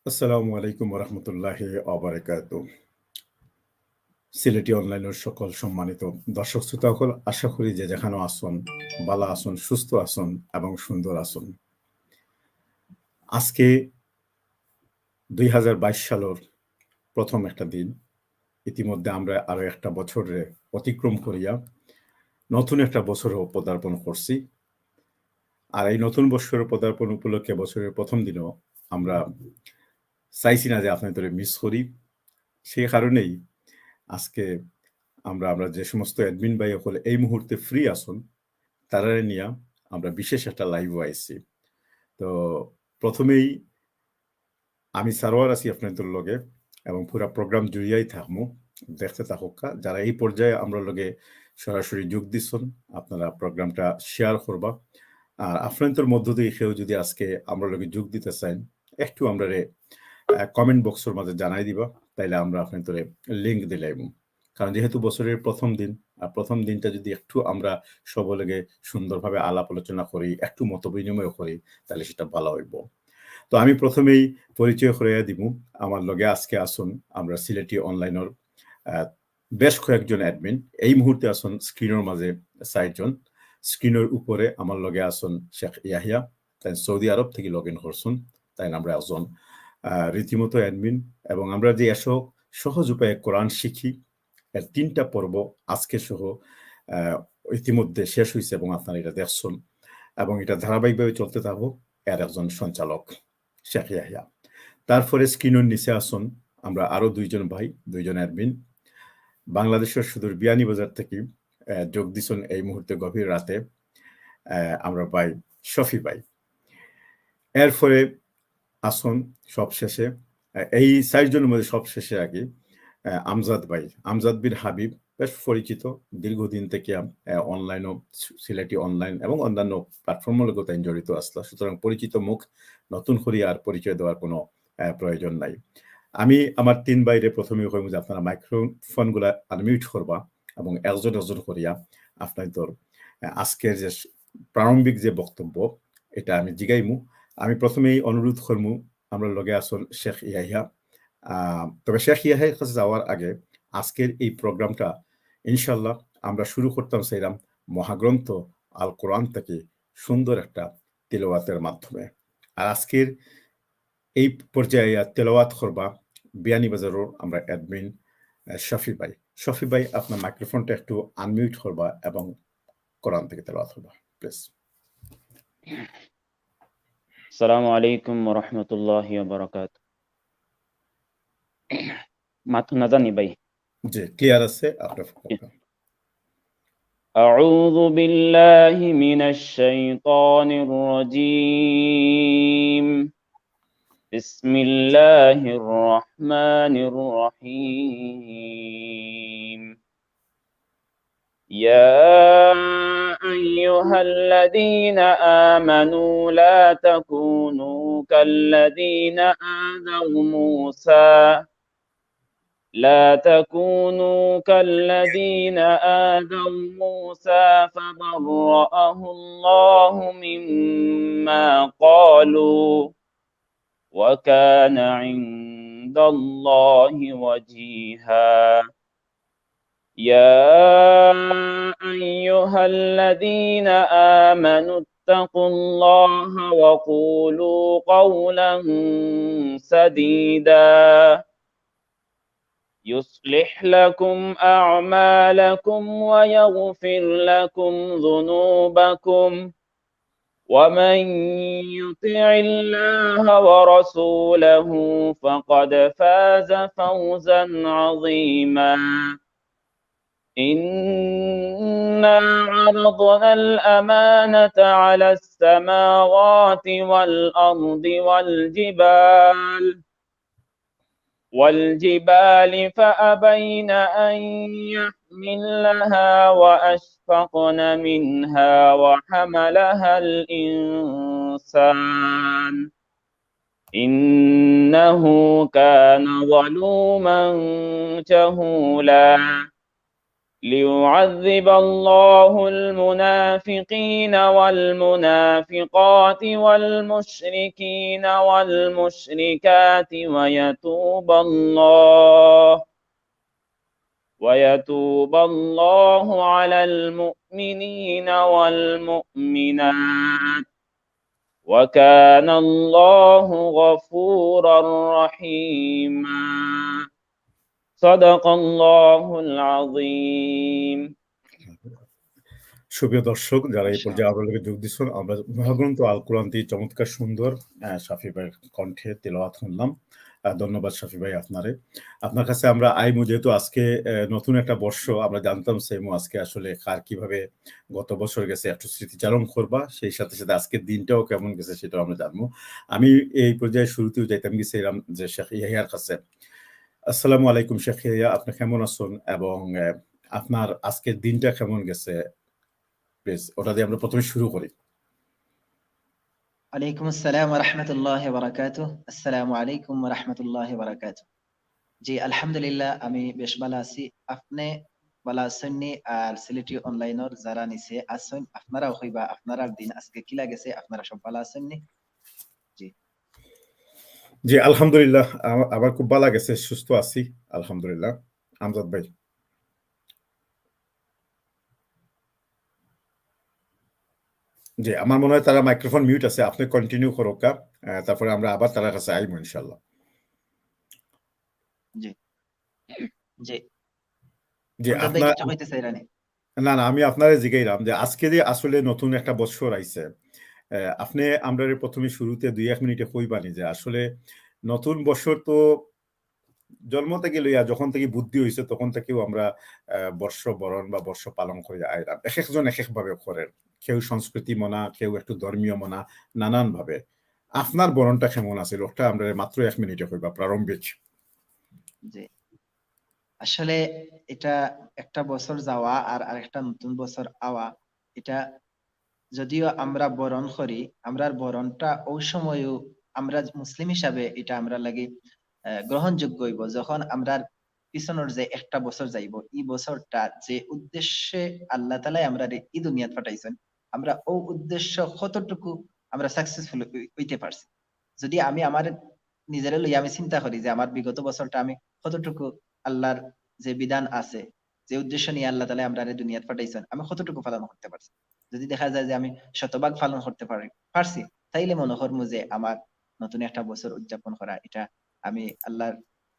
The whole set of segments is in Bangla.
আসসালামু আলাইকুম রহমতুল্লাহি অবরাকাত। সিলেটি অনলাইনের সকল সম্মানিত দর্শক শ্রোতা সকল, আশা করি যে যেখানে আসুন ভালো আসুন, সুস্থ আসুন এবং সুন্দর আসুন। আজকে 2022 সালের প্রথম একটা দিন। ইতিমধ্যে আমরা আরো একটা বছরে অতিক্রম করিয়া নতুন একটা বছরও পদার্পণ করছি। আর এই নতুন বছরের পদার্পণ উপলক্ষে বছরের প্রথম দিনও আমরা চাইছি না যে আপনাদের মিস করি। সেই কারণেই আজকে আমরা যে সমস্ত অ্যাডমিন ভাই সকল এই মুহূর্তে ফ্রি আসুন তারারে নিয়ে আমরা বিশেষ একটা লাইভ আইছি। তো প্রথমেই আমি সারোয়ার আছি আপনাদের লগে এবং পুরা প্রোগ্রাম জুড়িয়াই থাকবো, দেখতে থাকুক। যারা এই পর্যায়ে আমরা লগে সরাসরি যোগ দিচ্ছেন, আপনারা প্রোগ্রামটা শেয়ার করবা। আর আপনাদের মধ্য দিয়ে কেউ যদি আজকে আমরা লগে যোগ দিতে চান, একটু আমরা কমেন্ট বক্সের মাঝে জানাই দিবা, তাইলে আমরা আপনাদের লিঙ্ক দিলাম। কারণ যেহেতু বছরের প্রথম দিন, আর প্রথম দিনটা যদি একটু আমরা সবলগে সুন্দরভাবে আলাপ আলোচনা করি, একটু মত বিনিময় করি, তাহলে সেটা ভালো হইব। তো আমি প্রথমেই পরিচয় করাইয়া দিব। আমার লগে আজকে আসুন আমরা সিলেটি অনলাইনের বেশ কয়েকজন অ্যাডমিন। এই মুহূর্তে আসুন স্ক্রিনের মাঝে 4 জন। স্ক্রিনের উপরে আমার লগে আসুন শেখ ইয়াহিয়া, তাই সৌদি আরব থেকে লগ ইন করছুন, তাই আমরা একজন রীতিমতো অ্যাডমিন। এবং আমরা যে এসো সহজ উপায়ে কোরআন শিখি এর 3টা পর্ব আজকে সহ ইতিমধ্যে শেষ হয়েছে এবং আপনারা এটা দেখছেন এবং এটা ধারাবাহিকভাবে চলতে থাকবো। এর একজন সঞ্চালক শেখ ইয়াহিয়া। তারপরে স্ক্রিনের নিচে আসুন আমরা আরো 2 জন ভাই, 2 জন অ্যাডমিন বাংলাদেশের সুদূর বিয়ানীবাজার থেকে যোগ দিচ্ছেন এই মুহূর্তে গভীর রাতে। আমরা ভাই শফি ভাই। এরপরে আসুন সবশেষে এই 4 জনের মধ্যে সবশেষে আগে আমজাদ ভাই, আমজাদ বিন হাবিব, বেশ পরিচিত দীর্ঘদিন থেকে অনলাইনও সিলেটি অনলাইন এবং অন্যান্য প্ল্যাটফর্মের লগতে জড়িত আসলো। সুতরাং পরিচিত মুখ, নতুন করে আর পরিচয় দেওয়ার কোনো প্রয়োজন নাই। আমি আমার 3 ভাইরে প্রথমেই কইব যে আপনারা মাইক্রোফোনগুলা আনমিউট করবা এবং একজন একজন করিয়া আপনাদের আজকের যে প্রারম্ভিক যে বক্তব্য এটা আমি জিগাইমু। আমি প্রথমেই অনুরোধ করমু আমরা লগে আসুন শেখ ইয়াহিয়া। তবে শেখ ইয়াহিয়ার কাছে যাওয়ার আগে আজকের এই প্রোগ্রামটা ইনশাল্লাহ আমরা শুরু করতাম সেইরাম মহাগ্রন্থ আল কোরআন থেকে সুন্দর একটা তেলাওয়াতের মাধ্যমে। আর আজকের এই পর্যায়ে তেলাওয়াত করবা বিয়ানীবাজারের আমরা অ্যাডমিন শফি ভাই। শফি ভাই, আপনার মাইক্রোফোনটা একটু আনমিউট করবা এবং কোরআন থেকে তেলাওয়াত করবা প্লিজ। আসসালামু আলাইকুম ওয়া রাহমাতুল্লাহি ওয়া বারাকাতুহু। মাথা না জানি ভাই। জি, ক্লিয়ার আছে আপনার? আউযু বিল্লাহি মিনাশ শাইতানির রাজীম। বিসমিল্লাহির রহমানির রহিম। يا أيها الذين آمنوا لا تكونوا كالذين آذوا موسى فبرأه الله مما قالوا وكان عند الله وجيها يا أيها الذين آمنوا اتقوا الله وقولوا قولا سديدا يصلح لكم أعمالكم ويغفر لكم ذنوبكم ومن يطع الله ورسوله فقد فاز فوزا عظيما إنا عرضنا الأمانة على السماوات والأرض والجبال فأبين أن يحملنها وأشفقن منها وحملها الإنسان إنه كان ظلوما جهولا ليعذب الله المنافقين والمنافقات والمشركين والمشركات ويتوب الله على المؤمنين والمؤمنات وكان الله غفورا رحيما صدق الله العظيم সুপ্রিয় দর্শক যারা এই পর্যায়ে আমরা যোগ দিচ্ছেন, আমরা মহাগ্রন্থ আল কোরআনটি চমৎকার সুন্দর শাফি ভাইয়ের কণ্ঠে তেলাওয়াত শুনলাম। ধন্যবাদ শাফি ভাই আপনার কাছে আমরা আইমু, যেহেতু আজকে নতুন একটা বর্ষ, আমরা জানতাম সেমু আজকে আসলে কার কিভাবে গত বছর গেছে একটু স্মৃতিচারণ করবা, সেই সাথে সাথে আজকের দিনটাও কেমন গেছে সেটাও আমরা জানবো। আমি এই পর্যায়ে শুরুতেও যাইতাম গেছিলাম যে শেখ ইয়াহিয়ার কাছে। আসসালামু আলাইকুম শেখ ইয়াহিয়া, আপনি কেমন আছেন এবং আপনার আজকের দিনটা কেমন গেছে? প্লিজ ওটা দিয়ে আমরা প্রথমে শুরু করি। ওয়ালাইকুম আসসালাম ওয়া রাহমাতুল্লাহি ওয়া বারাকাতুহু। আসসালামু আলাইকুম ওয়া রাহমাতুল্লাহি ওয়া বারাকাতুহু। জি আলহামদুলিল্লাহ, আমি বেশ ভালো আছি। আপনি ভালো আছেন নি? আর সিলেটি অনলাইনের যারা নিচে আছেন আপনারাও হইবা আপনার দিন আজকে কি লাগেছে, আপনারা সব ভালো আছেন নি? জি জি আলহামদুলিল্লাহ, আমার খুব ভালো গেছে, সুস্থ আছি আলহামদুলিল্লাহ। আমজাদ ভাই। জি আমার মনে হয় তারা মাইক্রোফোন মিউট আছে, আপনি কন্টিনিউ করো কা, তারপরে আমরা আবার তার কাছে আইবো ইনশাআল্লাহ। জি জি জি আমজাদ ভাই আপনার কিছু কইতে চাইরা নি? না আমি আপনারে জিগাইলাম যে আজকে যে আসলে নতুন একটা বছর আইছে, আপনি আমরা প্রথমে শুরুতে 2-1 মিনিটে কইবানি যে আসলে নতুন বছর তো জন্ম থেকে লইয়া যখন থেকে বুদ্ধি হইছে তখন থেকেও আমরা বর্ষ বরণ বা বর্ষ পালন করে আইলাম। একজন এক ভাবে করেন, কেউ সংস্কৃতি মনা, কেউ একটু ধর্মীয় মনা, নানান ভাবে। আপনার বরণটা কেমন আছিল ওটা আমরা মাত্র 1 মিনিটে কইবা প্রারম্ভিক। জি আসলে এটা একটা বছর যাওয়া আর আরেকটা নতুন বছর আওয়া, এটা যদিও আমরা বরণ করি, আমরার বরণটা ওই সময়ও আমরা মুসলিম হিসাবে এটা আমরা লাগি গ্রহণযোগ্য হইব যখন আমরা পিছনের যে একটা বছর যাইব, এই বছরটা যে উদ্দেশ্যে আল্লাহ তাআলা আমরা এই দুনিয়াত পাঠাইছেন, আমরা ও উদ্দেশ্য কতটুকু আমরা সাকসেসফুল হইতে পারছি। যদি আমি আমার নিজের লইয়া আমি চিন্তা করি যে আমার বিগত বছরটা আমি কতটুকু আল্লাহর যে বিধান আছে, যে উদ্দেশ্য নিয়ে আল্লাহ তাআলা আমরা দুনিয়াত পাঠাইছেন, আমি কতটুকু পালন করতে পারছি। যদি দেখা যায় যে আমি শতভাগ পালন করতে পারছি, তাইলে মনে করবো যে আমার নতুন একটা বছর উদযাপন করা, এটা আমি আল্লাহর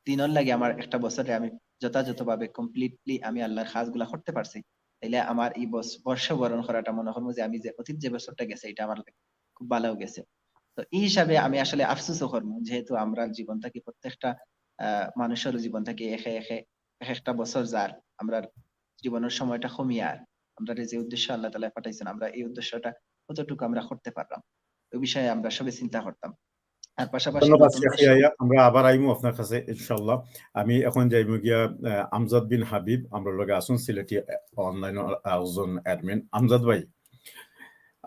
দিনের লাগে আমার একটা বছরে আমি যথাযথভাবে কমপ্লিটলি আমি আল্লাহর কাজগুলা করতে পারছি, তাইলে আমার এই বর্ষ বরণ করাটা মনে করবো যে আমি যে অতীত যে বছরটা গেছে এটা আমার খুব ভালো গেছে। তো এই হিসাবে আমি আসলে আফসোসও করবো, যেহেতু আমরা জীবন থাকি প্রত্যেকটা মানুষের জীবন থাকি একে একে এক একটা বছর যার আমরা জীবনের সময়টা কমিয়ে, আর আমরা যে উদ্দেশ্য আল্লাহ তাআলা পাঠাইছেন আমরা এই উদ্দেশ্যটা কতটুকু আমরা করতে পারলাম, ওই বিষয়ে আমরা সবে চিন্তা করতাম। আর পাশাপাশি ধন্যবাদ নতুন শেখ বছর। ইয়াহিয়া, আমরা আবার আইমু আপনার কাছে ইনশাআল্লাহ। আমি এখন যাইমু গিয়া আমজাদ বিন হাবিব, আমরা লগে আসুন সিলেটি অনলাইন একজন অ্যাডমিন। আমজাদ ভাই,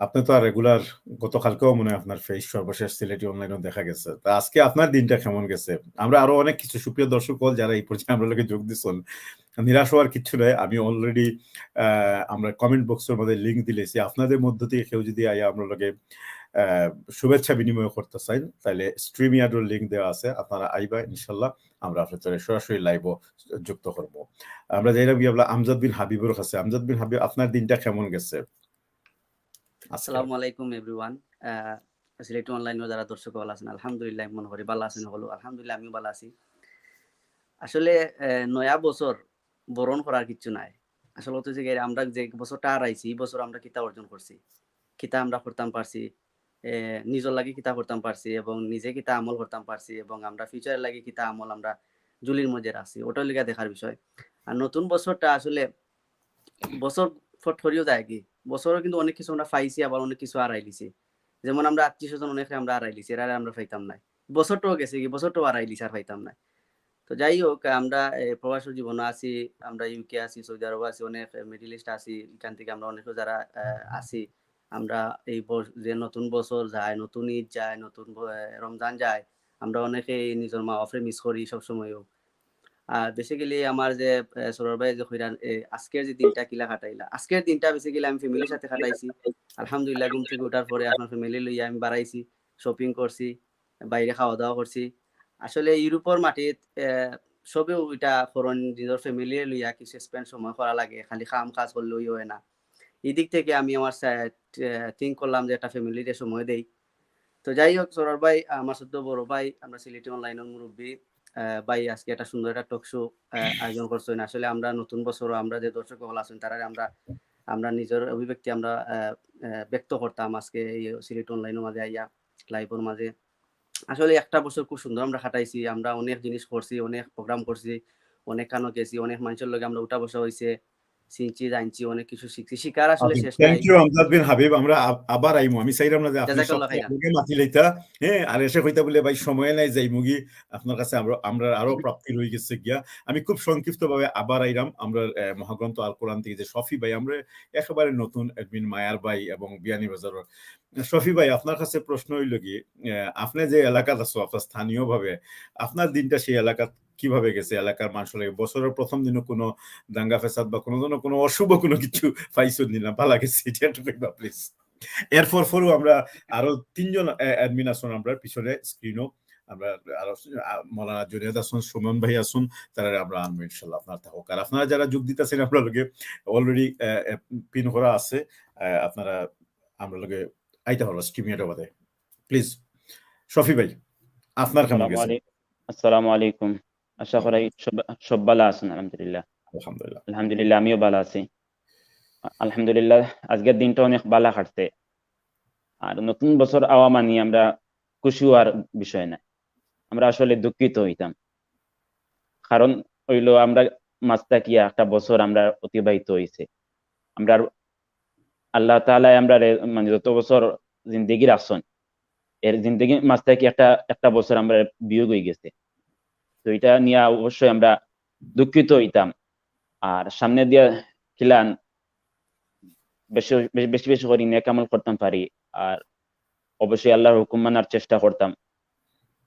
আপনি তো আর রেগুলার, গতকালকেও মনে হয় আপনার ফেস সর্বশেষ সিলেটি অনলাইনে দেখা গেছে। তা আজকে আপনার দিনটা কেমন গেছে? আমরা আরো অনেক কিছু সুপ্রিয় দর্শক হল যারা এই পর্যায়ে আমরা লোকে যোগ দিচ্ছেন, নিরাশ হওয়ার কিচ্ছু নয়। আমি অলরেডি আমরা কমেন্ট বক্সের মধ্যে লিঙ্ক দিলেছি, আপনাদের মধ্য থেকে কেউ যদি আয়া আমরা লোকে শুভেচ্ছা বিনিময় করতে চাই তাহলে স্ট্রিমিয়ার্ডের লিঙ্ক দেওয়া আছে, আপনারা আইবা ইনশাল্লাহ, আমরা আপনাদের সরাসরি লাইভও যুক্ত করবো। আমরা যাইলাম গিয়ে আমজাদ বিন হাবিবের কাছে। আমজাদ বিন হাবিব, আপনার দিনটা কেমন গেছে? আসসালামু আলাইকুম এভরিওয়ান। সিলেটি অনলাইনে যারা দর্শক ভালো আছেন আলহামদুলিল্লাহ, মনে করি ভালো আছেন হলো। আলহামদুলিল্লাহ আমিও ভালো আছি। আসলে নয়া বছর বরণ করার কিছু নাই। আসলে হচ্ছে যে আমরা যে বছরটা হারাইছি এই বছর আমরা কিতা অর্জন করছি, কিতা আমরা করতাম পারছি, নিজের লাগি কিতা করতাম পারছি এবং নিজে কিতা আমল করতাম পারছি এবং আমরা ফিউচারের লাগি কিতা আমল আমরা জুলির মধ্যে আছি, ওটার লিগা দেখার বিষয়। আর নতুন বছরটা আসলে বছর ফট করিও যায় কি, বছরও কিন্তু অনেক কিছু আমরা পাইছি, আবার অনেক কিছু হারাই লিছি। যেমন আমরা আত্মীয় স্বজন অনেক আমরা হারাই লিছি, এরা আমরা পাইতাম নাই। বছরটাও গেছে কি, বছরটাও হারাই লিছি আর পাইতাম নাই। তো যাই হোক, আমরা প্রবাসী জীবনে আছি, আমরা ইউকে আছি, সৌদি আরব আছি, অনেক মিডল ইস্ট আছি, এখান থেকে আমরা অনেক যারা আছি, আমরা এই যে নতুন বছর যায়, নতুন ঈদ যায়, নতুন রমজান যায়, আমরা অনেকে নিজের মা বাপরে মিস করি সবসময়ও। আর বেসিক্যালি আমার যে সরোর ভাই যে কইরা আজকের যে দিনটা কিলা কাটাইলা, আজকের দিনটা বেসিক্যালি আমি ফ্যামিলির সাথে কাটাইছি। আলহামদুলিল্লাহ ঘুম থেকে ওঠার পরে আপনার ফ্যামিলি লইয়া আমি বাড়াইছি, শপিং করছি, বাইরে খাওয়া দাওয়া করছি। আসলে ইউরোপের মাটিত সবেও এটা করণ নিজের ফ্যামিলি লইয়া কিছু স্পেন্ড সময় করা লাগে, খালি কাম কাজ করলেই হয় না। এই দিক থেকে আমি আমার থিঙ্ক করলাম যে একটা ফ্যামিলিতে সময় দেই। তো যাই হোক সরোর ভাই আমার সাথে বড় ভাই, আমরা সিলেটি অনলাইনের মুরব্বী ভাই আজকে একটা সুন্দর একটা টক শো আয়োজন করছেন। আসলে আমরা নতুন বছর আমরা যে দর্শক হল আছেন তারা আমরা নিজের অভিব্যক্তি আমরা ব্যক্ত করতাম আজকে এই সিলেটি অনলাইনের মাঝে আইয়া লাইভের মাঝে। আসলে একটা বছর খুব সুন্দর আমরা কাটাইছি, আমরা অনেক জিনিস করছি, অনেক প্রোগ্রাম করছি, অনেক কানো গেছি, অনেক মানুষের লগে আমরা উঠা বসা হয়েছে, চিনছি জানছি, অনেক কিছু শিখছি, শিকার আসলে শেষ নাই। থ্যাংক ইউ আমজাদ বিন হাবিব, আমরা আবার আইমু। আমি চাইলাম না যে আপনি জাযাকাল্লাহ খাইরান। সবকে মাতি লইতা, হ্যাঁ, আর এসে কইতা বলে ভাই সময় নাই যাই মুগি, আপনার কাছে আমরা আরো প্রাপ্তি রয়ে গেছে গিয়া। আমি খুব সংক্ষিপ্তভাবে আবার আইরাম আমরা মহাগ্রন্থ আল কোরআন থেকে যে শফি ভাই, আমরা একেবারে নতুন অ্যাডমিন মায়ার ভাই এবং বিয়ানী বাজারের শফি ভাই, আপনার কাছে প্রশ্ন হইল কি, আপনি যে এলাকাত আছো আপনার স্থানীয়ভাবে আপনার দিনটা সেই এলাকাত কিভাবে গেছে? এলাকার মানুষের বছরের প্রথম দিনও কোনো দাঙ্গা ফেসাদ বা কোনো ধরনের কোনো অশুভ কোনো কিছু পাইছো নিলাম ভালো গেছে, এটা একটু কইবা প্লিজ। এরপর পরও আমরা আরো 3 জন অ্যাডমিন আছেন আমরা পিছনে স্ক্রিনও, আমরা আরো মৌলানা জুনেদ আসুন, সুমন ভাই আসুন, তারা আমরা আনবো ইনশাল্লাহ আপনার থাকুক। আর আপনারা যারা যোগ দিতেছেন আপনার লগে অলরেডি পিন করা আছে, আপনারা আমরা লগে আইতে পারবো স্ট্রিমিয়াটা বাদে। প্লিজ শফি ভাই আপনার কেমন গেছে? আসসালামু আলাইকুম, আশা করি সব ভালো আছেন? আলহামদুলিল্লাহ। আলহামদুলিল্লাহ আলহামদুলিল্লাহ আমিও ভালো আছি। আলহামদুলিল্লাহ আজকের দিনটা অনেক ভালো কাটছে। আর নতুন বছর আওয়া মানি আমরা খুশি হওয়ার বিষয় না, আমরা আসলে দুঃখিত হইতাম। কারণ হইলো আমরা মাস্তাকিয়া একটা বছর আমরা অতিবাহিত হয়েছে, আমরা আল্লাহ তাআলা আমরা মানে যত বছর জিন্দেগি রাখছেন এর জিন্দেগি মাস্তাকি একটা বছর আমরা বিয়োগ হয়ে গেছে। তো এটা নিয়ে অবশ্যই আমরা দুঃখিত হইতাম। আর সামনে দিয়ে খিলান বেশি বেশি বেশি করে নেক আমল করতাম পারি, আর অবশ্যই আল্লাহর হুকুম মানার চেষ্টা করতাম।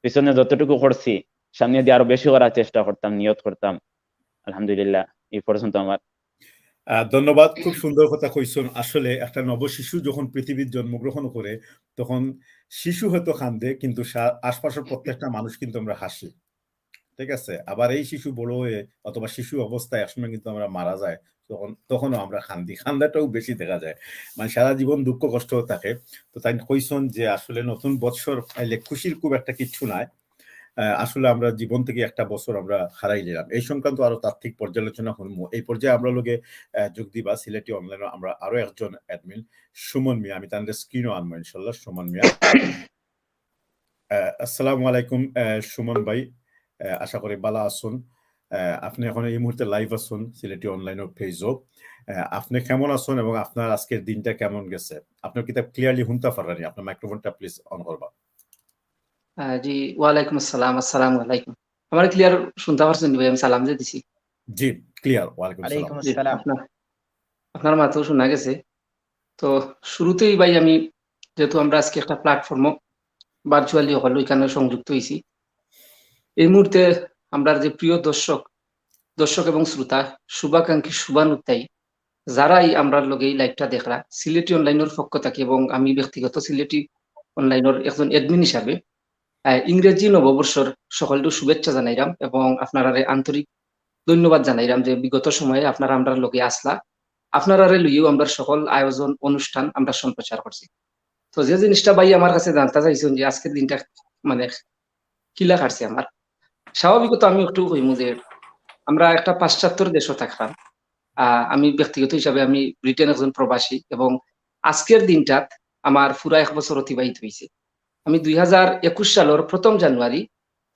পিছনে যতটুকু করছি সামনে দিয়ে আরো বেশি করার চেষ্টা করতাম, নিয়ত করতাম। আলহামদুলিল্লাহ এই পর্যন্ত আমার। ধন্যবাদ, খুব সুন্দর কথা কইছেন। আসলে একটা নবশিশু যখন পৃথিবীর জন্মগ্রহণ করে তখন শিশু হয়তো কান্দে, কিন্তু আশপাশের প্রত্যেকটা মানুষ কিন্তু আমরা হাসি, ঠিক আছে? আবার এই শিশু বড় হয়ে অথবা শিশু অবস্থায় একসময় কিন্তু আমরা মারা যায়, তখনও আমরা কান্দি, কান্দাটাও বেশি দেখা যায়, মানে সারা জীবন দুঃখ কষ্ট থাকে। তো তাই কইছেন যে আসলে নতুন বছর পাইলে খুশির খুব একটা কিচ্ছু নাই, আসলে আমরা জীবন থেকে একটা বছর আমরা হারাই নিলাম। এই সংক্রান্ত আরো তাত্ত্বিক পর্যালোচনা করবো। এই পর্যায়ে আমরা লোকে যোগ দিবা সিলেটি অনলাইনে আমরা আরো একজন অ্যাডমিন সুমন মিয়া, আমি তাদের স্ক্রিনও আনবো ইনশাল্লাহ। সুমন মিয়া, আসসালামু আলাইকুম সুমন ভাই, আশা করি ভালো আছেন। আপনি এখন এই মুহূর্তে লাইভ আছেন সিলেটি অনলাইনের পেজও। আপনি কেমন আছেন এবং আপনার আজকের দিনটা কেমন গেছে? আপনার কিতাব ক্লিয়ারলি শুনতে পারেন, আপনার মাইক্রোফোনটা প্লিজ অন করবা। জি, ওয়ালাইকুম আসসালাম। আসসালামু আলাইকুম। আমার ক্লিয়ার শুনতে পারছেন ভাই? আমি সালাম যে দিছি। জি ক্লিয়ার। ওয়ালাইকুম ওয়ালাইকুম আসসালাম। আসসালাম। আপনার মাথাও শোনা গেছে। তো শুরুতেই ভাই আমি, যেহেতু আমরা আজকে একটা প্ল্যাটফর্মও ভার্চুয়ালি হল এখানে সংযুক্ত হয়েছি, এই মুহূর্তে আমরা যে প্রিয় দর্শক এবং শ্রোতা, শুভাকাঙ্ক্ষী, শুভানুত্যায়ী যারাই আমরা লগে এই লাইভটা দেখরা সিলেটি অনলাইনের পক্ষ থেকে এবং আমি ব্যক্তিগত সিলেটি অনলাইনের একজন অ্যাডমিন হিসাবে ইংরেজি নববর্ষর সকলকে শুভেচ্ছা জানাইলাম এবং আপনারা আন্তরিক ধন্যবাদ জানাইলাম যে বিগত সময়ে আপনারা আমরা লগে আসলা, আপনারা লইও আমরা সকল আয়োজন অনুষ্ঠান আমরা সম্প্রচার করছি। তো যে জিনিসটা ভাই আমার কাছে জানতে চাইছেন যে আজকের দিনটা মানে কিলা কাটছে আমার, স্বাভাবিকত আমি একটু কইমু যে আমরা একটা পাশ্চাত্যের দেশও থাকলাম। আমি ব্যক্তিগত হিসাবে আমি ব্রিটেন একজন প্রবাসী এবং আজকের দিনটাত আমার পুরা 1 বছর অতিবাহিত হয়েছে। আমি 2021 সালের 1 জানুয়ারি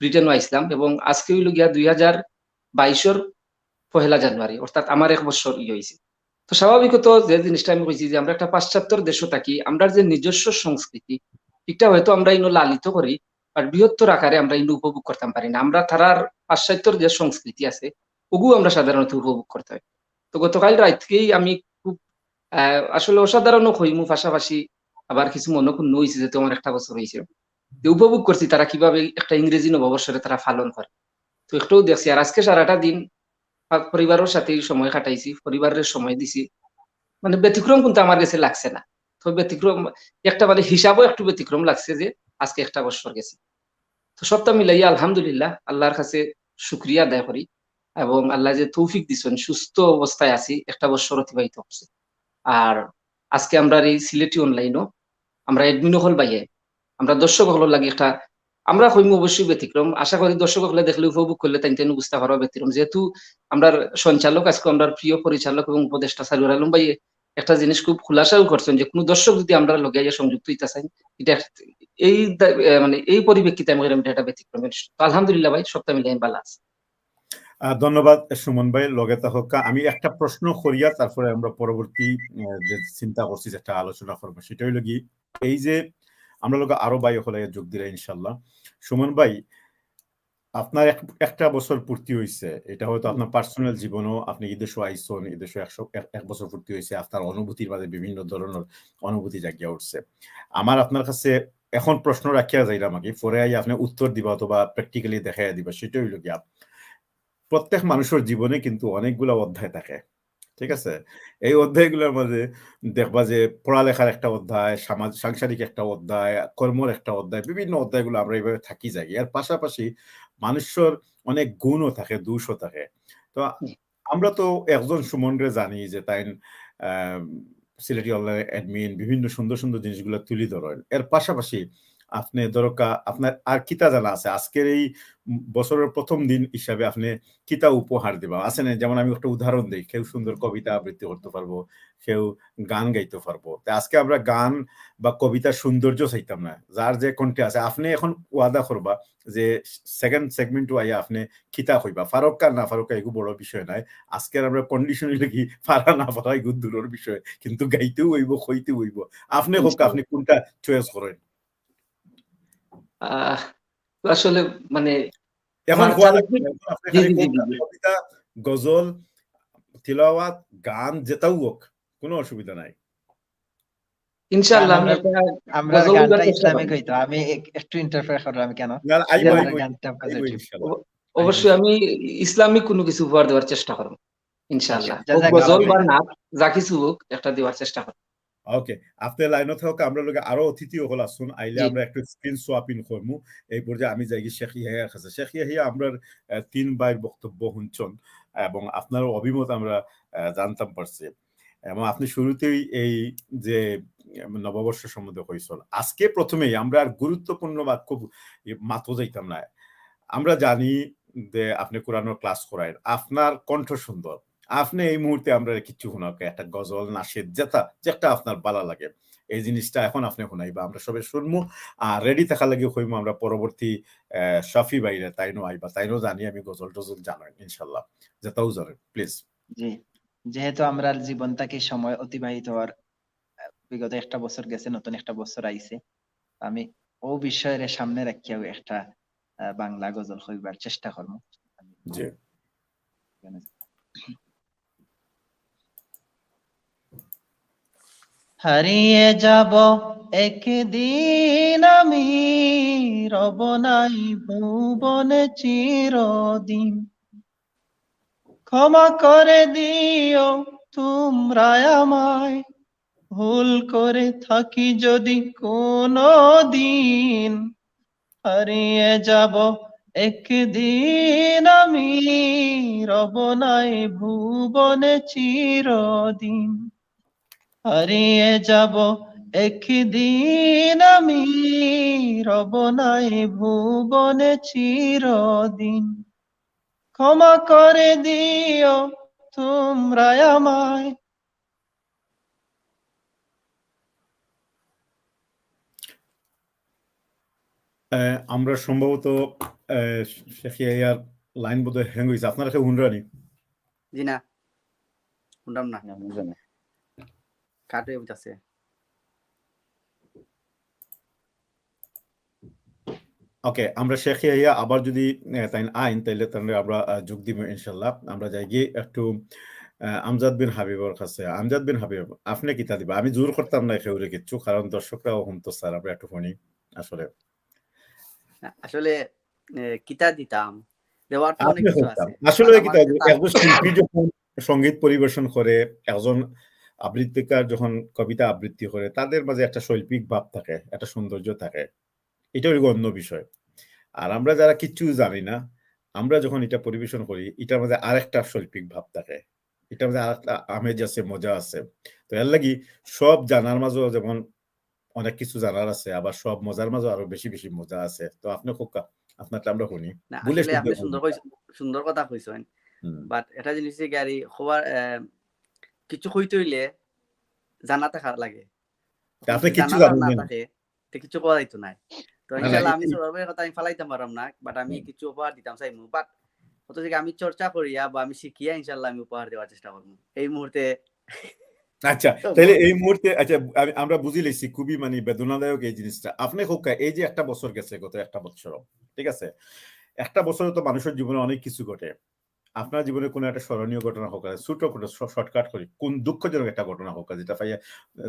ব্রিটেন আইসলাম এবং আজকে হইল গিয়া 2022 1 জানুয়ারি, অর্থাৎ আমার 1 বছর হয়েছে। তো স্বাভাবিকত যে জিনিসটা আমি কইছি যে আমরা একটা পাশ্চাত্যের দেশও থাকি, আমরা যে নিজস্ব সংস্কৃতি এটা হয়তো আমরা ইনো লালিত করি, আর বৃহত্তর আকারে আমরা ইনো উপভোগ করতে পারি না। আমরা তারার পাশ্চাত্যের যে সংস্কৃতি আছে ওগু আমরা সাধারণত উপভোগ করতে হয়। তো গতকাল রাত থেকেই আমি খুব আসলে অসাধারণও হইমু, পাশাপাশি আবার কিছু মনক্ষুণ্ণ হয়েছে যে তোমার 1 বছর হয়েছে, উপভোগ করছি তারা কিভাবে একটা ইংরেজি নববর্ষরে তারা পালন করে। তো তো একটাও দেখছি। আর আজকে সারাটা দিন পরিবারের সাথে সময় কাটাইছি, পরিবারের সময় দিছি, মানে ব্যতিক্রম কিন্তু আমার কাছে লাগছে না। তো ব্যতিক্রম একটা মানে হিসাবও একটু ব্যতিক্রম লাগছে যে আজকে একটা বছর গেছে। তো সবটা মিলাইয়া আলহামদুলিল্লাহ আল্লাহর কাছে শুকরিয়া আদায় করি, এবং আল্লাহ যে তৌফিক দিচ্ছেন সুস্থ অবস্থায় আছি, একটা বছর অতিবাহিত হচ্ছে। আর আজকে আমরা এই সিলেটি অনলাইনও আমরা এডমিন হল বাইয়ে আমরা দর্শক হল লাগে একটা আমরা হইম অবশ্যই ব্যতিক্রম। আশা করি দর্শক হলে দেখলে উপভোগ করলে তাই তেন বুঝতে পারবো ব্যতিক্রম, যেহেতু আমরা সঞ্চালক আজকে আমরা প্রিয় পরিচালক এবং উপদেষ্টা সারুর আলম ভাই একটা জিনিস খুব খুলাসাও করছেন যে কোনো দর্শক যদি আমরা লগাইয়া সংযুক্ত হইতে চাই, এটা এই মানে এই পরিপ্রেক্ষিতে আমি এটা ব্যতিক্রম। তো আলহামদুলিল্লাহ ভাই সপ্তাহ মিলিয়ে ভালো আছে। ধন্যবাদ সুমন ভাই, লগে থাকা। আমি একটা প্রশ্ন করিয়া তারপরে আমরা পরবর্তী যে চিন্তা করছি যেটা আলোচনা করবো সেটা হইল কি, এই যে আমরা লোক আরো ভাই হলে যোগ দিলে ইনশাল্লাহ। সুমন ভাই, আপনার একটা বছর পূর্তি হয়েছে, এটা হয়তো আপনার পার্সোনাল জীবনও আপনি এদেশে আইসন, এদেশে এক বছর পূর্তি হয়েছে, আপনার অনুভূতির মাঝে বিভিন্ন ধরনের অনুভূতি জাগিয়া উঠছে। আমার আপনার কাছে এখন প্রশ্ন রাখিয়া যাইলাম আমাকে, পরে আই আপনি উত্তর দিবা অথবা প্র্যাকটিক্যালি দেখাইয়া দিবা। সেটা হইল গিয়া, প্রত্যেক মানুষের জীবনে কিন্তু অনেকগুলো অধ্যায় থাকে, ঠিক আছে? এই অধ্যায়গুলোর মাঝে দেখবা যে পড়ালেখার একটা অধ্যায়, সাংসারিক একটা অধ্যায়, কর্মর একটা অধ্যায়, বিভিন্ন অধ্যায়গুলো আমরা এইভাবে থাকি যাই। এর পাশাপাশি মানুষের অনেক গুণও থাকে, দোষও থাকে। তো আমরা তো একজন সুমনরে জানি যে তাই সিলেটি অনলাইন অ্যাডমিন বিভিন্ন সুন্দর সুন্দর জিনিসগুলো তুলি ধরেন। এর পাশাপাশি আপনি দরকার আপনার আর কিতা জানা আছে আজকের এই বছরের প্রথম দিন হিসাবে আপনি কিতা উপহার দিবা আছে না? যেমন আমি একটা উদাহরণ দিই, কেউ সুন্দর কবিতা আবৃত্তি করতে পারবো, কেউ গান গাইতে পারবো। তা আজকে আমরা গান বা কবিতার সৌন্দর্য চাইতাম না, যার যে কণ্ঠে আছে। আপনি এখন ওয়াদা করবা যে সেকেন্ড সেগমেন্ট আইয়া আপনি কিতা হইবা, ফারুক আর না ফারুক এগুলো বড় বিষয় নাই। আজকের আমরা কন্ডিশন কি ফারা না ফারা এগুলো দূরের বিষয়, কিন্তু গাইতেও হইব, কইতেও হইব। আপনি হোক, আপনি কোনটা চয়েস করেন? আসলে মানে এখন কবিতা, গজল, তিলাওয়াত, গান যেটাও হোক, কোনো অসুবিধা নাই। ইনশাআল্লাহ আমরা গানটা ইসলামিক হইতো। আমি একটু ইন্টারফেয়ার করলাম কেন? অবশ্যই আমি ইসলামিক কোনো কিছু উপহার দেওয়ার চেষ্টা করব ইনশাআল্লাহ। গজল বা নাচ যা কিছু হোক একটা দেওয়ার চেষ্টা করব। ওকে, আপনি লাইনত হোক, আমরা লোকে আরো অতিথি হল আসুন, আইলে আমরা একটু স্ক্রিন সোয়াপিং করবো। এই পর্যায়ে আমি যাই শেখ ইয়াহিয়ার কাছে। শেখ ইয়াহিয়া আমরা 3 ভাইয়ের বক্তব্য শুনছেন এবং আপনার অভিমত আমরা জানতাম পারছি, এবং আপনি শুরুতেই এই যে নববর্ষ সম্বন্ধে হয়েছিল। আজকে প্রথমেই আমরা আর গুরুত্বপূর্ণ বাক্য মাতো যাইতাম না। আমরা জানি যে আপনি কোরআনের ক্লাস করায়, আপনার কণ্ঠ সুন্দর, আপনি এই মুহূর্তে আমরা কিছু শোনাকে একটা গজল, নাশেদ যেটা আপনার ভালো লাগে, এই জিনিসটা এখন আপনি শোনাইবা, আমরা সবাই শুনবো। আর রেডি থাকা লাগে হইমু আমরা পরবর্তী শফি বাইরে তাইনো আইবা, তাইনো জানি আমি গজল টজল জানাই ইনশাল্লাহ, যেটাও জানেন প্লিজ। জি, যেহেতু আমরা জীবনটাকে সময় অতিবাহিত হওয়ার বিগত একটা বছর গেছে, নতুন একটা বছর আইছে, আমি ও বিষয়ের সামনে রাখিয়াও একটা বাংলা গজল হইবার চেষ্টা করবো। জি, হারিয়ে যাব একদিন আমি, রব নাই ভুবনে চিরদিন। ক্ষমা করে দিও তোমরা আমায়, ভুল করে থাকি যদি কোনো দিন। হারিয়ে যাব একদিন আমি, রব নাই ভুবনে চিরদিন। হারিয়ে যাব একদিন আমি, রব নাই ভুবনে চিরদিন। ক্ষমা করে দিও তোমরা আমায়। আমরা সম্ভবত শেখ ইয়াহিয়ার লাইন বোধহয় হ্যাং হয়েছে, আপনারা কেউ হুনরানি? জি না, শুনলাম না, কাটে বুঝাছে। ওকে, আমরা শেখ ইয়াহিয়া আবার যদি তাই আইন তাইলে তাহলে আমরা যোগ দিব ইনশাল্লাহ। আমরা যাই গিয়ে একটু আমজাদ বিন হাবিবর কাছে। আমজাদ বিন হাবিব, আপনি কিতা দিবা? আমি জোর করতাম না কেউরে কিচ্ছু, কারণ দর্শকরাও হুমতো স্যার, আমরা একটু শুনি। আসলে আসলে কিতা দিতাম, দেওয়ার তো অনেক কিছু আছে। আসলে কি আমাদের একজন শিল্পী যখন সঙ্গীত পরিবেশন করে, একজন আবৃত্তিকার যখন কবিতা আবৃত্তি করে, তাদের মাঝে একটা শৈল্পিক ভাব থাকে, একটা সৌন্দর্য থাকে, এটা হলো অন্য বিষয়। আর আমরা যারা কিচ্ছু জানি না, আমরা যখন এটা পরিবেশন করি, এটার মধ্যে আরেকটা শৈল্পিক ভাব থাকে, এটার মধ্যে আরেকটা আমেজ আছে, মজা আছে। তো এর লাগি সব জানার মাঝেও যেমন অনেক কিছু জানার আছে, আবার সব মজার মাঝেও আরো বেশি বেশি মজা আছে। তো আপনি খোকা, আপনারটা আমরা শুনি। না ভুলে আসলে আপনি সুন্দর কথা কইছেন, বাট এটা জিনিস গাড়ি খবর কিছু কইতে হইলে জানা থাকা লাগে। আপনি কিছু জানা না জানেন না। থাকে তো কিছু করাই তো নাই। তো ইনশাআল্লাহ আমি সবার কথা আমি ফালাইতাম পারলাম না, বাট আমি কিছু উপহার দিতাম চাইমু। বাট হতো যে আমি চর্চা করিয়া বা আমি শিখিয়া ইনশাআল্লাহ আমি উপহার দেওয়ার চেষ্টা করব এই মুহূর্তে। আচ্ছা, তাহলে এই মুহূর্তে আচ্ছা আমরা বুঝি লেছি খুবই মানে বেদনাদায়ক এই জিনিসটা। আপনি খোকা, এই যে একটা বছর গেছে, গত একটা বছর, ঠিক আছে, একটা বছরে তো মানুষের জীবনে অনেক কিছু ঘটে। আপনার জীবনে কোনো একটা স্মরণীয় ঘটনা হোক, ছোট করে শর্টকাট করি, কোন দুঃখজনক একটা ঘটনা হোক যেটা পাইয়া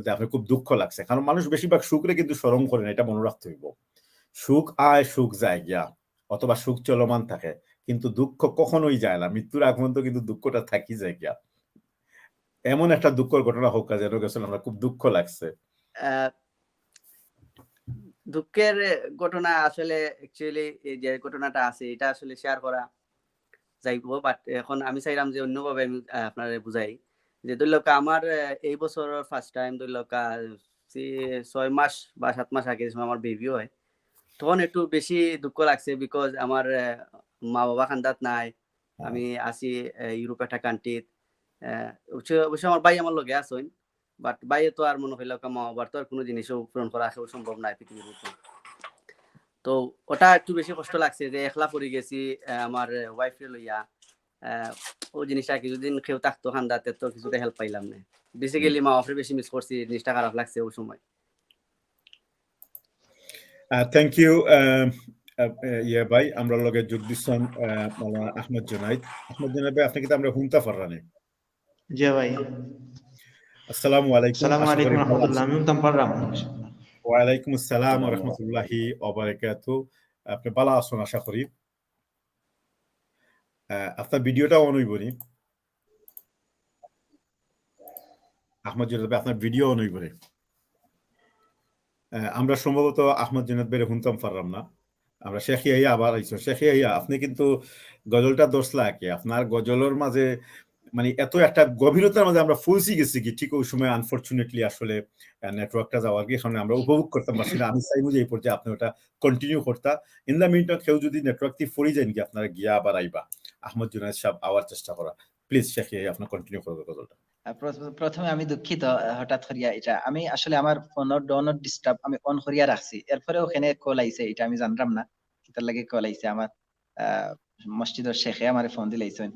যে আপনার খুব দুঃখ লাগছে, কারণ মানুষ বেশিরভাগ সুখরে কিন্তু স্মরণ করে না, এটা মনে রাখতে হইব। সুখ আয় সুখ যায় গিয়া, অথবা সুখ চলমান থাকে, কিন্তু দুঃখ কখনোই যায় না, মৃত্যুর আগ পর্যন্ত কিন্তু দুঃখটা থাকি যায় গিয়া। এমন একটা দুঃখের ঘটনা হোক যেন গেছিল আমরা খুব দুঃখ লাগছে। দুঃখের ঘটনা আসলে অ্যাকচুয়ালি এই যে ঘটনাটা আছে এটা আসলে শেয়ার করা যাইব, বাট এখন আমি চাইলাম যে অন্যভাবে আমি আপনার বুঝাই যে ধরলক আমার এই বছর ফার্স্ট টাইম ধরলক 6 মাস বা 7 মাস আগে আমার বেবি হয়, তখন একটু বেশি দুঃখ লাগছে, বিকজ আমার মা বাবা খান্দাত নাই, আমি আছি ইউরোপ একটা কান্ট্রিত। অবশ্য আমার ভাই আমার লগে আসেন, বাট ভাইয়ে তো আর মনে হইল মা বাবার তো আর কোনো জিনিসও পূরণ করা আসলে সম্ভব নাই পৃথিবীর উপর। তো ওটা একটু বেশি কষ্ট লাগছে যে একলা পড়ে গেছি আমার ওয়াইফে লইয়া। ও জিনিসটা কিছুদিন কেউ থাকতো খান্দাতে তো কিছুতে হেল্প পাইলাম না, বেসিক্যালি মা বাবাকে বেশি মিস করছি, জিনিসটা খারাপ লাগছে ওই সময়। থ্যাংক ইউ ইয়া ভাই, আমরা লগে যোগ দিচ্ছেন মাওলানা আহমদ জুনাইদ। আহমদ জুনাইদ ভাই, আপনি কিন্তু আমরা হুনতা ফাররানি। জি ভাই, আসসালামু আলাইকুম। আসসালামু আলাইকুম রাহমাতুল্লাহ। আমি উত্তম পাররাম। ওয়া আলাইকুম আসসালাম ওয়া রাহমাতুল্লাহি ওয়া বারাকাতুহু। আপনি ভালো আছেন আশা করি। আপনার ভিডিওটা অন হইব নি আহমদ জুনাইদ ভাই, আপনার ভিডিও অন হইব নি। আমরা সম্ভবত আহমদ জুনাইদ ভাই হুনতাম পারলাম না। আমরা শেখ ইয়াহিয়া আবার আইছো। শেখ ইয়াহিয়া, আপনি কিন্তু গজলটা দোসলা কি আপনার গজলের মাঝে মানে এত একটা গভীরতার মাঝে আমরা ফুলসি গেছি কি, ঠিক ওই সময় আনফরচুনেটলি আসলে নেটওয়ার্কটা যাওয়ার কি কারণে আমরা উপভোগ করতাম পারছি না। আমি চাইবো যে এই পর্যায়ে আপনি ওটা কন্টিনিউ করতা। ইন দ্য মিন কেউ যদি নেটওয়ার্ক দিয়ে ফরি যান কি আপনারা গিয়া আবার আইবা আহমদ জুনাইদ সাহেব আওয়ার চেষ্টা করা। প্লিজ শেখ ইয়াহিয়া, আপনার কন্টিনিউ করবে গজলটা। প্রথমে আমি দুঃখিত, হঠাৎ করিয়া এটা আমি আসলে আমার ফোনের ডোনট ডিস্টার্ব আমি অন করিয়া রাখছি, এরপরে ওখানে কল আইছে, এটা আমি জানলাম না এটার লাগে কল আইছে। আমার মসজিদের শেখে আমার ফোন দিলাইছেন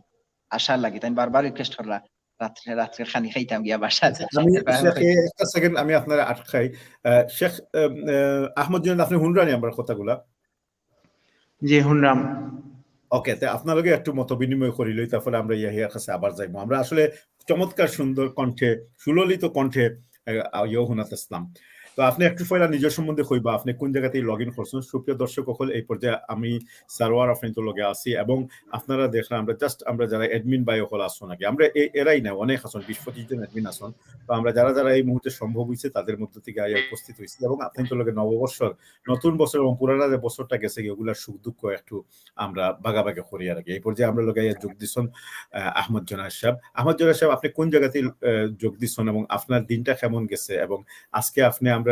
আসার লাগে, তাই বারবার রিকোয়েস্ট করলা রাত্রে রাত্রে খানি খাইতাম গিয়া বাসা। আমি শেখ একটা সেকেন্ড আমি আপনার আটকাই। শেখ আহমদ জুনাইদ, আপনি হুনরানি আমার কথাগুলা? জি হুনরাম। ওকে, তো আপনাদেরকে একটু মত বিনিময় করিলই, তারপরে আমরা ইয়াহিয়ার কাছে আবার যাইবো। আমরা আসলে চমৎকার সুন্দর কণ্ঠে, সুললিত কণ্ঠে ইয়ে শুনাতেছিলাম। তো আপনি একটু পয়লা নিজের সম্বন্ধে কইবা, আপনি কোন জায়গাতে লগ ইন করছেন। সুপ্রিয় দর্শক সকল, এই পর্যায়ে আমি সারোয়ার আপনি তো লগে আছি, এবং আপনারা দেখলাম আমরা যারা অ্যাডমিন বাই হল আসুন নাকি, আমরা এরাই না অনেক আসুন, 20-25 জন অ্যাডমিন আসুন। তো আমরা যারা এই মুহূর্তে সম্ভব হয়েছে তাদের মধ্য থেকে আইয়া উপস্থিত হয়েছি, এবং আপনি তো লগে নববর্ষর, নতুন বছর এবং পুরানা যে বছরটা গেছে ওগুলার সুখ দুঃখ একটু আমরা ভাগাভাগি করি আর কি। এই পর্যায়ে আমরা লগে যোগ দিচ্ছেন আহমদ জুনাইদ সাহেব। আহমদ জুনাইদ সাহেব, আপনি কোন জায়গাতে যোগ দিচ্ছেন এবং আপনার দিনটা কেমন গেছে, এবং আজকে আপনি আমরা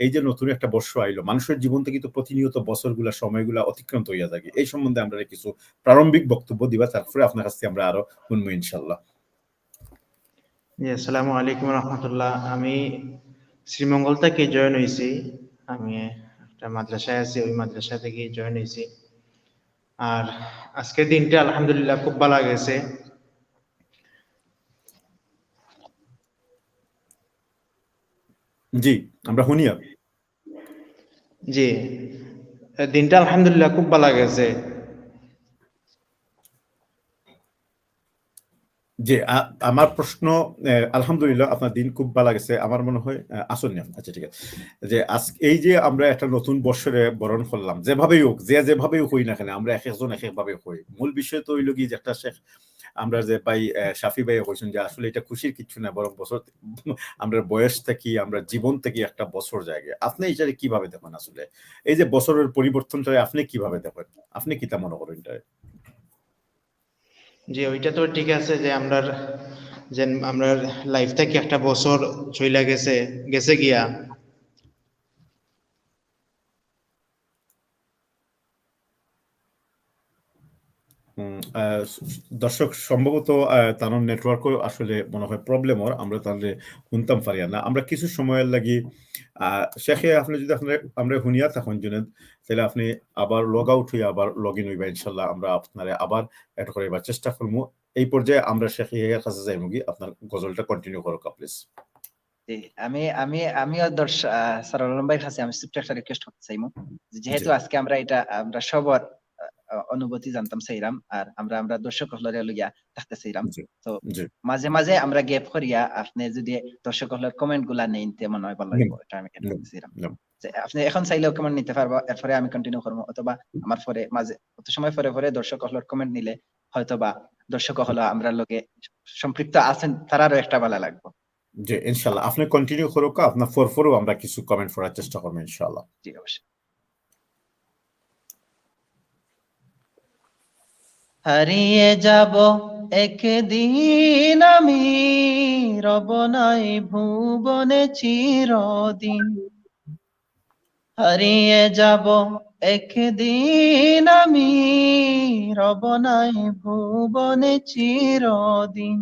এই যে নতুন একটা বর্ষ আইলো, মানুষের জীবন থেকে তো প্রতিনিয়ত বছরগুলা সময়গুলা অতিক্রান্ত হইয়া থাকে, এই সম্বন্ধে আমরা কিছু প্রারম্ভিক বক্তব্য দিবা, তারপরে আপনার কাছ থেকে আমরা আরো শুনবো ইনশাল্লাহ। জি আসসালামু আলাইকুম রাহমাতুল্লাহ। আমি শ্রীমঙ্গল থেকে জয়েন হয়েছি, আমি একটা মাদ্রাসায় আছি, ওই মাদ্রাসা থেকে জয়েন হয়েছি। আর আজকের দিনটা আলহামদুলিল্লাহ খুব ভালো গেছে। জি, আমরা শুনিয়া। জি, দিনটা আলহামদুলিল্লাহ খুব ভালো গেছে। যে আমার প্রশ্ন, আলহামদুলিল্লাহ আপনার দিন খুব ভালো গেছে। আমার মনে হয় আসল নিয়ম। আচ্ছা ঠিক আছে। যে আজকে এই যে আমরা একটা নতুন বৎসরে বরণ করলাম, যেভাবেই হোক, যেভাবেই হই না কেন, আমরা একজন এক একভাবে হই। মূল বিষয় তো হইল কি যে একটা শেখ আমরা যে ভাই শাফি ভাই কইছেন যে আসলে এটা খুশির কিছু না, বরং বছর আমরা বয়স থেকে, আমরা জীবন থেকে একটা বছর যায়। আপনি এটাকে কিভাবে দেখেন? আসলে এই যে বছরের পরিবর্তনটা আপনি কিভাবে দেখেন? আপনি কি তা মনে করেন এটা? জি, ওইটা তো ঠিক আছে যে আমরা লাইফ থেকে একটা বছর চইলা গেছে গিয়া। দর্শক সম্ভবত তার নেটওয়ার্কও আসলে মনে হয় প্রবলেম ওর, আমরা তাহলে শুনতাম পারি না। আমরা কিছু সময়ের লাগি শেখে আপনি যদি আমরা শুনিয়া থাকুন জুনেদ, তাহলে আপনি আবার লগ আউট হয়ে আবার লগ ইন হইবা, ইনশাল্লাহ আমরা আপনারে আবার অ্যাড করাইবার চেষ্টা করবো। এই পর্যায়ে আমরা শেখে কাছে যাই মুগি, আপনার গজলটা কন্টিনিউ করো প্লিজ। আমিও স্যার আলম ভাইয়ের কাছে আমি ছোট্ট একটা রিকোয়েস্ট করতে চাইবো, যেহেতু আজকে আমরা সবার অনুভূতি জানতাম চাইরাম, আর আমরা দর্শক হলরে লইয়া থাকতে চাইরাম। তো মাঝে মাঝে আমরা গ্যাপ করিয়া আপনি যদি দর্শক হলের কমেন্ট গুলা নেন তেমন হয় ভালো লাগবে, এটা আমি কেন চাইরাম। আপনি এখন চাইলেও কমেন্ট নিতে পারবো, এরপরে আমি কন্টিনিউ করবো, অথবা আমার পরে মাঝে কত সময় পরে দর্শক হলের কমেন্ট নিলে হয়তোবা দর্শক হল আমরা লোকে সম্পৃক্ত আছেন, তারারও একটা ভালো লাগবে। জি ইনশাআল্লাহ আপনি কন্টিনিউ করো, আপনার ফরফরও আমরা কিছু কমেন্ট করার চেষ্টা করব ইনশাআল্লাহ। জি অবশ্যই। হারিয়ে যাব একদিন আমি, রব নাই ভুবনে চিরদিন। হারিয়ে যাব একদিন আমি, রব নাই ভুবনে চিরদিন।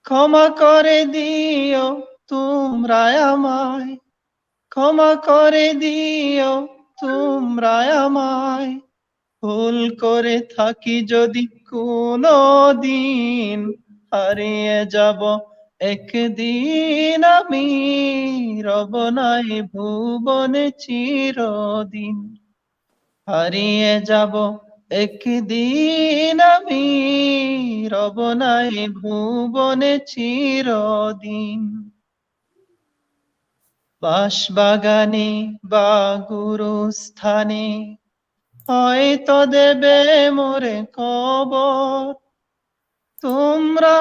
ক্ষমা করে দিও তোমরা আমায়, ক্ষমা করে দিও তোমরা আমায়, ভুল করে থাকি যদি কোনো দিন। হারিয়ে যাব একদিন আমি, রব নাই ভুবনে চিরদিন। হারিয়ে যাব একদিন আমি, রব নাই ভুবনে চিরদিন। বাঁশবাগানে বা গুরুস্থানে হয়তো দেবে মোরে কবর, তোমরা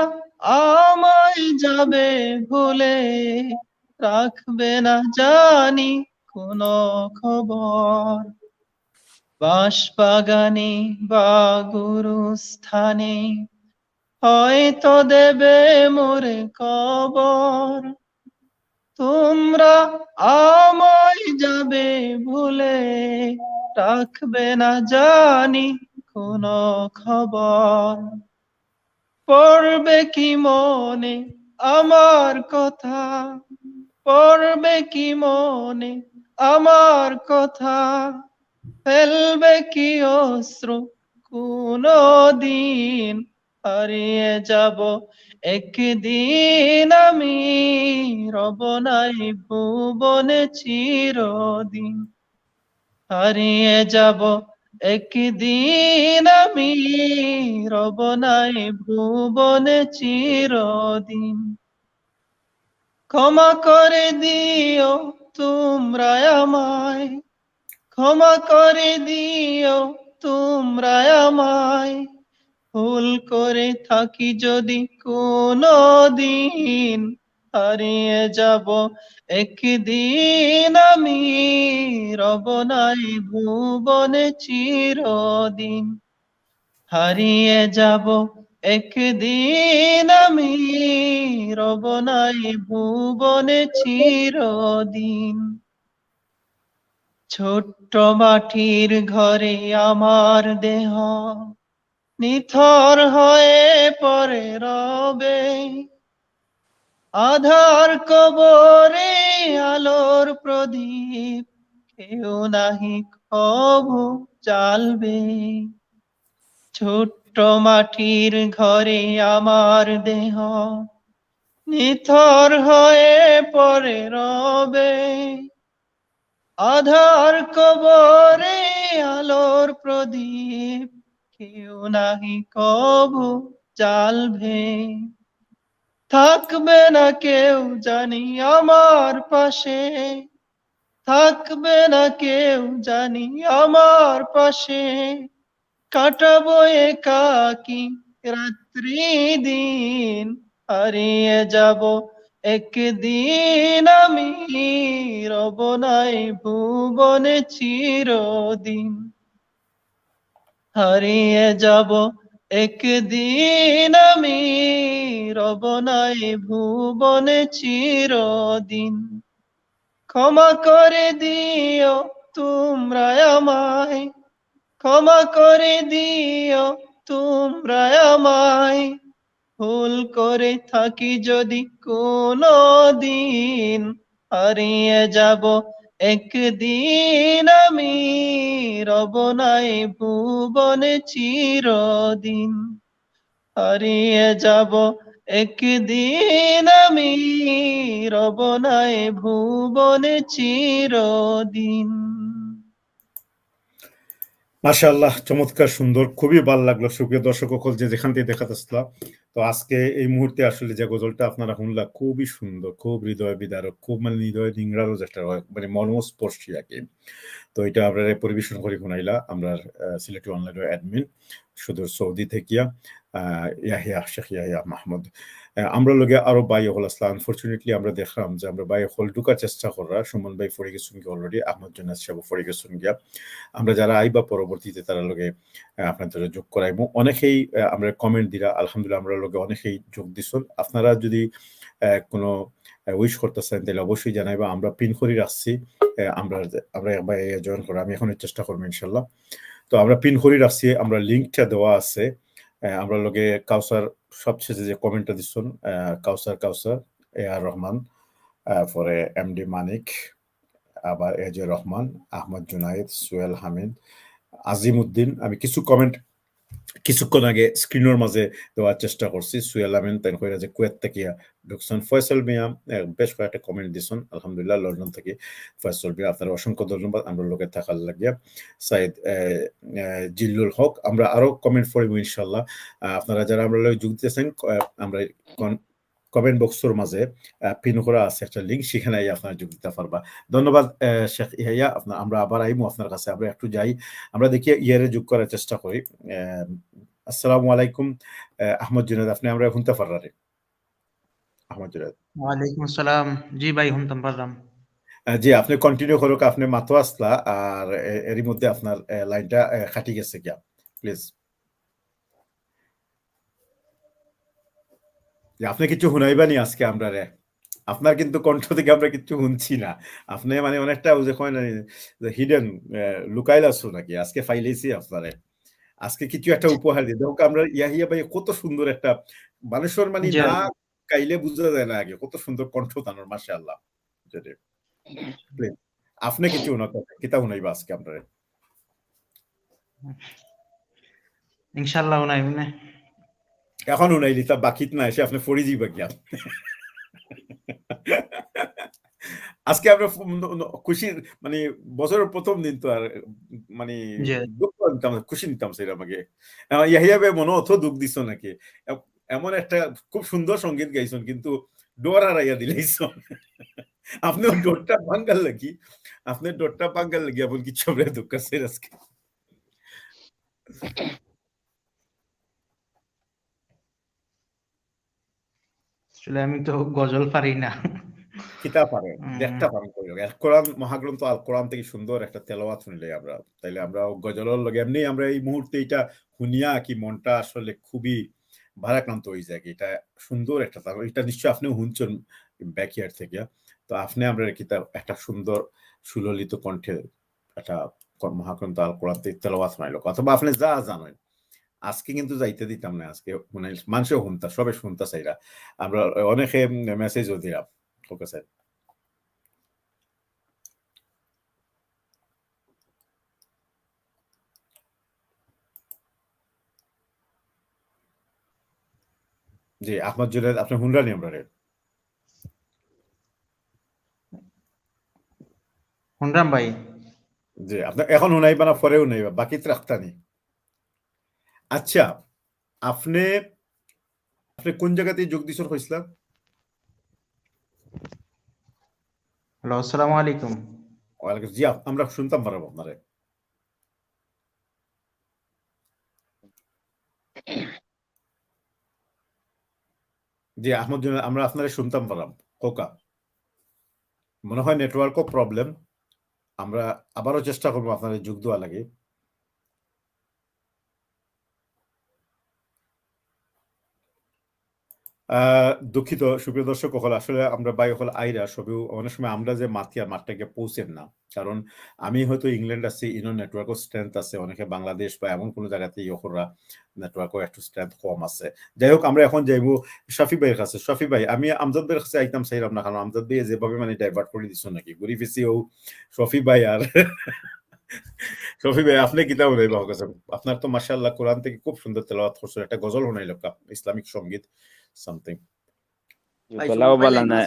আমায় যাবে ভুলে, রাখবে না জানি কোনো খবর। বাঁশবাগানে বা গুরুস্থানে হয়তো দেবে মোরে কবর, তোমরা আমায় যাবে ভুলে, রাখবে না জানি কোনো খবর। পড়বে কি মনে আমার কথা, পড়বে কি মনে আমার কথা, ফেলবে কি অশ্রু কোনো দিন। হারিয়ে যাব একদিন আমি, রব নাই ভুবনে চিরদিন। হারিয়ে যাব একদিন আমি, রব নাই ভুবনে চিরদিন। ক্ষমা করে দিও তোমরা আমায়, ক্ষমা করে দিও তোমরা আমায়, ভুল করে থাকি যদি কোনো দিন। হারিয়ে যাব একদিন আমি, রব নাই ভুবনে চিরদিন। হারিয়ে যাব একদিন আমি, রব নাই ভুবনে চিরদিন। ছোট্ট মাটির ঘরে আমার দেহ নিথর হয়ে পড়ে রবে, আধার কবরে আলোর প্রদীপ কেউ নাহি কবু জ্বালবে। ছোট্ট মাটির ঘরে আমার দেহ নিথর হয়ে পড়ে রবে, আধার কবরে আলোর প্রদীপ কেউ নাহি কবু জাল ভেঙে। থাকবে না কেউ জানি আমার পাশে, থাকবে না কেউ জানি আমার পাশে, কাটাবো একাকী রাত্রি দিন, হারিয়ে যাব একদিন আমি, রব নাই ভুবনে চিরদিন। হারিয়ে যাব একদিন আমি, রব নাই ভুবনে চিরদিন। ক্ষমা করে দিও তোমরা আমায়, ক্ষমা করে দিও তোমরা আমায়, ভুল করে থাকি যদি কোনো দিন, হারিয়ে যাব একদিন আমি, রব নাই ভুবনে চিরদিন। হারিয়ে যাব একদিন আমি, রব নাই ভুবনে চিরদিন। মাশাআল্লাহ, চমৎকার সুন্দর, খুবই ভালো লাগলো সুপ্রিয় দর্শক সকল যে যেখান থেকে দেখাতেছিলাম। তো আজকে এই মুহূর্তে আসলে যে গজলটা আপনারা শুনলা খুবই সুন্দর, খুব হৃদয় বিদারক, খুব মানে হৃদয় নিংড়ারও যেটা হয়, মানে মর্মস্পর্শী আর কি। তো এটা আপনারা পরিবেশন করে শুনাইলা আমরা সিলেটি অনলাইনের অ্যাডমিন সুদূর সৌদি থেকিয়া ইয়াহিয়া শেখ ইয়াহিয়া মাহমুদ। আমরা লগে আরো বাই হল আসলা। আনফরচুনেটলি আমরা দেখলাম যে আমরা বাই হল ঢুকার চেষ্টা করা, সুমন ভাই ফরে গেছেন গিয়া অলরেডি, আহমদ জনাজ সাহেব ফরে গেছেন গিয়া। আমরা যারা আইবা পরবর্তীতে তারা লগে আপনাদের যোগ করাইবো। অনেকেই আমরা কমেন্ট দিরা, আলহামদুলিল্লাহ আমরা লগে অনেকেই যোগ দিছেন। আপনারা যদি কোনো উইশ করতেছেন তাহলে অবশ্যই জানাইবা, আমরা পিন করে রাখছি। আমরা জয়েন করা আমি এখন চেষ্টা করবো ইনশাল্লাহ। তো আমরা পিন করে রাখছি, আমরা লিঙ্কটা দেওয়া আছে। আমরা লগে কাউসার সবশেষে যে কমেন্টটা দিচ্ছেন, কাউসার এ আর রহমান, পরে এমডি মানিক, আবার এজে রহমান, আহমদ জুনাইদ, সোহেল হামিদ, আজিম উদ্দিন। আমি কিছু কমেন্ট কিছুক্ষণ আগে স্ক্রিনের মাঝে দেওয়ার চেষ্টা করছি। সোহেল আমিন তাই কইরা যে কুয়েত থেকে ঢুকছেন। ফয়সাল মিয়া বেশ কয়েকটা কমেন্ট দিছেন, আলহামদুলিল্লাহ লন্ডন থেকে। ফয়সাল মিয়া আপনার অসংখ্য ধন্যবাদ আমরা লোকে থাকার লাগিয়া। সাইদ জিল্লুল হক, আমরা আরো কমেন্ট পড়ব ইনশাল্লাহ। আপনারা যারা আমরা লগে যোগ দিতেছেন, আমরা কমেন্ট বক্সের মাঝে পিন করা আছে একটা লিঙ্ক, সেখানে আপনারা যোগ দিতে পারবা। ধন্যবাদ শেখ ইহাইয়া। আমরা আবার আইমু আপনার কাছে, আমরা একটু যাই, আমরা দেখি ইয়ারে যোগ করার চেষ্টা করি। আসসালামু আলাইকুম আহমদ জুনাদ, আপনি আমরা শুনতে পারলাম? আহমদ জুনাদ, ওয়ালাইকুম আসসালাম। জি ভাই, শুনতাম পারলাম। জি আপনি কন্টিনিউ করুক, আপনি মাতো আসলা আর এরই মধ্যে আপনার লাইনটা খাটি গেছে কিয়া, প্লিজ। আপনি কিছু শুনাইবানি আজকে আমরা রে, আপনার কিন্তু কণ্ঠ থেকে আমরা কিছু শুনছি না। আপনি মানে অনেকটা যে কয় না হিডেন লুকাইল আছো নাকি, আজকে ফাইলেছি আপনারে। আজকে কিছু একটা উপহার দিই দেখো। আমরা ইয়াহিয়া ভাই কত সুন্দর একটা মানুষের মানে না গাইলে বুঝা যায় না আগে, কত সুন্দর কণ্ঠ তানোর, মাশাআল্লাহ। আপনি কিছু কিতা শুনাইবা আজকে আমরা? ইনশাআল্লাহ উনাইবনে এখন শুনাই দিতা, বাকিত না এসে আপনি ফরি যাইবা গিয়া। আজকে আমরা খুশির মানে বছরের প্রথম দিন তো, আর মানে দুঃখ নিতাম, খুশি নিতাম সেটা আমাকে। ইয়াহিয়া ভাই মনে অত দুঃখ দিছ নাকি? এমন একটা খুব সুন্দর সঙ্গীত গাইছেন, কিন্তু ডোর হারাইয়া দিলাইছেন। আপনি ডোরটা ভাঙ্গাল লাগি, আপনি ডোরটা ভাঙ্গাল লাগি এমন কিছু আমরা দুঃখ আছে আজকে। আসলে আমি তো গজল পারি না। কিতা পারে দেখতে পারেন কোরআন মহাগ্রন্থ আল কোরআন থেকে সুন্দর একটা তেলাওয়াত শুনলে আমরা, তাইলে আমরা গজলের লগে এমনি আমরা এই মুহূর্তে এটা শুনিয়া কি মনটা আসলে খুবই ভারাক্রান্ত হয়ে যায়। এটা সুন্দর একটা, এটা নিশ্চয়ই আপনিও শুনছেন ব্যাকইয়ার্ড থেকে। তো আপনি আমরা কিতা একটা সুন্দর সুললিত কণ্ঠে একটা মহাগ্রন্থ আল কোরআন থেকে তেলাওয়াত শোনাইলো, অথবা আপনি যা জানেন। আজকে কিন্তু যাইতে দিতাম না, আজকে মানে মানুষও শুনতা, সবে শুনতা চাইরা, আমরা অনেকে মেসেজও দিলাম। Okay sir. জি আহমদ জুনায়েদ, আপনি শুনরানি আমরা রে? শুনরাম ভাই। জি আপনি এখন শুনাইবা না পরে শুনাইবা, বাকিতে রাখতানি? আচ্ছা, আপনি আপনি কোন জায়গাতে যোগ দিছেন কইছিলা? হ্যালো, আসসালামু আলাইকুম। ওয়ালাইকুম জি, আমরা শুনতাম পারবো আপনারে। জি আহমদ, আমরা আপনারে শুনতাম পারাম কোকা। মনে হয় নেটওয়ার্কও প্রবলেম। আমরা আবারও চেষ্টা করবো আপনাদের যোগ দেওয়া লাগে। দুঃখিত সুপ্রিয় দর্শক হল, আসলে আমরা বাই হল আইরা সবেও অনেক সময় আমরা যে মাঠটাকে পৌঁছেন না, কারণ আমি হয়তো ইংল্যান্ড আছি, ইনো নেটওয়ার্কও স্ট্রেংথ আছে, অনেকে বাংলাদেশ বা এমন কোনো জায়গাতে ইহরা নেটওয়ার্কও একটু স্ট্রেংথ কম আছে। যাই হোক, আমরা এখন যাইবো শফি ভাইয়ের কাছে। শফি ভাই, আমি আমজাদ ভাইয়ের কাছে আইতাম চাইলাম না, কারণ আমজাদ ভাই যেভাবে মানে ডাইভার্ট করে দিচ্ছ নাকি ঘুরি ফিসি ও শফি ভাই আর শফি ভাই আপনি কিতাব নেই বাহ কাছে। আপনার তো মাশাআল্লাহ কোরআন থেকে খুব সুন্দর তেলাওয়াত করছেন, একটা গজল শোনাইল ইসলামিক সঙ্গীত সামথিং। গলাও বালা না।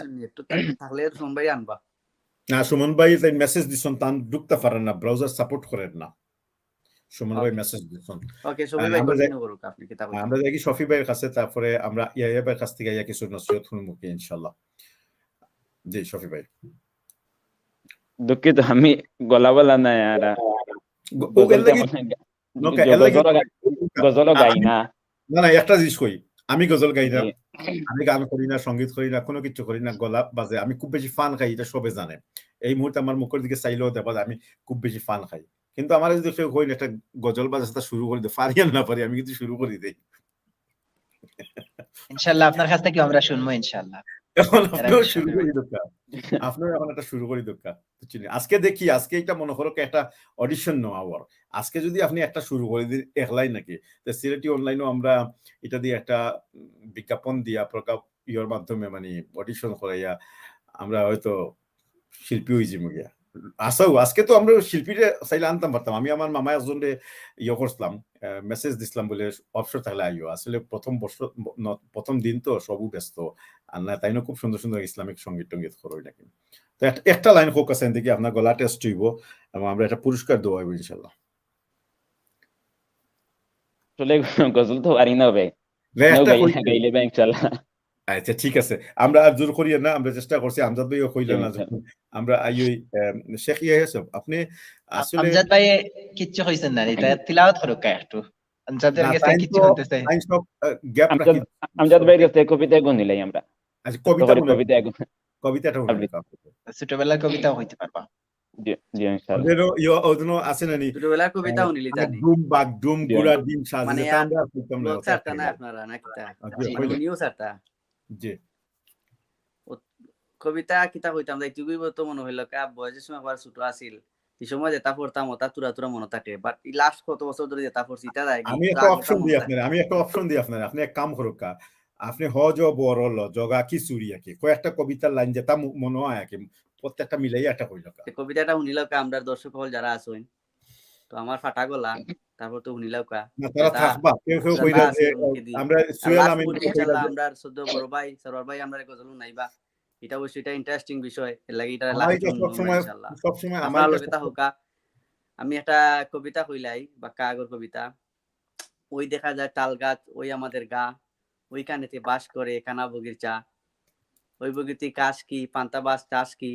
না, সুমন ভাই তাই মেসেজ দিছেন, তান ঢুকতে পারেন না, ব্রাউজার সাপোর্ট করেন না। সুমন ভাই মেসেজ দিছেন। ওকে, শফি ভাই কন্টিনিউ করুক, আপনি কিতাব। আমরা যাই শফি ভাইয়ের কাছে, তারপরে আমরা ইয়া ভাইয়ের কাছ থেকে ইয়া কিছু নসিহত শুনবো কি ইনশাআল্লাহ। জি শফি ভাই। দুঃখিত, আমি গলা বালা না আর গজল গাই না। না না, একটা জিনিস কই, আমি গজল গাই না, আমি গান করি না, সঙ্গীত করি না, কোনো কিছু করি না, গলা বাজে। আমি খুব বেশি ফান খাই, এটা সবে জানে। এই মুহূর্তে আমার মুখের দিকে চাইলেও দেখা যায় আমি খুব বেশি ফান খাই। কিন্তু আমার যদি কেউ কই একটা গজল বাজাতে শুরু করে দেয়, পারি আর না পারি, আমি কিন্তু শুরু করে দেই। ইনশাআল্লাহ আপনার কাছ থেকে আমরা শুনবো ইনশাআল্লাহ। এখন আপনিও শুরু করি দোকা, আপনিও এখন একটা শুরু করি দোকা। আজকে দেখি, আজকে এটা মনে করো একটা অডিশন নেওয়া আবার। আজকে যদি আপনি একটা শুরু করে দিন একলাই নাকি, তো সিলেটি অনলাইনেও আমরা এটা দিয়ে একটা বিজ্ঞাপন দিয়া প্রকাপ ইয়োর মাধ্যমে মানে অডিশন করাইয়া আমরা হয়তো শিল্পী হয়েছি মুগিয়া। আসাও আজকে তো আমরা শিল্পীরে চাইলে আনতাম পারতাম। আমি আমার মামা একজনরে ইয়ে করছিলাম, মেসেজ দিছিলাম বলে অবসর থাকলে আইও। আসলে প্রথম দিন তো সবু ব্যস্ত, আর না তাই না খুব সুন্দর সুন্দর ইসলামিক সঙ্গীত টঙ্গীত করো নাকি। তো একটা লাইন হোক আছে দেখি আপনার গলা টেস্ট হইব এবং আমরা একটা পুরস্কার দেওয়া হইব ইনশাল্লাহ। আসলে গজল তো পারি না ভাই, গাইলে ভাই ইনশাআল্লাহ। আচ্ছা ঠিক আছে, আমরা আর জোর করি না, আমরা চেষ্টা করছি। আমজাদ ভাইও কইলেন না যখন আমরা আইই শেখ ইয়া সব আপনি আসলে আমজাদ ভাই কিচ্ছু কইছেন না, এটা তিলাওয়াত করুক একটু। আমজাদের কাছে কিচ্ছু বলতেছে। গ্যাপ রাখি। আমজাদ ভাইয়ের কাছে কবিতা গুনলাই আমরা। আচ্ছা কবিতাটা ছোটবেলার কবিতাও হইতে পারবা। জি জি ইনশাআল্লাহ। ওদনো আছে নানি ছোটবেলার কবিতা উনিলি জানি, ডুম বাগ ডুম গুড়া ডিম সাজে, মানে যেটা আমরা করতাম না সারটা না আপনারা না কিতা উনিও সারটা। জি কবিতা কিতা হইতাম যাই তুই তো মনে হইল কা বয়সের সময় আবার ছোট আছিল, এই সময় যেটা পড়তাম ওটা তুরা তুরা মনে থাকে, বাট এই লাস্ট কত বছর ধরে যেটা পড়ছি তা যায়। আমি একটা অপশন দিই আপনার, আপনি এক কাম করুক, আপনি হজ বরল জগা কি চুরিয়া কি কয়েকটা কবিতার লাইন যেটা মনে হয় কি প্রত্যেকটা মিলাই একটা কইল। কবিতাটা শুনিল কা আমরা দর্শক হল যারা আছেন, তো আমার ফাটা গলা, তারপর তো শুনিল কা তারা থাকবা কেউ কেউ কইরা যে আমরা সুয়েল আমি ইনশাআল্লাহ আমরা সদ্য বড় ভাই সরওয়ার ভাই আমরা গজল নাইবা, এটা অবশ্যই এটা ইন্টারেস্টিং বিষয়, এর লাগি এটা লাস্ট ইনশাআল্লাহ সব সময় আমার কবিতা হোকা। আমি একটা কবিতা কইলাই বা কাগর কবিতা। ওই দেখা যায় তাল গাছ, ওই আমাদের গা, ওই কানেতে বাস করে কানা বগির চা, ওই বগিতে কাশ কি পান্তা বাস চাষ কি,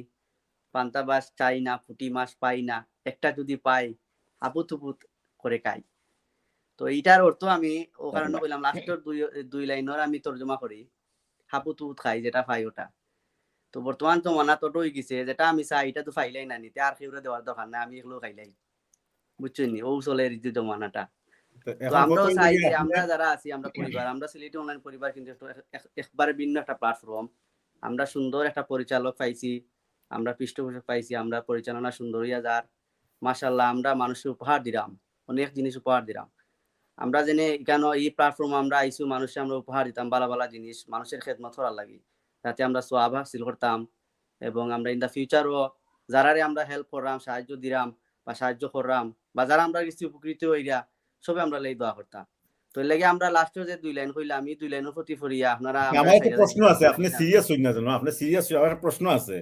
পান্তা বাস চাই না পুটি মাছ পাই না, একটা যদি পাই হাপুথুপুত করে খাই। তো এইটার অর্থ আমি ও কারণে বললাম লাস্টের দুই লাইনের আমি তর্জমা করি, হাপুথুপুত খাই যেটা পাই ওটা। তো বর্তমান তো মানা তো হয়ে গেছে, যেটা আমি চাই এটা তো ফাইলাই না নিতে, আর কেউ দেওয়ার দরকার না, আমি এগুলো খাইলাই, বুঝছেন নি? ও চলে রীতি জমানাটা। তো আমরাও চাই যে আমরা যারা আছি আমরা পরিবার, আমরা সিলেটি অনলাইন পরিবার কিন্তু একবারে ভিন্ন একটা প্ল্যাটফর্ম। আমরা সুন্দর একটা পরিচালক পাইছি, আমরা পৃষ্ঠপোষক পাইছি, আমরা পরিচালনা সুন্দর হইয়া যার মাশাআল্লাহ, আমরা মানুষের উপহার দিলাম, অনেক জিনিস উপহার দিলাম। আমরা জেনে কেন এই প্ল্যাটফর্ম আমরা আইসু মানুষের আমরা উপহার দিতাম ভালো ভালো জিনিস, মানুষের খেদমত করার লাগি, যাতে আমরা সোয়াব হাসিল করতাম এবং আমরা ইন দা ফিউচারও যারারে আমরা হেল্প করলাম, সাহায্য দিলাম বা সাহায্য করলাম বা যারা আমরা কিছু উপকৃত হইয়া সবে আমরা লাই দোয়া করতাম। তো এর লাগে আমরা লাস্টে যে দুই লাইন কইলাম, আমি দুই লাইনের প্রতি ফরিয়া আপনারা আমার একটা প্রশ্ন আছে, আপনি সিরিয়াস হই না জানো, আপনি সিরিয়াস আমার প্রশ্ন আছে।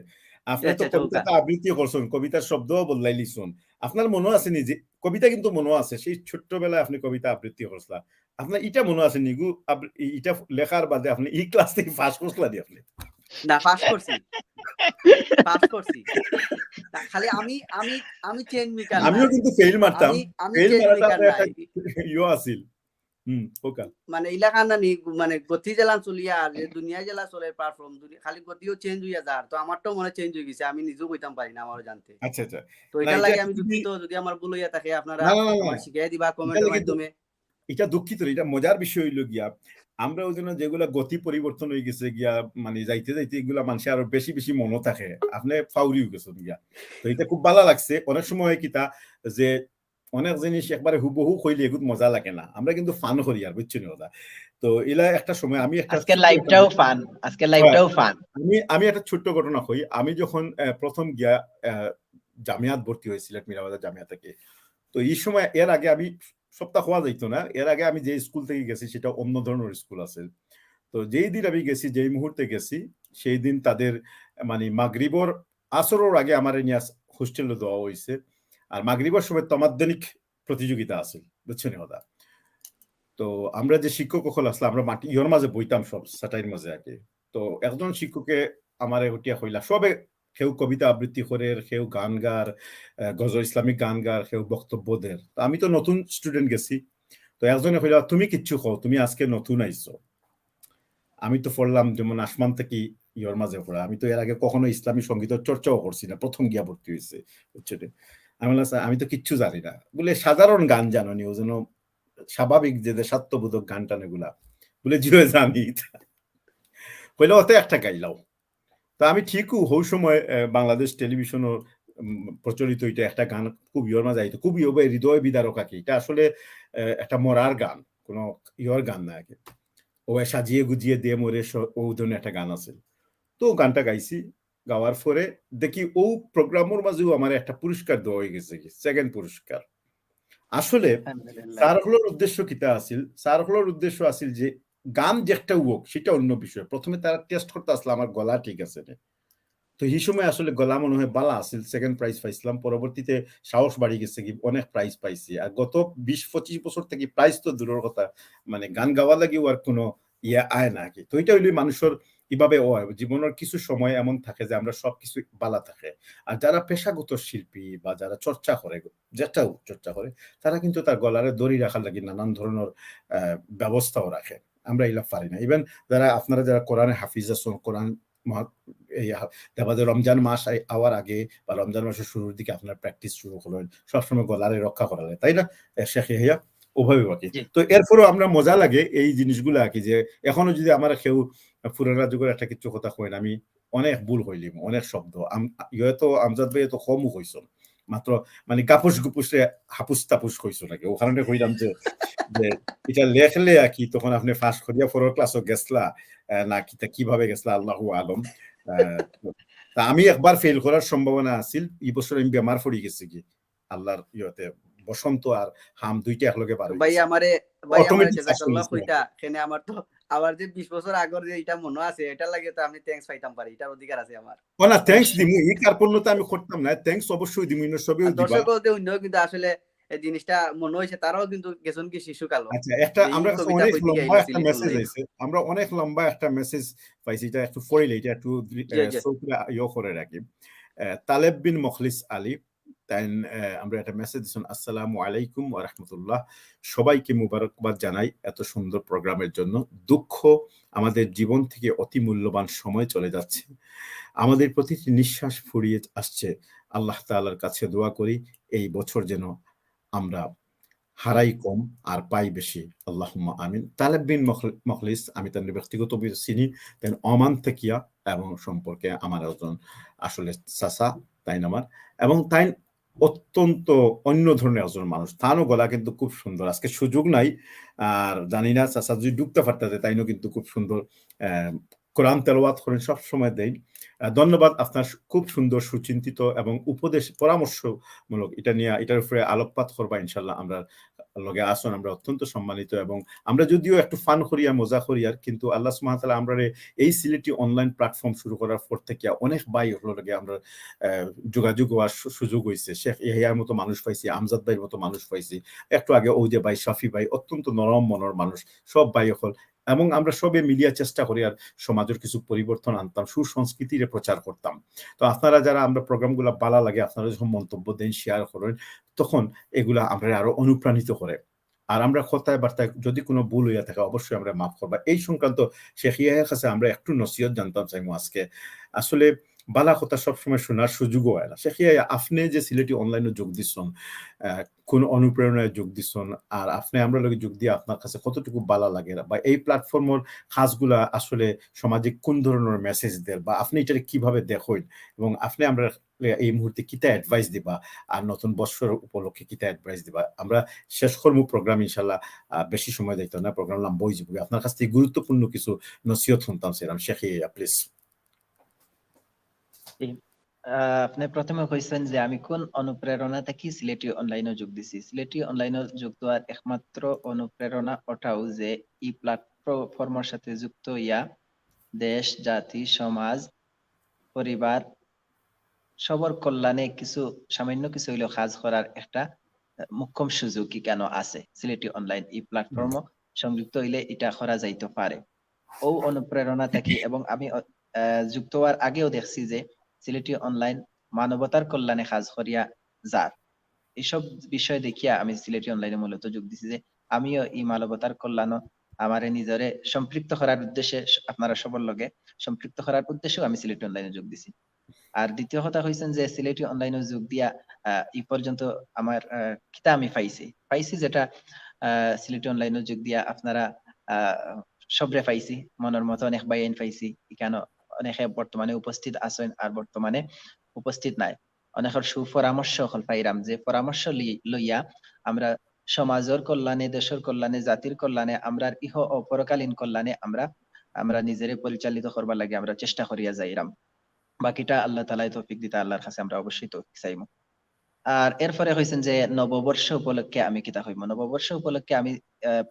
আপনি তো কবিতাটা আবৃত্তি করছেন, কবিতার শব্দও বদলাই লিখছেন, আপনার মনে আছে নি যে কবিতা কিন্তু মনে আছে সেই ছোট্টবেলায় আপনি কবিতা আবৃত্তি করছিলেন, আপনার এটা মনে আছে নিগু এটা লেখার বাদে আপনি এই ক্লাস থেকে পাস করছিলেন আপনি? না, পাস করছি খালি আমি চেঞ্জ মেকার না, আমিও কিন্তু ফেল মারতাম, আমি ফেল চেঞ্জ মারাটা মেকার একটা নাই, ইয়ে আছিল। ওকা মানে ইলাকা না নি, মানে গতি জেলা চলিয়া আর যে দুনিয়া জেলা চলে পারফর্ম খালি গতিও চেঞ্জ হইয়া যার, তো আমারটাও মনে চেঞ্জ হয়ে গেছে, আমি নিজেও কইতাম পারি না আমারও জানতে। আচ্ছা আচ্ছা তো না এটা এটা লাগে আমি দুঃখিত, যদি আমার ভুল হইয়া থাকে আপনারা না না না আমার শিখাই দিবা এটা কমেন্টের লাগে মাধ্যমে। এটা দুঃখিত, এটা মজার বিষয় হইল গিয়া আমরা ওই জন্য যেগুলা গতি পরিবর্তন হয়ে গেছে গিয়া, মানে যাইতে যাইতে এগুলা মানুষের আরো বেশি বেশি মনে থাকে, আপনি ফাউরিও গেছেন গিয়া। তো এটা খুব ভালো লাগছে। অনেক সময় কিতা যে অনেক জিনিস একবারে হুবহু কইলে এগুলো মজা লাগে না, আমরা কিন্তু ফান করি আর বুঝছি না কথা। তো এলা একটা সময় আমি একটা আজকের লাইভটাও ফান। আমি একটা ছোট্ট ঘটনা কই। আমি যখন প্রথম গিয়া জামিয়াত ভর্তি হয়েছিল মিরাবাজার জামিয়া থেকে, তো এই সময় এর আগে আমি সপ্তাহ হওয়া যাইতো না, এর আগে আমি যে স্কুল থেকে গেছি সেটা অন্য ধরনের স্কুল আছে। তো যেই দিন আমি গেছি, যেই মুহূর্তে গেছি, সেই দিন তাদের মানে মাগরিবর আসরের আগে আমার নিয়ে হোস্টেলে দেওয়া হয়েছে। আর মাগরিবর সময় তমাদ্দনিক প্রতিযোগিতা আছে, বুঝছেন কথা। তো আমরা যে শিক্ষক সকল আসলে আমরা মাটি ইহর মাঝে বইতাম সব সাটাইর মাঝে আগে। তো একজন শিক্ষকে আমার উঠিয়া হইলা, সবে কেউ কবিতা আবৃত্তি করে, কেউ গান গার, গজল ইসলামিক গান গার, কেউ বক্তব্য দের। তো আমি তো নতুন স্টুডেন্ট গেছি, তো একজনে হইলা তুমি কিচ্ছু কও, তুমি আজকে নতুন আইছো। আমি তো পড়লাম যেমন আসমান থেকে ইয়র মাঝে পড়া, আমি তো এর আগে কখনো ইসলামী সঙ্গীতের চর্চাও করছি না, প্রথম গিয়া ভর্তি হয়েছে বুঝছেন। আমি বললাম আমি তো কিচ্ছু জানি না, বলে সাধারণ গান জানো নি, ও যেন স্বাভাবিক যে দেশাত্মবোধক গান টান এগুলা বলে জিও জানি, কইলে অত একটা গাইলাও। তা আমি ঠিকও হৌ সময় বাংলাদেশ টেলিভিশনও প্রচলিত এটা একটা গান খুব ইয়র মাঝে আইতো, খুব হৃদয় বিদারক আর কি। এটা আসলে একটা মরার গান, কোনো ইয়র গান না আগে, ও সাজিয়ে গুজিয়ে দিয়ে মরে ও ধরনের একটা গান আছে। তো গানটা গাইছি, গাওয়ার পরে দেখি ও প্রোগ্রামের মাঝেও আমার একটা পুরস্কার দেওয়া হয়ে গেছে, সেকেন্ড পুরস্কার। আসলে স্যারগুলোর উদ্দেশ্য কিতা আছিল, স্যারগুলোর উদ্দেশ্য আছিল যে গান যেটা হোক সেটা অন্য বিষয়, প্রথমে তারা টেস্ট করতে আসলে আমার গলা ঠিক আছে না। তো এই সময় আসলে গলা মনে হয় বালা আছিল, সেকেন্ড প্রাইজ পাইছিলাম। পরবর্তীতে সাহস বাড়ি গেছে কি অনেক প্রাইজ পাইছি। আর গত 20-25 বছর থেকে প্রাইজ তো দূরের কথা, মানে গান গাওয়া লাগেও আর কোনো ইয়ে আয় না কি। তো এটা হইলে মানুষের কিভাবে জীবনের কিছু সময় এমন থাকে যে আমরা সবকিছু বালা থাকে। আর যারা পেশাগত শিল্পী বা যারা চর্চা করে, যেটাও চর্চা করে, তারা কিন্তু তার গলারে দড়ি রাখার লাগে নানান ধরনের ব্যবস্থাও রাখে। আমরা এগুলা পারি না। ইভেন আপনারা যারা কোরআনে হাফিজ আছেন, কোরআন রমজান মাস আওয়ার আগে বা রমজান মাসের শুরুর দিকে আপনার প্র্যাকটিস শুরু করলেন, সবসময় গলারে রক্ষা করা যায়, তাই না শেখ ইয়াহিয়া? ওভাবে বাকি। তো এরপরও আমরা মজা লাগে এই জিনিসগুলো আর কি, যে এখনো যদি আমার কেউ পুরানা যুগের একটা কিছু কথা কইন, আমি অনেক ভুল হইলিম, অনেক শব্দ তো আমজাদ ভাই তো কমও কইস, মাত্র মানে কাপুস গুপুসে হাপুস তাপুস কইস নাকি, ওখানে কইলাম যে এটা লেখলে আর কি, তখন আপনি ফাঁস করিয়া ফোর ক্লাসও গেছলা না কিভাবে গেছলা আল্লাহু আলম। তা আমি একবার ফেল করার সম্ভাবনা আছিল, এই বছর আমি বেমার পড়ে গেছি কি আল্লাহর ইয়তে, বসন্ত আর হাম দুইটা একলগে পার হই ভাই গেছে। আমারে জাযাকাল্লাহ কইতা কেনে, আমার তো আবার যে 20 বছর আগের যে এটা মনে আছে, এটা লাগে তো আমি থ্যাঙ্কস পাইতাম পারি, এটার অধিকার আছে আমার। না থ্যাঙ্কস দিমু, এই কার্পণ্যতা আমি করতাম না, থ্যাঙ্কস অবশ্যই দিমু, ইনো সবেও দিবা। দর্শকদের অন্য কিন্তু আসলে এই জিনিসটা মনে হইছে, তারাও কিন্তু গেছন কি শিশুকাল। আচ্ছা, একটা আমরা কাছে অনেক লম্বা একটা মেসেজ আইছে, আমরা অনেক লম্বা একটা মেসেজ পাইছি, এটা একটু পড়িলে এটা একটু সৌকরা ইয়ে করে রাখি। তালেব বিন মুখলিস আলী তাই আমরা একটা মেসেজ দিছেন, আসসালামু আলাইকুম ওয়া রাহমাতুল্লাহ, সবাইকে মুবারকবাদ জানাই এত সুন্দর প্রোগ্রামের জন্য। দুঃখ আমাদের জীবন থেকে অতি মূল্যবান সময় চলে যাচ্ছে, আমাদের প্রতিটি নিঃশ্বাস ফুরিয়ে আসছে। আল্লাহ তাআলার কাছে দোয়া করি এই বছর যেন আমরা হারাই কম আর পাই বেশি, আল্লাহুম্মা আমিন। তালেব বিন মুখলিস, আমি তার ব্যক্তিগত চিনি, তাই ওমান থেকিয়া, এবং সম্পর্কে আমার একজন আসলে চাচা তাই আমার, এবং তাই অত্যন্ত অন্য ধরনের একজন মানুষ। তারও গলা কিন্তু খুব সুন্দর, আজকে সুযোগ নাই আর জানি না চাচা যদি ডুবতে পারতে তাইনও কিন্তু খুব সুন্দর কোরআন তেলাওয়াত করেন, সব সময় দেই। ধন্যবাদ, আপনার খুব সুন্দর সুচিন্তিত এবং উপদেশ পরামর্শমূলক এটা নিয়ে এটার উপরে আলোকপাত করবা ইনশাল্লাহ। আমরা লগে আসুন, আমরা অত্যন্ত সম্মানিত এবং আমরা যদিও একটু ফান করি আর মজা করি আর, কিন্তু আল্লাহ সুবহানাহু ওয়া তাআলা আমরা এই সিলেটি অনলাইন প্ল্যাটফর্ম শুরু করার পর থেকে অনেক ভাই হলো লাগে আমরা যোগাযোগ হওয়ার সুযোগ হয়েছে। শেখ ইয়াহিয়ার মতো মানুষ পাইছি, আমজাদ ভাইয়ের মতো মানুষ পাইছি, একটু আগে ওই যে ভাই শাফি ভাই, অত্যন্ত নরম মনের মানুষ, সব ভাই হল। এবং আমরা সবে মিলিয়া চেষ্টা করি আর সমাজের কিছু পরিবর্তন আনতাম, সুসংস্কৃতির প্রচার করতাম। তো আপনারা যারা আমরা প্রোগ্রামগুলো ভালো লাগে, আপনারা যখন মন্তব্য দেন, শেয়ার করেন, তখন এগুলা আমরা আরো অনুপ্রাণিত করে। আর আমরা কথায় বার্তায় যদি কোনো ভুল হইয়া থাকে অবশ্যই আমরা মাফ করবা। এই সংক্রান্ত শেখ ইয়াহিয়ার কাছে আমরা একটু নসিহত জানতাম চাইমু আজকে। আসলে বালা কথা সবসময় শোনার সুযোগও হয় না। শেখ ইয়াহিয়া, আপনি যে সিলেটি অনলাইনে যোগ দিচ্ছেন, কোন অনুপ্রেরণায় যোগ দিচ্ছেন, আর আপনি আমরা লগে যোগ দিয়ে আপনার কাছে কতটুকু বালা লাগে, বা এই প্ল্যাটফর্মের কাজগুলা আসলে সমাজে কোন ধরনের মেসেজ দেন, বা আপনি এটা কিভাবে দেখেন, এবং আপনি আমরা এই মুহূর্তে কিতা অ্যাডভাইস দিবা, আর নতুন বছর উপলক্ষে কিতা অ্যাডভাইস দিবা। আমরা শেষ কর্ম প্রোগ্রাম ইনশাল্লাহ, বেশি সময় দিত না, প্রোগ্রাম লম্বা হয়ে যাবে। আপনার কাছ থেকে গুরুত্বপূর্ণ কিছু নসিহত শুনতাম সেরাম। শেখ ইয়াহিয়া, প্লিজ। আপনি প্রথমে কইছেন যে আমি কোন অনুপ্রেরণা থেকে সিলেটি অনলাইনে যোগ দিছি। সিলেটি অনলাইনে যোগ দেওয়ার একমাত্র অনুপ্রেরণা ওটাও যে এই প্ল্যাটফর্মের সাথে যুক্ত হইয়া দেশ, জাতি, সমাজ, পরিবার সবার কল্যাণে কিছু সামান্য কিছু হইলেও কাজ করার একটা মোক্ষম সুযোগই কেন আছে। সিলেটি অনলাইন এই প্ল্যাটফর্ম সংযুক্ত হইলে এটা করা যাইতে পারে, ও অনুপ্রেরণা থেকে। এবং আমি যুক্ত হওয়ার আগেও দেখছি যে সিলেটি অনলাইন মানবতার কল্যাণে কাজ করিয়া যার এইসব বিষয় দেখিয়া আমি সিলেটি অনলাইনে মূলত যোগ দিছি যে আমিও এই মানবতার কল্যাণ আমার নিজরে সম্পৃক্ত করার উদ্দেশ্যে, আপনারা সবার লগে সম্পৃক্ত করার উদ্দেশ্যেও আমি সিলেটি অনলাইনে যোগ দিছি। আর দ্বিতীয় কথা হইছেন যে সিলেটি অনলাইনে যোগ দিয়া এই পর্যন্ত আমার কিতা আমি পাইছি যেটা সিলেটি অনলাইনে যোগ দিয়া আপনারা সবরে পাইছি, মনের মতো অনেক বাইন পাইছি। এখানে অনেকে বর্তমানে উপস্থিত আছেন আর বর্তমানে উপস্থিত নাই। অনেকের সুপরামর্শ হল পাইরাম, যে পরামর্শ লইয়া আমরা সমাজের কল্যাণে, দেশের কল্যাণে, জাতির কল্যাণে, আমরা ইহ ও পরকালীন কল্যাণে আমরা নিজেরে পরিচালিত করবার লাগে আমরা চেষ্টা করিয়া যাইরাম। বাকিটা আল্লাহ তাআলাই তৌফিক দিতে, আল্লাহর কাছে আমরা অবশ্যই তৌফিক চাইবো। আর এরপরে হইছেন যে নববর্ষ উপলক্ষে আমি কিতা হইব। নববর্ষ উপলক্ষে আমি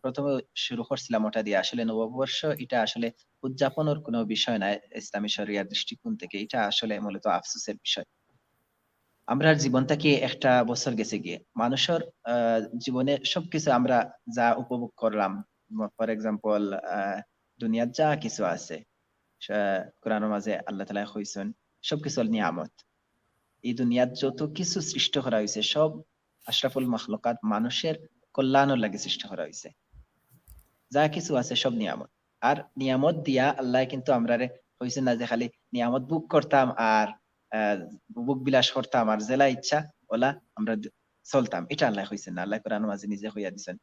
প্রথমে শুরু করছিলাম ওটা দিয়ে। আসলে নববর্ষ এটা আসলে উদযাপনের কোনো বিষয় নাই ইসলামী শরিয়ার দৃষ্টিকোণ থেকে। এটা আসলে মূলত আফসোসের বিষয়। আমরা জীবনটা কি একটা বছর গেছে গিয়ে, মানুষের জীবনে সবকিছু আমরা যা উপভোগ করলাম, ফর এক্সাম্পল দুনিয়ার যা কিছু আছে, কোরআনের মাঝে আল্লাহ তাআলা কইছেন সবকিছু নিয়ামত। এই দুনিয়ার যত কিছু সৃষ্টি করা হয়েছে সব আশরাফুল মাখলুকাত, মানুষের কল্যাণের লাগে সৃষ্টি করা হয়েছে। যা কিছু আছে সব নিয়ামত। আর নিয়ামত দিয়া আল্লাহ কিন্তু আমরা হয়েছে না যে খালি নিয়ামত বুক করতাম আর বুক বিলাস করতাম আর জেলা ইচ্ছা ওলা আমরা চলতাম, এটা আল্লাহ হয়েছে না। আল্লাহ কোরআন মাঝে নিজে হইয়া দিচ্ছেন,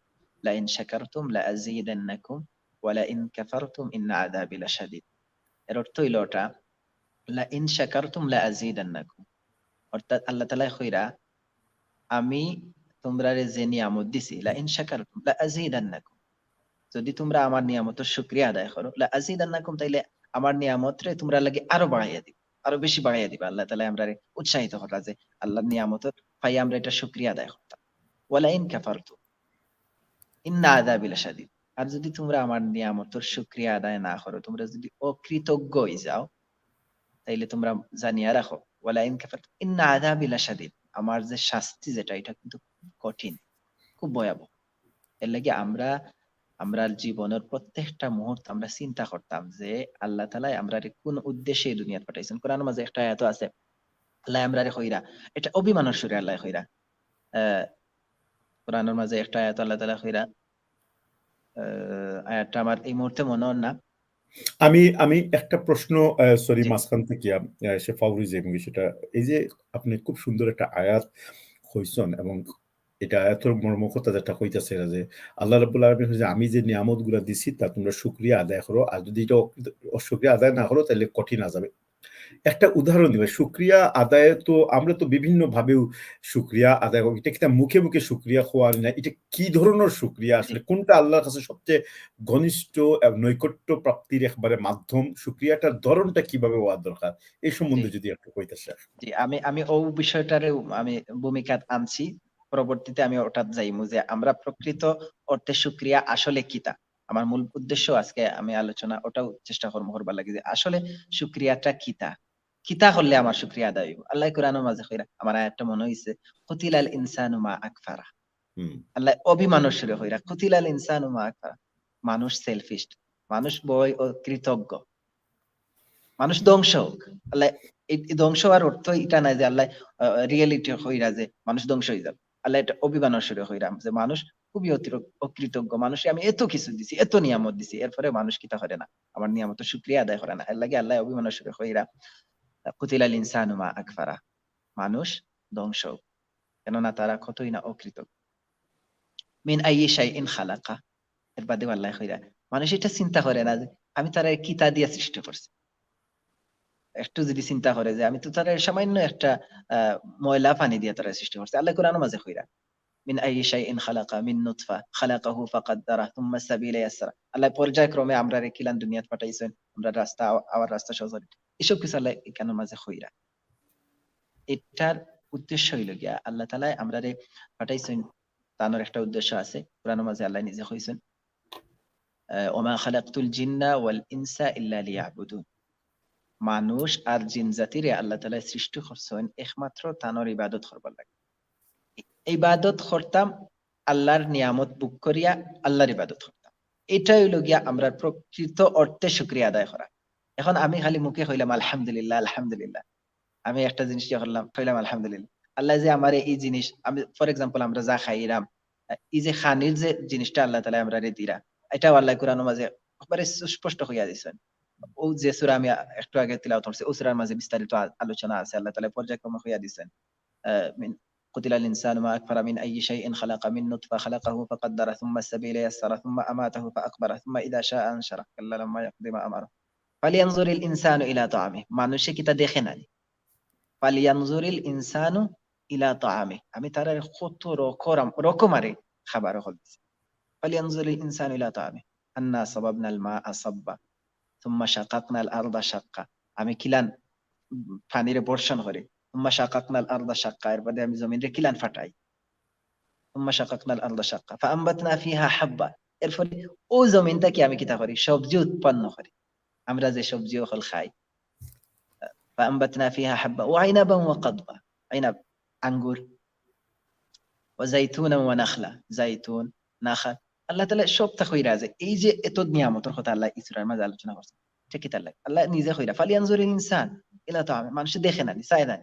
লা ইন শাকারতুম লা আযীদান্নাকুম ওয়া লা ইন কাফারতুম ইন্না আযাবি লাশাদীদ। এর অর্থ হইল ওটা, লা ইন শাকারতুম লা আযীদান্নাকুম, অর্থাৎ আল্লাহ তাআলা কইরা আমি তোমরা যে নিয়ামত দিছি, লা ইন শাকারতুম লা আযীদান্নাকুম, যদি তোমরা আমার নিয়ামতের শুকরিয়া আদায় করো, লা আযীদান্নাকুম, তাইলে আমার নিয়ামতরে তোমরা লাগি আরো বাড়াইয়া দিবে, আরো বেশি বাড়াইয়া দিবে। আল্লাহ তাআলা আমরা উৎসাহিত করা যে আল্লাহর নিয়ামতের পাই আমরা এটা শুকরিয়া আদায় করতাম। ওয়ালা ইন কাফারতুম ইন্না আযাবি লাশাদীদ, আর যদি তোমরা আমার নিয়ামতের শুকরিয়া আদায় না করো, তোমরা যদি অকৃতজ্ঞ হয়ে যাও, তাইলে তোমরা জানিয়া রাখো, ওয়ালা ইন কাফারতুম ইন্না আযাবি লাশাদীদ, আমার যে শাস্তি যেটা এটা কিন্তু খুব কঠিন, খুব ভয়াবহ। এর লাগি আমরা জীবনের প্রত্যেকটা মুহূর্ত আমরা চিন্তা করতাম যে আল্লাহ তাআলা আমরা কোন উদ্দেশ্যে এই দুনিয়াতে পাঠাইছেন। কোরআনের মাঝে একটা আয়াত আছে, আল্লাহ আমরা কইরা, এটা অভিমানের সুরে আল্লাহ কইরা, কোরআনের মাঝে একটা আয়াত আল্লাহ তাআলা কইরা, আয়াতটা আমার এই মুহূর্তে মনে হয় না। আমি একটা প্রশ্ন, সরি মাঝখান থেকে সে ফাউরি যে সেটা, এই যে আপনি খুব সুন্দর একটা আয়াত কইছেন, এবং এটা আয়াতের মর্মকথা যেটা কইতাছে যে আল্লাহ রাব্বুল আলামিন যে আমি যে নিয়ামতগুলো দিছি তা তোমরা শুকরিয়া আদায় করো, আর যদি এটা অশুকরিয়া আদায় না করো তাহলে কঠিন আযাবে একটা উদাহরণ দিবেন। শুকরিয়া আদায়ে তো আমরা তো বিভিন্ন ভাবেও শুকরিয়া আদায় করি। এটা কি মুখে, মুখে শুকরিয়া খোয়ার না? এটা কি ধরনের শুকরিয়া জি আসলে? কোনটা আল্লাহর কাছে সবচেয়ে ঘনিষ্ঠ নৈকট্য প্রাপ্তির একবারে মাধ্যম? শুকরিয়াটার ধরনটা কিভাবে হওয়া দরকার? এই জি সম্বন্ধে যদি একটু কইতে চান। জি আমি ও বিষয়টারে আমি ভূমিকা আনছি, পরবর্তীতে আমি ওটা যাইমু যে আমরা প্রকৃত অর্থে শুকরিয়া আসলে কিতা। আমার মূল উদ্দেশ্য আজকে আমি আলোচনা ওটাও চেষ্টা করবার লাগে যে আসলে শুকরিয়াটা কিতা, কিতা হলে আমার শুকরিয়া আদায় হইব। আল্লাহ কোরআনের মাঝে কইরা আমার আয়াতটা মনে হইছে, কুতিলাল ইনসানু মা আকফারা। হুম, আল্লাহ অভিমানুষরে হইরা কুতিলাল ইনসানু মা আকফারা। মানুষ সেলফিশ, মানুষ বই ও কৃতজ্ঞ, মানুষ ধ্বংস হোক। আল্লাহ এই ধ্বংস হওয়ার অর্থ এটা নাই যে আল্লাহ রিয়েলিটি হইরা যে মানুষ ধ্বংস হয়ে যাবে। আল্লাহ এটা অভিমানস্বরে হইরাম যে মানুষ খুবই অকৃতজ্ঞ। মানুষে আমি এত কিছু দিছি, এত নিয়ামত দিছি, এরপরে মানুষ কিতা করে না, আমার নিয়ামত শুকরিয়া আদায় করে না। এর লাগে আল্লাহ অভিমানস্বরে হইরা কুতিলাল ইনসানু মা আকফারা, মানুষ ধ্বংস হোক, কেননা তারা কতই না অকৃতজ্ঞ। মিন আইয়ি শাইইন খালাকা, এর বাদে আল্লাহ হইরা মানুষ এটা চিন্তা করে না যে আমি তারা কিতা দিয়া সৃষ্টি করছি। একটু যদি চিন্তা করে যে আমি তো তারা সামান্য একটা ময়লা পানি দিয়ে তারা সৃষ্টি করছে। আল্লাহ কোরআন মাঝে কইরা মিন আইয়ি শাইইন খালাকা মিন নুতফা খালাকাহু ফাকাদ্দারা থুম্মা সাবিলা ইয়াসরা। আল্লাহ পর্যায়ক্রমে আমরা রে কিলান দুনিয়াত পাঠাইছেন, আমরা রাস্তা আওয়ার রাস্তা সহজ। এসব কিছু আল্লাহ কেন মাঝে কইরা, এটার উদ্দেশ্য হইল গিয়া আল্লাহ তাআলা আমরা রে পাঠাইছেন, তানোর একটা উদ্দেশ্য আছে। কোরআন মাঝে আল্লাহ নিজে কইছেন, ওমা খালাকতুল জিন্না ওয়াল ইনসা ইল্লা লিয়াবুদুন। মানুষ আর জিন জাতিরে আল্লাহ তাআলা সৃষ্টি করছেন একমাত্র তানোর ইবাদত করবার লাগে। ইবাদত করতাম, আল্লাহর নিয়ামত বুক করিয়া আল্লাহর ইবাদত করতাম। এটাই হইল গিয়া আমরা প্রকৃত অর্থে শুকরিয়া আদায় করা। এখন আমি খালি মুখে হইলাম আলহামদুলিল্লাহ আলহামদুলিল্লাহ, আমি একটা জিনিস ইয়ে করলাম হইলাম আলহামদুলিল্লাহ, আল্লাহ যে আমার এই জিনিস, আমি ফর এক্সাম্পল আমরা যা খাইরাম, এই যে খানির যে জিনিসটা আল্লাহ তাআলা আমরা রে দিরা, এটাও আল্লাহ কোরআনের মাঝে একবারে সুস্পষ্ট হইয়া দিয়েছেন। ও যে সূরা আমি একটু আগে তিলাওয়াত করছি, ও সূরার মাঝে বিস্তারিত আলোচনা আছে। আল্লাহ তাআলা পর্যায়ক্রমে হইয়া দিয়েছেন, মিন কুতিলাল ইনসানু মা আকফারা মিন আইয়ি শাইইন খালাকা মিন নুতফা খালাকাহু ফাকাদ্দারা থুম্মা সাবিলা ইয়াসসারা থুম্মা আমাতাহু ফাআকবারা থুম্মা ইযা শাআ আনশারা কাল্লা লাম্মা ইয়াকদি মা আমারা ফালিয়ানজুরিল ইনসানু ইলা তাআমিহি। মানুষে কিতা দেখে না, ফালিয়ানজুরিল ইনসানু ইলা তাআমিহি, আমি তার কত রকমারে খাবার হল দিছি। ফালিয়ানজুরিল ইনসানু ইলা তাআমিহি আন্না সাবাবনাল মাআ সাব্বা থুম্মা শাকাকনাল আরদা শাক্কা, আমি কিলান পানিরে বর্ষণ করে, থুম্মা শাকাকনাল আরদা শাক্কা, এর বাদে আমি জমিনে কিলান ফাটাই, থুম্মা শাকাকনাল আরদা শাক্কা ফাআমবাতনা ফিহা হাব্বা, এরপরে ও জমিনটাকে আমি কিতা করি, সবজি উৎপন্ন করি। আমরা যে সবজি হল খাই, ফাআমবাতনা ফিহা হাব্বা ওয়া আইনাবা ওয়া কাদবা, আইনাব আঙ্গুর, ওয়া যাইতুনা ওয়া নাখলা, যাইতুন নাখাল। আল্লাহ তাআলা সবটা কইরা যে এই যে এত নিয়ামতের কথা আল্লাহ ইসরার মাঝে আলোচনা করছে, ঠিক কি তাআলা আল্লাহ নিজে কইরা ফালিয়ানজুরিল ইনসান ইলা তাআমি, মানুষ দেখে না, চায় না।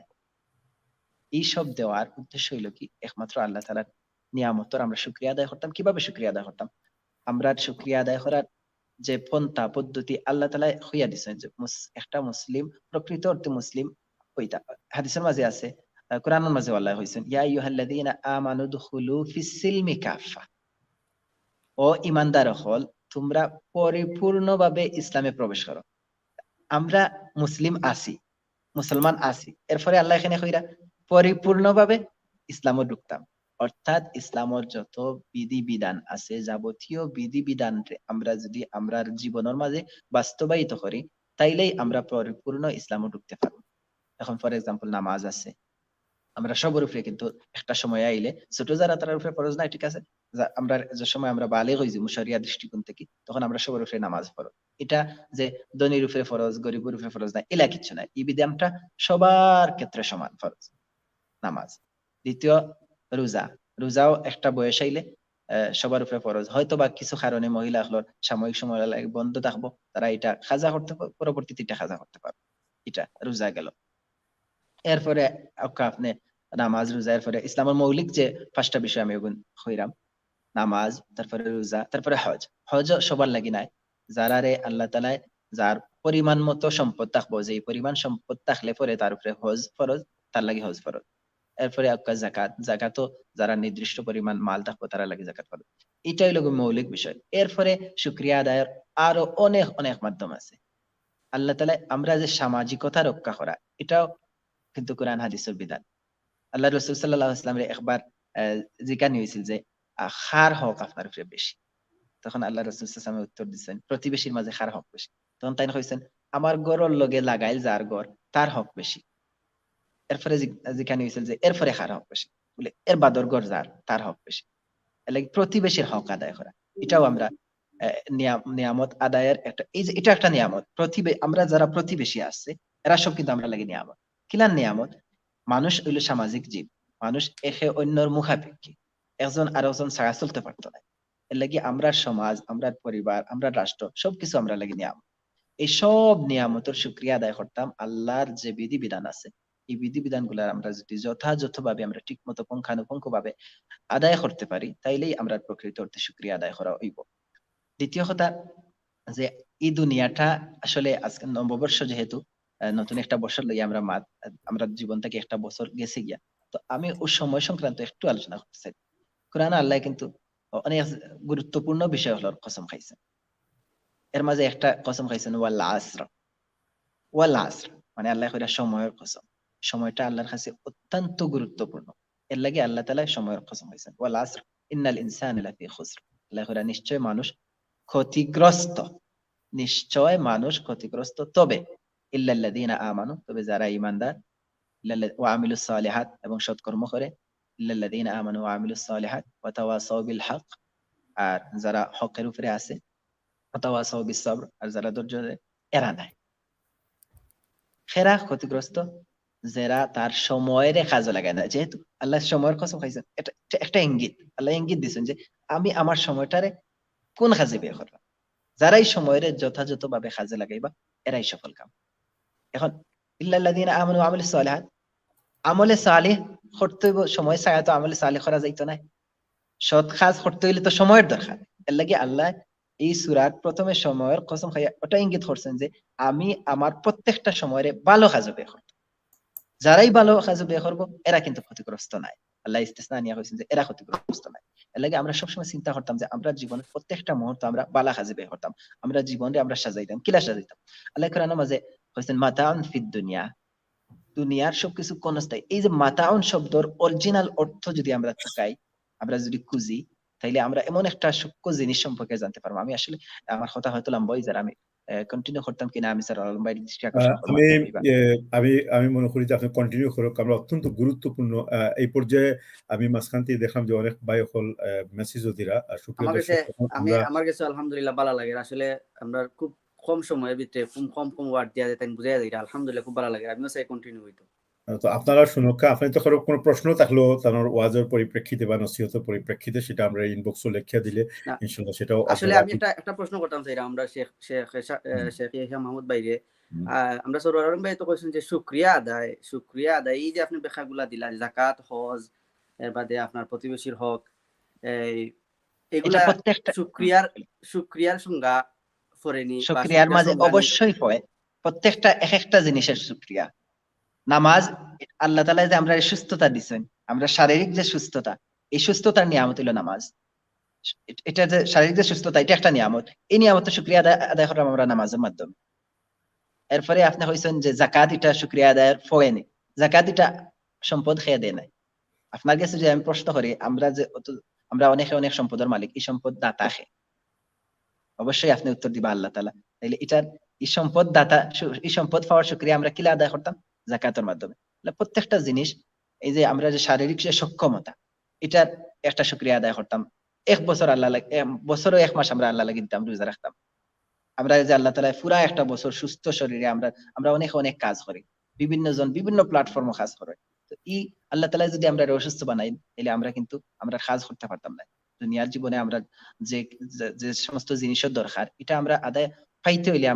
এই সব দেওয়ার উদ্দেশ্য হইল কি, একমাত্র আল্লাহ তাআলার নিয়ামতের আমরা শুকরিয়া আদায় করতাম। কিভাবে শুকরিয়া আদায় করতাম? আমরা শুকরিয়া আদায় করার যে পন্থা পদ্ধতি আল্লাহ তাআলা হইয়া দিয়েছেন, যে একটা মুসলিম প্রকৃত অর্থে মুসলিম হইতা। হাদিসের মাঝে আছে, কোরআনের মাঝে আল্লাহ হইছেন, ইয়া আইয়ুহাল্লাযীনা আমানু দুখুলু ফিস সিলমি কাফা, ও ঈমানদার হল তোমরা পরিপূর্ণভাবে ইসলামে প্রবেশ করো। আমরা মুসলিম আছি, মুসলমান আছি, এরপরে আল্লাহ এখানে কইরা পরিপূর্ণভাবে ইসলামে ঢুকতাম। অর্থাৎ ইসলামের যত বিধি বিধান আছে, যাবতীয় বিধি বিধান আমরা যদি আমরা জীবনের মাঝে বাস্তবায়িত করি, তাইলেই আমরা পরিপূর্ণ ইসলামে ঢুকতে পারবো। এখন ফর এক্সাম্পল নামাজ আছে, আমরা সবার উপরে কিন্তু একটা সময় আইলে ছোট যারা তার উপরে ফরজ নাই, ঠিক আছে, আমরা যে সময় আমরা বালিগ হইছি মুশারিয়া দৃষ্টিকোণ থেকে, তখন আমরা সবার উপরে নামাজ ফরজ। এটা যে ধনীর উপরে ফরজ, গরিবের উপরে ফরজ নাই, এলা কিছু নাই। এই বিধানটা সবার ক্ষেত্রে সমান ফরজ নামাজ। দ্বিতীয় রোজা, রোজাও একটা বয়স আইলে সবার উপরে ফরজ। হয়তো বা কিছু কারণে মহিলা হলোর সাময়িক সময় বন্ধ থাকবো, তারা এটা খাজা করতে পরবর্তীতে এটা খাজা করতে পারবে, এটা রোজা গেল। এরপরে আপনি নামাজ রোজা, এরপরে ইসলামের মৌলিক যে পাঁচটা বিষয় আমি হইরাম, নামাজ, তারপরে রোজা, তারপরে হজ। হজ সবার লাগি নাই, যারা রে আল্লাহ তাআলা যার পরিমাণ মতো সম্পদ থাকবো, যে পরিমাণ সম্পদ থাকলে পরে তার উপরে হজ ফরজ, তার লাগি হজ ফরজ। এরপরে জাকাত, জাকাতও যারা নির্দিষ্ট পরিমাণ মাল থাকবো তারা লাগি জাকাত ফরজ। এটাই হলো মৌলিক বিষয়। এরপরে শুকরিয়া আদায়ের আরো অনেক অনেক মাধ্যম আছে। আল্লাহ তাআলা আমরা যে সামাজিকতা রক্ষা করা, এটাও কিন্তু কোরআন হাদিসের বিধান। আল্লাহ রাসূল সাল্লাল্লাহু আলাইহি ওয়াসাল্লাম একবার জিজ্ঞাসা হয়েছিল যে খার হক আপনার উপরে বেশি। তখন আল্লাহ রাসূল সাল্লাল্লাহু আলাইহি ওয়াসাল্লাম উত্তর দিচ্ছেন, প্রতিবেশীর মাঝে খার হক বেশি। তখন তাই কইছেন, আমার গরর লগে লাগাইল যার গর, তার হক বেশি। এরপরে জিজ্ঞাসা হয়েছিল যে এরপরে খার হক বেশি, বলে এর বাদর গর যার, তার হক বেশি। এলাকি প্রতিবেশীর হক আদায় করা, এটাও আমরা নিয়ামত আদায়ের একটা, এই যে এটা একটা নিয়ামত। আমরা যারা প্রতিবেশী আছে এরা সব কিন্তু আমরা লাগি নিয়ামত। কিলার নিয়ামত? মানুষ হইল সামাজিক জীব, মানুষ একে অন্যর মুখাপেক্ষী, একজন আর একজন ছাড়া চলতে পারতো না। এর লাগি আমরা সমাজ, আমরা পরিবার, আমরা রাষ্ট্র, সবকিছু আমরা লাগি নিয়ামত। এই সব নিয়ামতের শুকরিয়া আদায় করতাম আল্লাহর যে বিধিবিধান আছে, এই বিধিবিধান গুলা আমরা যদি যথাযথভাবে আমরা ঠিক মতো পুঙ্খানুপুঙ্খ ভাবে আদায় করতে পারি, তাইলেই আমরা প্রকৃত অর্থে শুকরিয়া আদায় করা হইব। দ্বিতীয় কথা যে এই দুনিয়াটা আসলে আজকে নববর্ষ, যেহেতু নতুন একটা বছর লইয়া আমরা জীবন থেকে একটা বছর গেছে গিয়া, তো আমি ওই সময় সংক্রান্ত একটু আলোচনা করতে চাই। কোরআন আল্লাহ কিন্তু অনেক গুরুত্বপূর্ণ বিষয় হলো কসম খাইছেন। এর মাঝে একটা কসম খাইছেন ওয়াল আসর। ওয়াল আসর মানে আল্লাহ কইরা সময়ের কসম। সময়টা আল্লাহর কাছে অত্যন্ত গুরুত্বপূর্ণ, এর লাগে আল্লাহ তাআলা সময়ের কসম খাইছেন। ওয়াল আসর ইন্নাল ইনসানা লাফি খুসর। আল্লাহ কইরা নিশ্চয় মানুষ ক্ষতিগ্রস্ত, নিশ্চয় মানুষ ক্ষতিগ্রস্ত, তবে ইল্লাল্লাযীনা আমানু, তবে যারা ঈমানদার, ওয়া আমিলুস সালিহাত, এবং সৎকর্ম করে, ইল্লাল্লাযীনা আমানু ওয়া আমিলুস সালিহাত ওয়া তাওয়াসাউ বিল হক, আর যারা হকের উপরে আছে, ওয়া তাওয়াসাউ বিস সবর, আর যারা ধৈর্য ধরে, এরা নাই। খেরা ক্ষতিগ্রস্ত যারা তার সময়ের কাজে লাগায় না। যেহেতু আল্লাহ সময়ের কসম খাইছেন, এটা একটা ইঙ্গিত, আল্লাহ ইঙ্গিত দিচ্ছেন যে আমি আমার সময়টারে কোন কাজে ব্যয় করলাম। যারাই সময়ের যথাযথভাবে কাজে লাগাইবা এরাই সফল কাম। এখন ইল্লাল্লাযীনা আমানু ওয়া আমিলুস সালিহাত, আমলে সালিহ করতে হইব, সময় ছাড়া তো আমলে সালিহ করা যাইতো না। সৎ কাজ করতে হইলে তো সময়ের দরকার। এর লাগি আল্লাহ এই সূরার প্রথমে সময়ের কসম খাইয়া ওটা ইঙ্গিত করছেন যে আমি আমার প্রত্যেকটা সময়ের ভালো কাজে ব্যয় করব। যারাই ভালো কাজে ব্যয় করবো এরা কিন্তু ক্ষতিগ্রস্ত নাই। আল্লাহ ইস্তিসনা নিয়ে কইছেন যে এরা ক্ষতিগ্রস্ত নাই। এর লাগে আমরা সবসময় চিন্তা করতাম যে আমরা জীবনের প্রত্যেকটা মুহূর্ত আমরা ভালো কাজে ব্যয় করতাম, আমরা জীবনে আমরা সাজাইতাম, কিলা সাজাইতাম। আল্লাহ কোরআনের মাঝে কইছেন মাতাউন ফিদ দুনিয়া, দুনিয়ার সবকিছু ক্ষণস্থায়ী। এই যে মাতাউন শব্দর অরিজিনাল অর্থ যদি আমরা তাকাই, আমরা যদি খুঁজি, তাইলে আমরা এমন একটা সূক্ষ্ম জিনিস সম্পর্কে জানতে পারবো। আমি আসলে আমার কথা হয়তো লম্বা হয়ে যারা, আমি কন্টিনিউ করতাম কিনা আমি স্যার লম্বাই দৃষ্টি আকর্ষণ করব। আমি মনে করি যে আপনি কন্টিনিউ করুক, আমরা অত্যন্ত গুরুত্বপূর্ণ এই পর্যায়ে। আমি মাঝখান থেকে দেখলাম যে অনেক ভাই হল মেসেজও দিরা। আমার কাছে আলহামদুলিল্লাহ ভালো লাগে। আসলে আমরা খুব কম সময়ের ভিতরে কম ওয়ার্ড দিয়া যায়, তাই বুঝাই যায়, আলহামদুলিল্লাহ খুব ভালো লাগে। আমিও চাই কন্টিনিউ হইতো। তো আপনারা শুনুক, আপনি তো কোনো প্রশ্ন থাকলেও তার ওয়াজের পরিপ্রেক্ষিতে বা নসিহতের পরিপ্রেক্ষিতে সেটা আমরা ইনবক্সে লেখিয়া দিলে ইনশাআল্লাহ সেটাও। আসলে আমি একটা প্রশ্ন করতাম চাই, আমরা শেখ ইয়াহিয়া মাহমুদ ভাইরে, আমরা সরওয়ার ভাই তো কইছেন যে শুকরিয়া আদায়, এই যে আপনি ব্যাখ্যাগুলা দিলা, যাকাত, হজ, এর বাদে আপনার প্রতিবেশীর হক, এগুলা প্রত্যেকটা শুকরিয়ার সংজ্ঞা ফরেনি। শুকরিয়ার মাঝে অবশ্যই হয় প্রত্যেকটা এক একটা জিনিসের শুকরিয়া। নামাজ, আল্লাহ তাআলা যে আমরা সুস্থতা দিছেন, আমরা শারীরিক যে সুস্থতা, এই সুস্থতার নিয়ামত হলো নামাজ। এটা যে শারীরিক যে সুস্থতা, এটা একটা নিয়ামত। এই নিয়ামতের শুকরিয়া আদায় করলাম আমরা নামাজের মাধ্যমে। এরপরে আপনি কইছেন যে যাকাত, এটা শুকরিয়া আদায়ের ফয়েনি। যাকাত এটা সম্পদ খেয়ে দেয় নাই। আপনার কাছে যে আমি প্রশ্ন করি, আমরা অনেক সম্পদের মালিক, এই সম্পদ দাতা খে, অবশ্যই আপনি উত্তর দিবা আল্লাহ তাআলা। তাইলে এটার এই সম্পদ দাতা, এই সম্পদ পাওয়ার শুকরিয়া আমরা কিলা আদায় করতাম? যাকাতের মাধ্যমে। প্রত্যেকটা জিনিস, এই যে আমরা যে শারীরিক যে সক্ষমতা, এটার একটা শুকরিয়া আদায় করতাম। এক বছর বছরও 1 মাস আমরা আল্লাহ লাগি দিতাম, রোজা রাখতাম। আমরা যে আল্লাহ তাআলা পুরা একটা বছর সুস্থ শরীরে আমরা অনেক কাজ করি, বিভিন্ন জন বিভিন্ন প্ল্যাটফর্মে কাজ করে। তো এই আল্লাহ তাআলা যদি আমরা অসুস্থ বানাই, তাহলে আমরা কাজ করতে পারতাম না। দুনিয়ার জীবনে আমরা যে সমস্ত জিনিসের দরকার, এটা আমরা আদায় পাইতে হইলে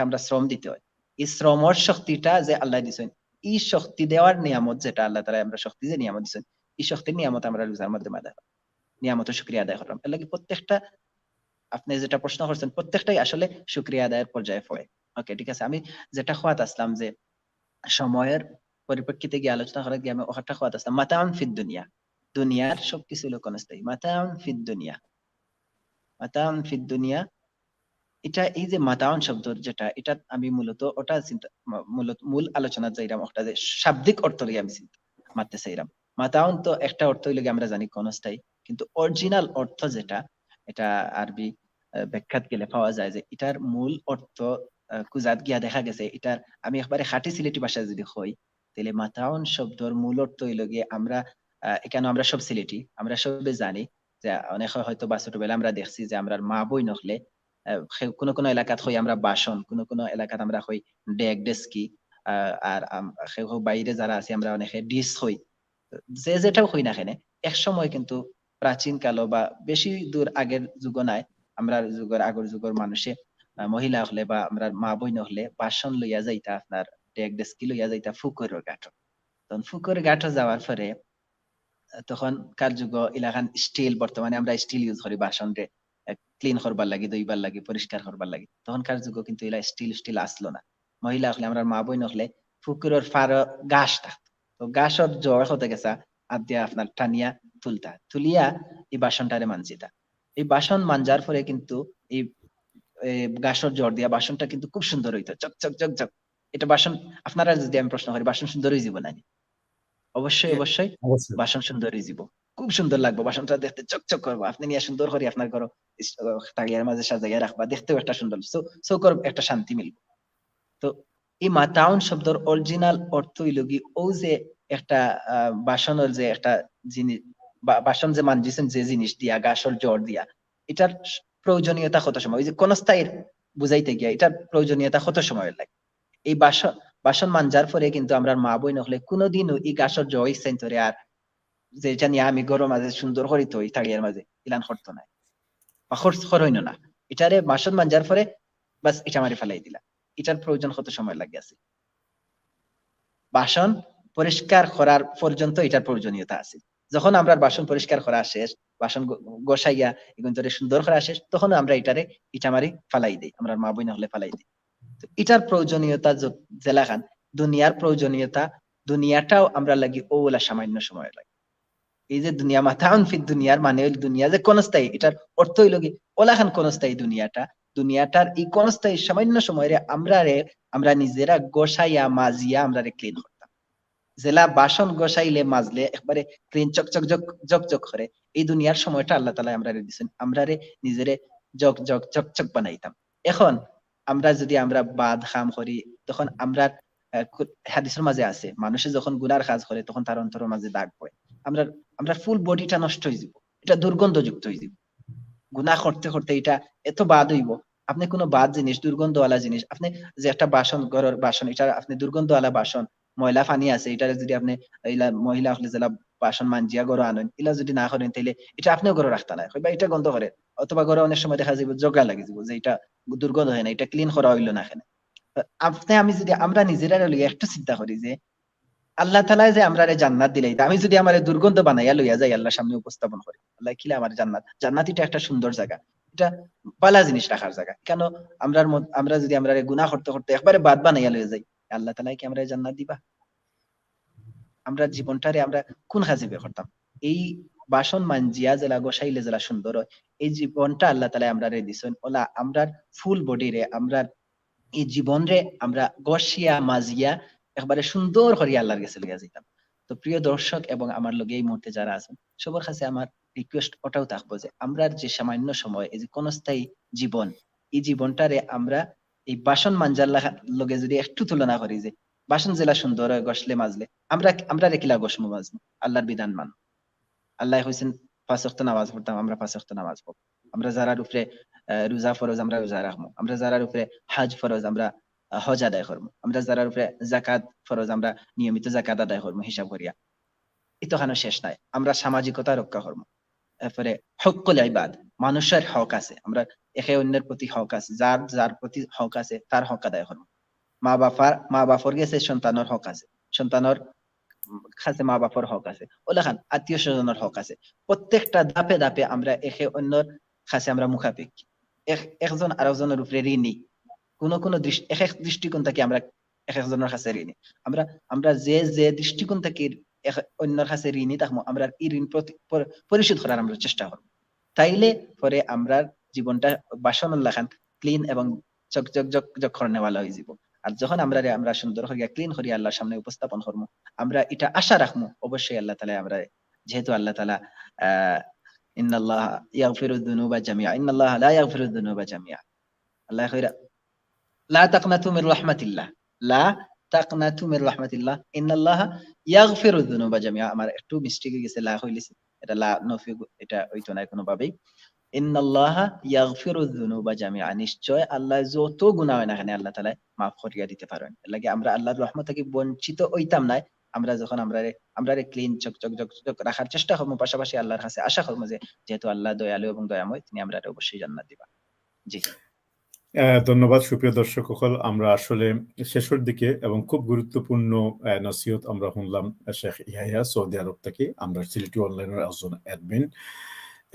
আমরা শ্রম দিতে হয়। এই শ্রমর শক্তিটা যে আল্লাহ দিয়েছেন, এই শক্তি দেওয়ার নিয়ামত যেটা আল্লাহ তাআলা, আমরা শক্তি যে নিয়ামত দিয়েছেন, এই শক্তির নিয়ামত আমরা রোজার মাধ্যমে আদায় করি, নিয়ামতের শুকরিয়া আদায় করলাম। এর লাগি প্রত্যেকটা আপনি যেটা প্রশ্ন করছেন প্রত্যেকটাই আসলে শুকরিয়া আদায়ের পর্যায়ে পড়ে। ওকে, ঠিক আছে। আমি যেটা খোয়াত আসলাম যে সময়ের পরিপ্রেক্ষিতে গিয়ে আলোচনা করার গিয়ে আমি ওখানটা খোয়াত আসলাম মাতাউন ফিদ দুনিয়া, দুনিয়ার সবকিছু হলো ক্ষণস্থায়ী। মাতাউন ফিদ দুনিয়া এটা এই যে মাতাউন শব্দ যেটা, এটা আমি মূলত ওটা মূলত মূল আলোচনা যাইরাম ওটা যে শাব্দিক অর্থ লইয়া আমি মারতে চাইরাম। মাতাউন তো একটা অর্থ হইলে আমরা জানি ক্ষণস্থায়ী, কিন্তু অরিজিনাল অর্থ যেটা, এটা আরবি ব্যাখ্যাত গেলে পাওয়া যায় যে এটার মূল অর্থ কুজাত গিয়া দেখা গেছে এটার, আমি একবারে খাঁটি সিলেটি ভাষায় যদি হই তাহলে মাতাউন শব্দর মূল অর্থ হইল গিয়ে, আমরা এখানে আমরা সব সিলেটি, আমরা সবে জানি যে অনেক হয়তো বা ছোটবেলা আমরা দেখছি যে আমরা মা বই নহলে কোনো কোনো এলাকাত হই আমরা বাসন, কোনো কোনো এলাকাত আমরা হই ডেক ডেস্কি, আর বাইরে যারা আছি আমরা অনেকে ডিস হই, যে যেটাও হই না কেন এক সময় কিন্তু প্রাচীন কালো বা বেশি দূর আগের যুগ নাই, আমরা যুগের আগের যুগের মানুষে মহিলা হলে বা আমরা মা বই নহলে বাসন লইয়া যাইতা আপনার ডেক ডেস্কি লইয়া যাইতা ফুকরের গাঁটো। তখন ফুকরের গাঁটো যাওয়ার পরে তখন কার যুগ ইলাখান স্টিল, বর্তমানে আমরা স্টিল ইউজ করি বাসন রে ক্লিন করবার লাগি, ধুইবার লাগি, পরিষ্কার করবার লাগি। তখন কার যুগ কিন্তু ইলা স্টিল আসলো না। মহিলা হলে আমরা মা বই নহলে ফুকুরের ফার গাছ থাকতো, তো গাছর জ্বর হতে গেছা আর দিয়া আপনার টানিয়া তুলিয়া এই বাসনটারে মানজিতা। এই বাসন মানজার পরে কিন্তু এই গাছর জ্বর দিয়া বাসনটা কিন্তু খুব সুন্দর হইতো, চকচক চকচক। এটা বাসন আপনারা যদি আমি প্রশ্ন করি বাসন সুন্দর হয়ে যাবো না? অবশ্যই অবশ্যই অবশ্যই। বাসন সুন্দরী জীব, খুব সুন্দর লাগবে বাসনটা দেখতে, চকচক করবো। আপনি নিয়ে সুন্দর করে আপনার ঘর তাগিয়ার মাঝে সাজাইয়া রাখবা, দেখতেও একটা সুন্দর চৌকর একটা শান্তি মিলবে। তো এই মাতাউন শব্দের অরিজিনাল অর্থ হইল কি, ও যে একটা বাসনের যে একটা জিনিস, বাসন যে মানজিছেন যে জিনিস দিয়া, গাছর জ্বর দিয়া, এটার প্রয়োজনীয়তা কত সময়, ওই যে ক্ষণস্থায়ীর বুঝাইতে গিয়া এটার প্রয়োজনীয়তা কত সময় লাগে। এই বাসন মানজার পরে কিন্তু আমরা মা বই নহলে কোনোদিনও এই গাছর জয় সেন্টরে আর যেটা নিয়ে আমি গরম মাঝে সুন্দর করিত ওই তাড়িয়ার মাঝে ইলান করতো না বা খরচ হইল না। এটারে বাসন মানজার পরে বাস এটা মারি ফেলাই দিলা, এটার প্রয়োজন কত সময় লাগে আছে? বাসন পরিষ্কার করার পর্যন্ত এটার প্রয়োজনীয়তা আছে। যখন আমরা বাসন পরিষ্কার করা শেষ, বাসন গোসাইয়া এগুলো সুন্দর করা শেষ, তখন আমরা এটারে ইটা মারি ফালাই দিই, আমরা মা বই নহলে ফালাই দিই। এটার প্রয়োজনীয়তা জেলাখান দুনিয়ার প্রয়োজনীয়তা, দুনিয়াটাও আমরা লাগি ওলা সামান্য সময় লাগে। এই যে দুনিয়া মাতাউন ফিদ দুনিয়ার মানে হইল দুনিয়া যে ক্ষণস্থায়ী, এটার অর্থ হইল কি ওলাখান ক্ষণস্থায়ী দুনিয়াটার এই ক্ষণস্থায়ী সামান্য সময় আমরা নিজেরা গোসাইয়া মাজিয়া আমরা ক্লিন করতাম। জেলা বাসন গোসাইলে মাজলে একবারে ক্লিন চকচক জকজক করে, এই দুনিয়ার সময়টা আল্লাহ তাআলা আমরা দিয়েছেন, আমরা নিজেরে জক চকচক বানাইতাম। এখন আমরা যদি আমরা বাদ খাম করি, তখন আমরা হাদিসের মাঝে আছে মানুষে যখন গুনার কাজ করে তখন তার অন্তরের মাঝে দাগ পড়ে, আমরা ফুল বডিটা নষ্ট হয়ে যাব, এটা দুর্গন্ধযুক্ত হয়ে যাব। গুনাহ করতে করতে এটা এত বাদ হইব, আপনি কোনো বাদ জিনিস, দুর্গন্ধওয়ালা জিনিস, আপনি যে একটা বাসন ঘরের বাসন, এটা আপনি দুর্গন্ধওয়ালা বাসন, ময়লা পানি আছে, এটা যদি আপনি মহিলা হলে যেটা বাসন মানজিয়া গরো আনেন, এলা যদি না করেন তাহলে এটা আপনিও গরো রাখতে না, বা এটা গন্ধ করে, অথবা গরো অনেক সময় দেখা যাবে জগা লাগি যাব যে এটা দুর্গন্ধ হয় না, এটা ক্লিন করা হইলো না। এখানে আপনি আমি যদি আমরা নিজেরা একটু চিন্তা করি যে আল্লাহ তাআলা যে আমরারে জান্নাত দিলাই, আমি যদি আমারে দুর্গন্ধ বানাইয়া লইয়া যাই আল্লাহর সামনে উপস্থাপন করি, আল্লাহ কিলা আমার জান্নাত এটা একটা সুন্দর জায়গা, এটা পালা জিনিস রাখার জায়গা, কেন আমরা যদি আমরারে গুনাহ করতে করতে একবারে বাদ বানাইয়া লইয়া যাই, আল্লাহ তাআলা কি আমরারে জান্নাত দিবা? আমরা জীবনটারে আমরা কোন কাজে ব্যয় করতাম? এই বাসন মানজিয়া জেলা গোসাইলে জেলা সুন্দর হয়, এই জীবনটা আল্লাহ তাআলা আমরারে দিছেন, ওলা আমরার ফুল বডি রে, আমরার এই জীবন রে আমরা গসিয়া মাজিয়া একবারে সুন্দর করিয়া আল্লাহর কাছে লইয়া যাইতাম। তো প্রিয় দর্শক এবং আমার লগে এই মুহূর্তে যারা আছেন সবার কাছে আমার রিকোয়েস্ট ওটাও থাকবো যে আমরা যে সামান্য সময়, এই যে ক্ষণস্থায়ী জীবন, এই জীবনটারে আমরা এই বাসন মানজার লগে যদি একটু তুলনা করি, যে বাসন জেলা সুন্দর হয় গসলে মাজলে, আমরা রেখিলা গসমু মাজমু, আল্লাহর বিধান মান। আল্লাহ হইছেন 5 ওয়াক্ত নামাজ পড়তাম, আমরা 5 ওয়াক্ত নামাজ পড়ব। আমরা যারার উপরে রোজা ফরজ আমরা রোজা রাখবো, আমরা যারার উপরে হজ ফরজ আমরা হজ আদায় করবো, আমরা যারার উপরে যাকাত ফরজ আমরা নিয়মিত যাকাত আদায় করবো হিসাব করিয়া। এতখানো শেষ নাই, আমরা সামাজিকতা রক্ষা করবো। এরপরে হকুল ইবাদ, মানুষের হক আছে, আমরা একে অন্যের প্রতি হক আছে, যার প্রতি হক আছে তার হক আদায় করবো। মা বাপর গেছে সন্তানের হক আছে, সন্তানের কাছে মা বাপর হক আছে, ওলাখান আত্মীয় স্বজনের হক আছে। প্রত্যেকটা ধাপে ধাপে আমরা একে অন্যের কাছে আমরা মুখাপেক্ষী, একজন আরেকজনের উপরে ঋণী, কোন এক দৃষ্টিকোণ থেকে আমরা এক একজনের কাছে ঋণী। আমরা যে দৃষ্টিকোণ থেকে অন্যের কাছে ঋণী থাকবো, আমরা এই ঋণ পরিশোধ করার আমরা চেষ্টা করবো। তাইলে পরে আমরা জীবনটা বাসন লাখান ক্লিন এবং চকচক করনেওয়ালা হয়ে যাব। আর যখন আমরা সুন্দর করিয়া ক্লিন করিয়া আল্লাহর সামনে উপস্থাপন করবো, আমরা এটা আশা রাখবো অবশ্যই আল্লাহ তাআলা আমরা, যেহেতু আল্লাহ তাআলা ইন্নাল্লাহ ইয়াগফিরুয যুনুবা জামিআ, ইন্নাল্লাহ লা ইয়াগফিরুয যুনুবা জামিআ, আল্লাহ কইরা লা তাকনাতু মির রাহমাতিল্লাহ, লা তাকনাতু মির রাহমাতিল্লাহ, ইন্নাল্লাহ ইয়াগফিরুয যুনুবা জামিআ। আমার একটু মিস্টেক হয়ে গেছে, লা হইলিছে, এটা লা নফি, এটা হইতো না কোনো ভাবেই। ইন্নাল্লাহা ইয়াগফিরুয যুনুবা জামিআ, নিশ্চয় আল্লাহ যত গুনাহ হয় না কেন আল্লাহ তাআলা মাফ করিয়া দিতে পারেন। এর লাগি আমরা আল্লাহর রহমত থেকে বঞ্চিত হইতাম না। আমরা যখন আমরারে ক্লিন চকচক রাখার চেষ্টা করব, পাশাপাশি আল্লাহর কাছে আশা করব যে যেহেতু আল্লাহ দয়ালু এবং দয়াময়, তিনি আমরা অবশ্যই জান্নাত দিবা। জি ধন্যবাদ সুপ্রিয় দর্শক সকল। আমরা আসলে শেষের দিকে এবং খুব গুরুত্বপূর্ণ নসিহত আমরা শুনলাম শেখ ইয়াহিয়া সৌদি আরব থেকে, আমরা সিলেটি অনলাইনের একজন অ্যাডমিন।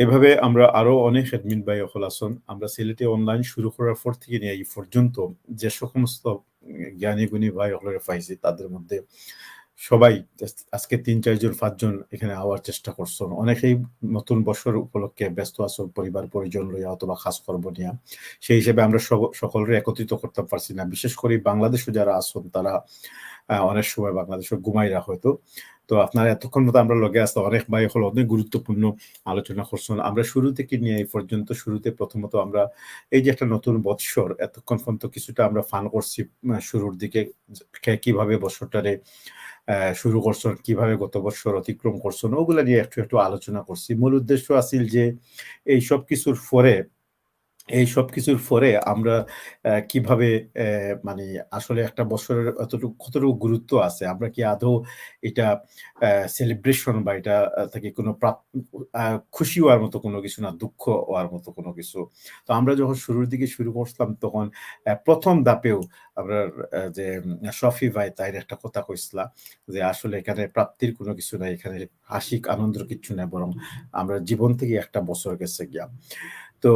এভাবে আমরা আরো অনেক অ্যাডমিন ভাই সকল আছেন। আমরা সিলেটি অনলাইন শুরু করার পর থেকে নিয়ে এই পর্যন্ত যে সমস্ত জ্ঞানী গুণী ভাই সকলের পাইছি, তাদের মধ্যে সবাই আজকে 3-4 জন 5 জন এখানে আওয়ার চেষ্টা করছেন। অনেকেই নতুন বছর উপলক্ষে ব্যস্ত আছেন পরিবার পরিজন লইয়া অথবা খাস করব নিয়া, সেই হিসেবে আমরা সকলরে একত্রিত করতে পারছি না। বিশেষ করে বাংলাদেশে যারা আছেন তারা অনেক সময় বাংলাদেশে ঘুমাইরা হয়তো। তো আপনারা এতক্ষণ মতো আমরা লগে আসতে অনেক ভাই হল অনেক গুরুত্বপূর্ণ আলোচনা করছেন। আমরা শুরু থেকে নিয়ে এই পর্যন্ত, শুরুতে প্রথমত আমরা এই যে একটা নতুন বৎসর, এতক্ষণ পর্যন্ত কিছুটা আমরা ফান করছি শুরুর দিকে, কিভাবে বছরটারে শুরু করছেন, কিভাবে গত বছর অতিক্রম করছেন, ওগুলা নিয়ে একটু আলোচনা করছি। মূল উদ্দেশ্য আছিল যে এই সব কিছুর পরে আমরা কিভাবে মানে আসলে একটা বছরের কতটুকু গুরুত্ব আছে, আমরা কি আদৌ এটা সেলিব্রেশন বা এটা থেকে কোনো খুশি হওয়ার মতো কোনো কিছু না, দুঃখ হওয়ার মতো কোনো কিছু। তো আমরা যখন শুরুর দিকে শুরু করছিলাম তখন প্রথম ধাপেও আমরা যে শফি ভাই তাইর একটা কথা কইছিলাম যে আসলে এখানে প্রাপ্তির কোনো কিছু নাই, এখানে হাসিক আনন্দের কিছু নাই, বরং আমরা জীবন থেকে একটা বছর গেছে গিয়া। তো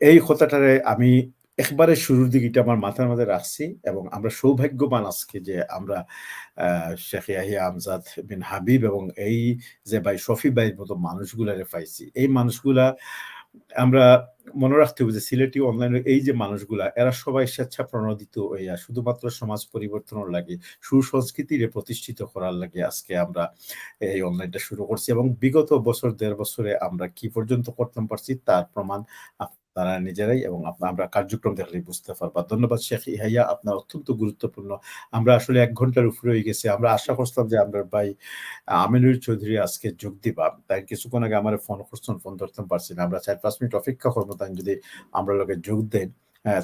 এই কথাটারে আমি একবারে শুরুর দিকে এটা আমার মাথার মধ্যে রাখছি, এবং আমরা সৌভাগ্যবান আজকে যে আমরা শেখ ইয়াহিয়া আমজাদ বিন হাবিব এবং এই যে ভাই শফি ভাইয়ের মতো মানুষগুলারে পাইছি। এই মানুষগুলা আমরা মনে রাখতে হবে যে সিলেটি অনলাইনের এই যে মানুষগুলা, এরা সবাই স্বেচ্ছা প্রণোদিত হইয়া শুধুমাত্র সমাজ পরিবর্তনের লাগে, সুসংস্কৃতির প্রতিষ্ঠিত করার লাগে আজকে আমরা এই অনলাইনটা শুরু করছি। এবং বিগত বছর 1.5 বছরে আমরা কি পর্যন্ত করতে পারছি তার প্রমাণ আপনারা নিজেরাই এবং আমরা কার্যক্রম দেখলেই বুঝতে পারবা। ধন্যবাদ শেখ ইহাইয়া, আপনার অত্যন্ত গুরুত্বপূর্ণ। আমরা আসলে 1 ঘন্টার উপরে হয়ে গেছে। আমরা আশা করছিলাম যে আমরা ভাই আমিনুর চৌধুরী আজকে যোগ দিবা, তাই কিছুক্ষণ আগে আমার ফোন করছেন, ফোন ধরতে পারছি না। আমরা 4-5 মিনিট অপেক্ষা করবো, তাই যদি আমরা লোকে যোগ দেন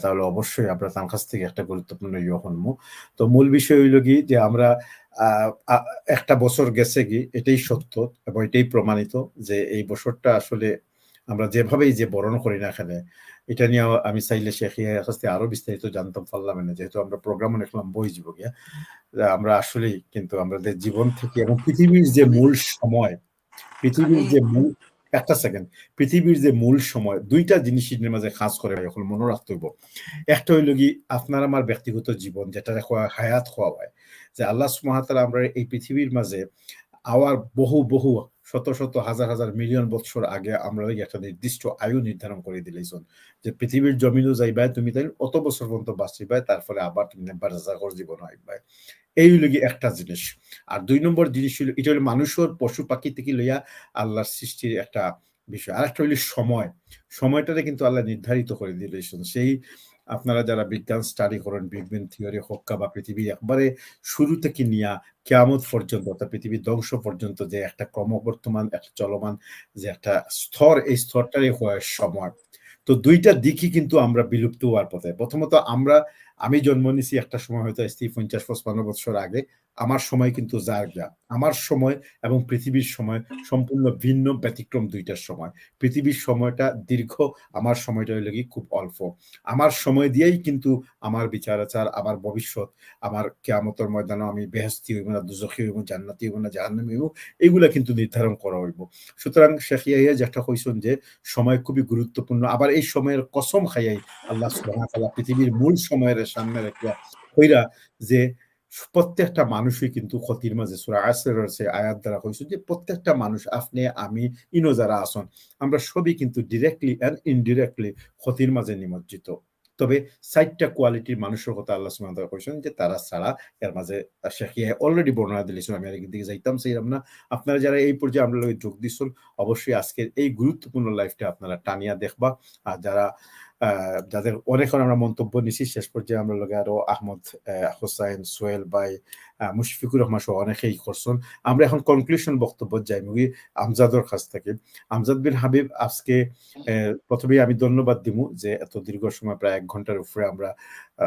তাহলে অবশ্যই আমরা তার কাছ থেকে একটা গুরুত্বপূর্ণ শুনবো। তো মূল বিষয় হইল কি যে আমরা একটা বছর গেছে কি, এটাই সত্য এবং এটাই প্রমাণিত যে এই বছরটা আসলে আমরা যেভাবেই যে বরণ করি না এখানে, এটা নিয়ে আমি চাইলে শেখ ইয়াহিয়ার কাছ থেকে আরো বিস্তারিত জানতাম পারলাম না, যেহেতু আমরা প্রোগ্রামও দেখলাম বই জীব গিয়া। আমরা আসলেই কিন্তু আমাদের জীবন থেকে এবং পৃথিবীর যে মূল সময়, পৃথিবীর যে মূল সময়, দুইটা জিনিসের মাঝে খাস করে এখন মনে রাখতে হইব। একটা হইল কি আপনার আমার ব্যক্তিগত জীবন, যেটা হায়াত হওয়া হয়, যে আল্লাহ সুবহানাহু ওয়া তাআলা আমরা এই পৃথিবীর মাঝে আওয়ার বহু শত হাজার মিলিয়ন বছর আগে আমরা একটা নির্দিষ্ট আয়ু নির্ধারণ করে দিলেছেন যে পৃথিবীর জমিনও যাইবাই, তুমি তাই অত বছর পর্যন্ত বাঁচিবাই, তারপরে আবার তুমি বারজাখর জীবন হইবাই। এই হইল কি একটা জিনিস। আর 2 নম্বর জিনিস হইল, এটা হলো মানুষের পশু পাখি থেকে লইয়া আল্লাহর সৃষ্টির একটা বিষয়। আর একটা হইল সময়টারে কিন্তু আল্লাহ নির্ধারিত করে দিলেছেন। সেই আপনারা যারা বিজ্ঞান স্টাডি করেন, বিগ ব্যাং থিওরি হোক বা পৃথিবী একবারে শুরু থেকে নিয়া কিয়ামত পর্যন্ত, অর্থাৎ পৃথিবীর ধ্বংস পর্যন্ত যে একটা ক্রমবর্তমান একটা চলমান যে একটা স্তর, এই স্তরটারই হয় সময়। তো দুইটা দিকই কিন্তু আমরা বিলুপ্ত হওয়ার পথে। প্রথমত আমি জন্ম নিছি একটা সময়, হয়তো 50-55 বছর আগে। আমার সময় কিন্তু জায়গা, আমার সময় এবং পৃথিবীর সময় সম্পূর্ণ ভিন্ন, ব্যতিক্রম দুইটার সময়। পৃথিবীর সময়টা দীর্ঘ, আমার সময়টা হইল কি খুব অল্প। আমার সময় দিয়েই কিন্তু আমার বিচার আচার, আমার ভবিষ্যৎ, আমার কিয়ামতের ময়দানে আমি বেহেশতি হইব না দোজখী হইব, জান্নাতি হইব না জাহান্নামী হইব, এগুলা কিন্তু নির্ধারণ করা হইব। সুতরাং শেখ ইয়াহিয়া যেটা কইছেন যে সময় খুবই গুরুত্বপূর্ণ, আবার এই সময়ের কসম খাইয়াই আল্লাহ সুবহানাহু ওয়া তাআলা পৃথিবীর মূল সময়ের সামনে রাখিয়া কইরা যে প্রত্যেকটা মানুষই কিন্তু ক্ষতির মাঝে, সূরা আসরের আয়াত দ্বারা কইছে যে প্রত্যেকটা মানুষ, আপনি আমি যারা আছেন, আমরা সবই কিন্তু ডিরেক্টলি এন্ড ইনডিরেক্টলি ক্ষতির মাঝে নিমজ্জিত। তো তবে 4টা কোয়ালিটির মানুষের কথা আল্লাহ সুবহানাহু ওয়া তাআলা কইছেন যে তারা ছাড়া এর মাঝে শেখ ইয়াহিয়া অলরেডি বর্ণনা দিয়েছেন, আমি আর দিকে যাইতাম চাইলাম না। আপনারা যারা এই পর্যায়ে আমরা লগে যোগ দিচ্ছেন অবশ্যই আজকের এই গুরুত্বপূর্ণ লাইফটা আপনারা টানিয়া দেখবা। আর যারা যাদের অনেকক্ষণ আমরা মন্তব্য নিছি, শেষ পর্যায়ে আমরা লগে আরো আহমদ হোসাইন, সোহেল ভাই, মুশফিকুর রহমান সহ অনেকেই করছেন। আমরা এখন কনক্লুশন বক্তব্য যাই মুগি আমজাদর কাছ থেকে। আমজাদ বিন হাবিব, আজকে প্রথমেই আমি ধন্যবাদ দিব যে এত দীর্ঘ সময় প্রায় 1 ঘন্টার উপরে